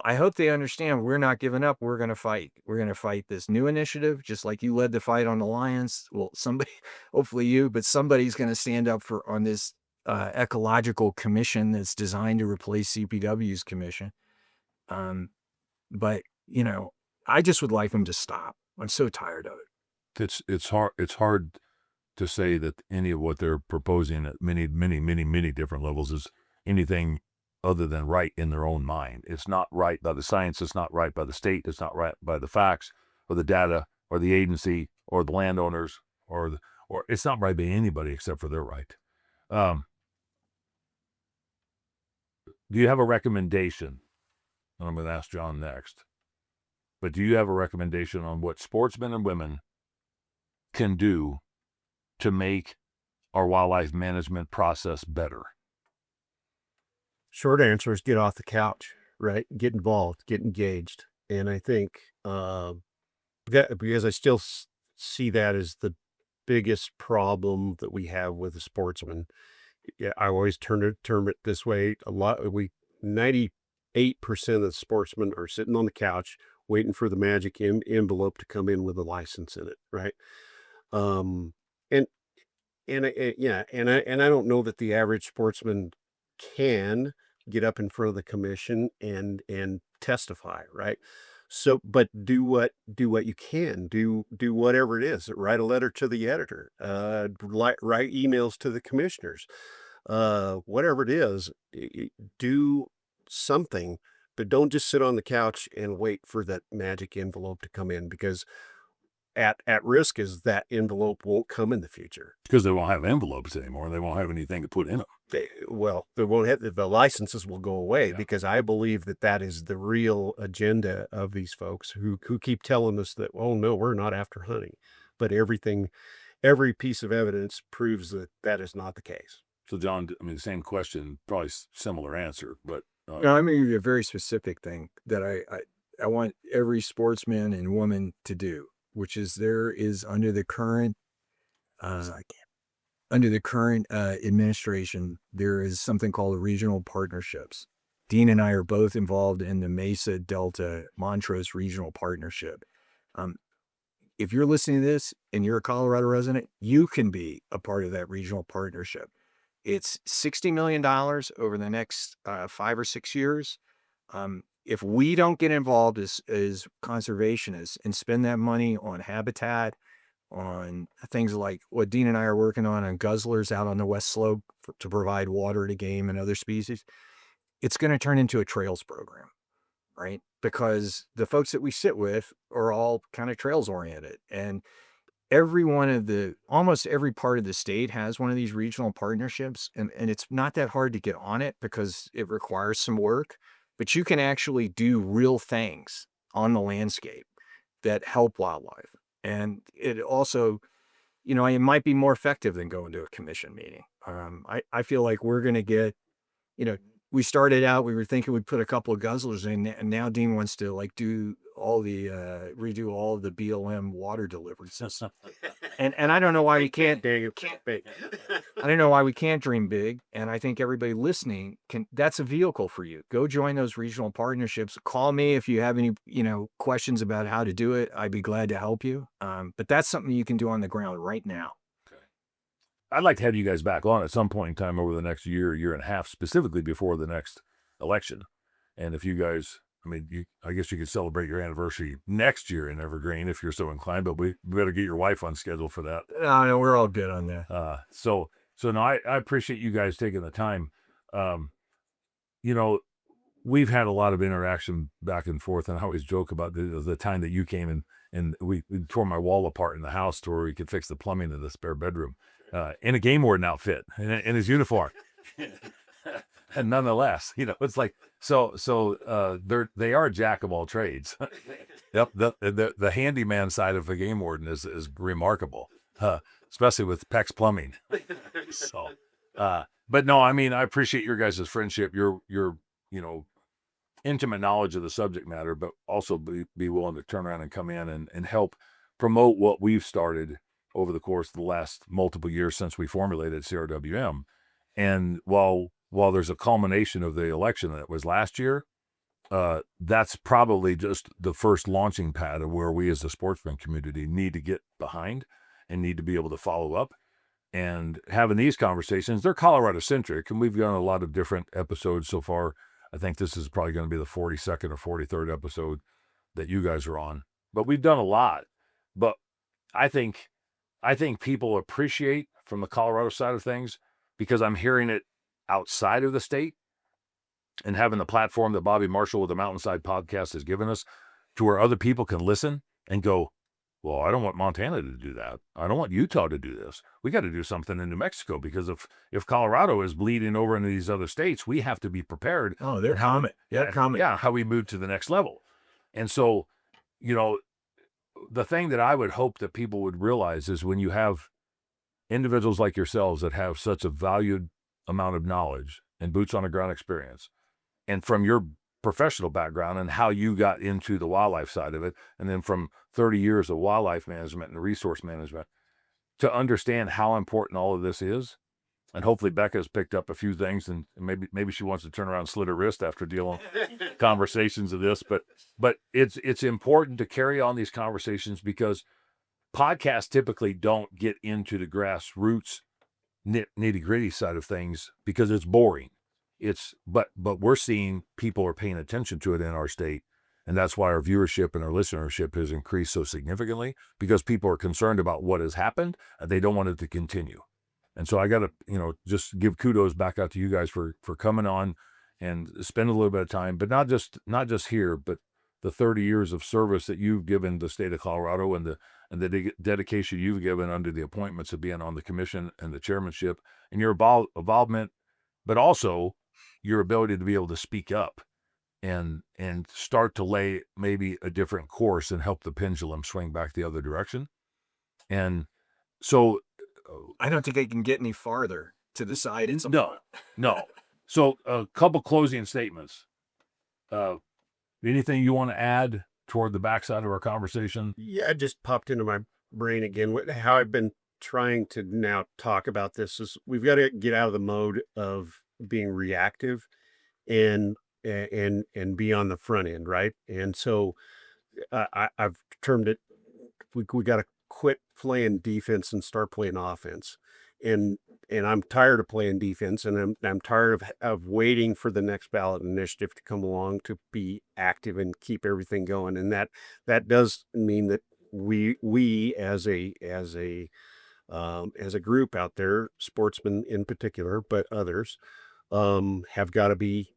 Speaker 2: I hope they understand we're not giving up. We're going to fight. We're going to fight this new initiative, just like you led the fight on the lions. Well, somebody, hopefully you, but somebody's going to stand up on this ecological commission that's designed to replace CPW's commission. But, I just would like them to stop. I'm so tired of it.
Speaker 1: It's hard to say that any of what they're proposing at many different levels is anything other than right in their own mind. It's not right by the science. It's not right by the state. It's not right by the facts or the data or the agency or the landowners or it's not right by anybody except for their right. Do you have a recommendation? And I'm going to ask John next. But do you have a recommendation on what sportsmen and women can do to make our wildlife management process better?
Speaker 3: Short answer is get off the couch, right? Get involved, get engaged. And I think that because I still see that as the biggest problem that we have with the sportsman. Yeah, I always term it this way. 98% of the sportsmen are sitting on the couch waiting for the magic envelope to come in with a license in it, right? And I don't know that the average sportsman can get up in front of the commission and testify, right? So, but do what you can do whatever it is. Write a letter to the editor, write emails to the commissioners, whatever it is, do something, but don't just sit on the couch and wait for that magic envelope to come in, because at risk is that envelope won't come in the future.
Speaker 1: Because they won't have envelopes anymore. They won't have anything to put in them.
Speaker 3: They won't have, the licenses will go away.
Speaker 1: Yeah.
Speaker 3: Because I believe that is the real agenda of these folks who keep telling us that, oh no, we're not after hunting, but every piece of evidence proves that is not the case.
Speaker 1: So John, I mean, the same question, probably similar answer, but
Speaker 2: No, I'm going to give you a very specific thing that I want every sportsman and woman to do, which is there is under the current administration, there is something called regional partnerships. Dean and I are both involved in the Mesa Delta Montrose Regional Partnership. If you're listening to this and you're a Colorado resident, you can be a part of that regional partnership. It's $60 million over the next 5 or 6 years. If we don't get involved as conservationists and spend that money on habitat, on things like what Dean and I are working on guzzlers out on the West Slope to provide water to game and other species, it's going to turn into a trails program, right? Because the folks that we sit with are all kind of trails oriented, and almost every part of the state has one of these regional partnerships, and it's not that hard to get on it because it requires some work, but you can actually do real things on the landscape that help wildlife. And it also, it might be more effective than going to a commission meeting. I feel like we're going to get, we started out, we were thinking we'd put a couple of guzzlers in, and now Dean wants to like do all the, redo all of the BLM water deliveries. And I don't know why we can't,
Speaker 3: Dang it, big.
Speaker 2: I don't know why we can't dream big. And I think everybody listening that's a vehicle for you. Go join those regional partnerships. Call me if you have any, questions about how to do it. I'd be glad to help you. But that's something you can do on the ground right now.
Speaker 1: I'd like to have you guys back on at some point in time over the next year and a half, specifically before the next election. And if you guys, I guess you could celebrate your anniversary next year in Evergreen if you're so inclined, but we better get your wife on schedule for that.
Speaker 2: No, we're all good on that.
Speaker 1: So no, I appreciate you guys taking the time. We've had a lot of interaction back and forth, and I always joke about the time that you came and we tore my wall apart in the house to where we could fix the plumbing in the spare bedroom. In a game warden outfit in his uniform. And nonetheless, it's like, they are jack of all trades. Yep. The handyman side of a game warden is remarkable, especially with PEX plumbing. So, but no, I appreciate your guys' friendship, your intimate knowledge of the subject matter, but also be willing to turn around and come in and help promote what we've started over the course of the last multiple years since we formulated CRWM. And while there's a culmination of the election that was last year, that's probably just the first launching pad of where we as a sportsman community need to get behind and need to be able to follow up. And having these conversations, they're Colorado-centric, and we've done a lot of different episodes so far. I think this is probably going to be the 42nd or 43rd episode that you guys are on. But we've done a lot. But I think people appreciate from the Colorado side of things because I'm hearing it outside of the state and having the platform that Bobby Marshall with the Mountainside Podcast has given us to where other people can listen and go, well, I don't want Montana to do that. I don't want Utah to do this. We got to do something in New Mexico because if Colorado is bleeding over into these other states, we have to be prepared.
Speaker 2: Oh, they're coming. They're coming.
Speaker 1: Yeah, how we move to the next level. And so, the thing that I would hope that people would realize is when you have individuals like yourselves that have such a valued amount of knowledge and boots on the ground experience, and from your professional background and how you got into the wildlife side of it, and then from 30 years of wildlife management and resource management, to understand how important all of this is. And hopefully Becca's picked up a few things, and maybe she wants to turn around and slit her wrist after dealing with conversations of this. But it's important to carry on these conversations because podcasts typically don't get into the grassroots nitty gritty side of things because it's boring. But we're seeing people are paying attention to it in our state. And that's why our viewership and our listenership has increased so significantly, because people are concerned about what has happened and they don't want it to continue. And so I got to, just give kudos back out to you guys for coming on and spend a little bit of time, but not just here, but the 30 years of service that you've given the state of Colorado and the dedication you've given under the appointments of being on the commission and the chairmanship and your involvement, but also your ability to be able to speak up and start to lay maybe a different course and help the pendulum swing back the other direction. And so
Speaker 2: I don't think I can get any farther to the side.
Speaker 1: No. So a couple closing statements. Anything you want to add toward the backside of our conversation?
Speaker 3: Yeah, it just popped into my brain again. How I've been trying to now talk about this is we've got to get out of the mode of being reactive and be on the front end, right? And so I've termed it, we got to quit playing defense and start playing offense. And I'm tired of playing defense, and I'm tired of waiting for the next ballot initiative to come along to be active and keep everything going. And that does mean that we as a group out there, sportsmen in particular, but others, have got to be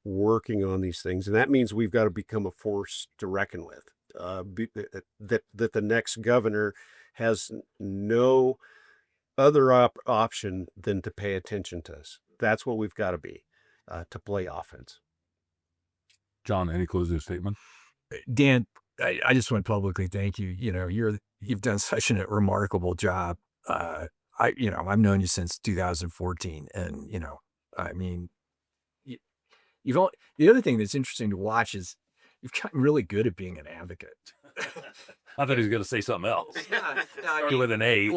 Speaker 3: working on these things, and that means we've got to become a force to reckon with. That the next governor has no other option than to pay attention to us. That's what we've got to be, to play offense.
Speaker 1: John, any closing statement?
Speaker 2: Dan, I just want to publicly thank you. You've done such a remarkable job. I've known you since 2014, and I mean, you, the other thing that's interesting to watch is you've gotten really good at being an advocate.
Speaker 1: I thought he was going to say something else.
Speaker 2: Yeah, no, I
Speaker 1: Started
Speaker 2: mean,
Speaker 1: with an A.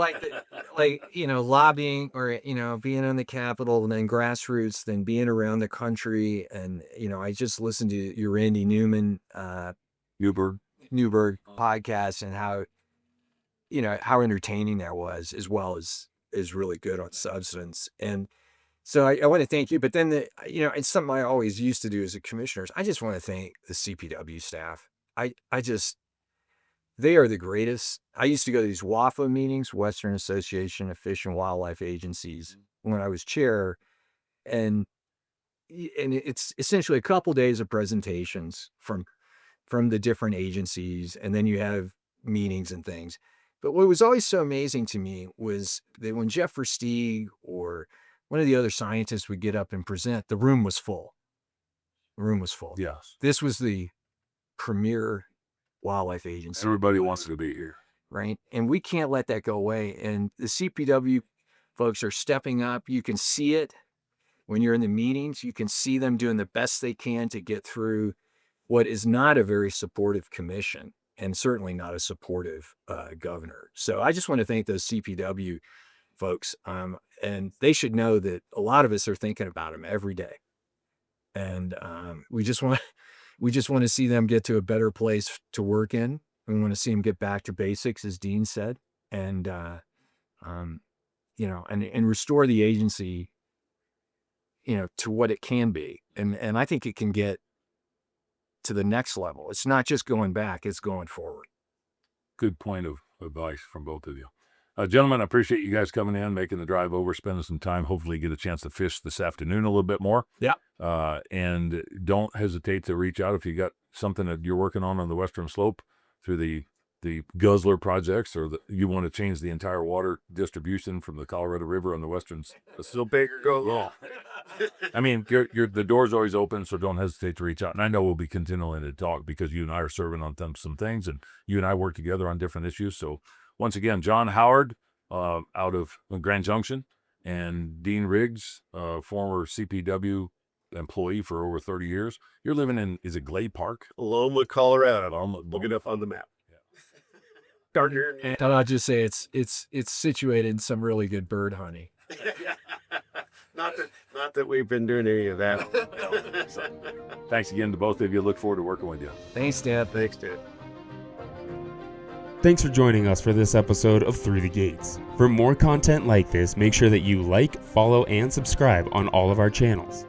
Speaker 2: lobbying or being on the Capitol, and then grassroots, then being around the country, and I just listened to your Randy Newberg podcast, and how entertaining that was, as well as is really good on substance. And so I want to thank you. But then it's something I always used to do as a commissioner. I just want to thank the CPW staff. They are the greatest. I used to go to these WAFA meetings, Western Association of Fish and Wildlife Agencies, when I was chair. And it's essentially a couple days of presentations from the different agencies. And then you have meetings and things. But what was always so amazing to me was that when Jeff Versteeg or one of the other scientists would get up and present, the room was full. The room was full.
Speaker 1: Yes.
Speaker 2: This was the premier wildlife agency.
Speaker 1: Everybody wants to be here.
Speaker 2: Right. And we can't let that go away. And the CPW folks are stepping up. You can see it when you're in the meetings. You can see them doing the best they can to get through what is not a very supportive commission, and certainly not a supportive governor. So I just want to thank those CPW folks. And they should know that a lot of us are thinking about them every day. And we just want to see them get to a better place to work in. We want to see them get back to basics, as Dean said, and and restore the agency, to what it can be. And I think it can get to the next level. It's not just going back, it's going forward.
Speaker 1: Good point of advice from both of you. Gentlemen, I appreciate you guys coming in, making the drive over, spending some time, hopefully get a chance to fish this afternoon a little bit more.
Speaker 2: Yeah.
Speaker 1: And don't hesitate to reach out if you got something that you're working on the Western Slope through the Guzzler projects, or you want to change the entire water distribution from the Colorado River on the Western Slope.
Speaker 3: Bigger go long.
Speaker 1: I mean, the door's always open, so don't hesitate to reach out. And I know we'll be continuing to talk because you and I are serving on some things, and you and I work together on different issues. So once again, John Howard out of Grand Junction, and Dean Riggs, former CPW employee for over 30 years. You're living in, is it Glade Park?
Speaker 3: Loma, Colorado. Look it up on the map.
Speaker 2: And I'll just say it's situated in some really good bird hunting.
Speaker 3: Not that we've been doing any of that.
Speaker 1: So, thanks again to both of you. Look forward to working with you.
Speaker 2: Thanks, Dad.
Speaker 3: Thanks, Dad.
Speaker 5: Thanks for joining us for this episode of Through the Gates. For more content like this, make sure that you like, follow, and subscribe on all of our channels.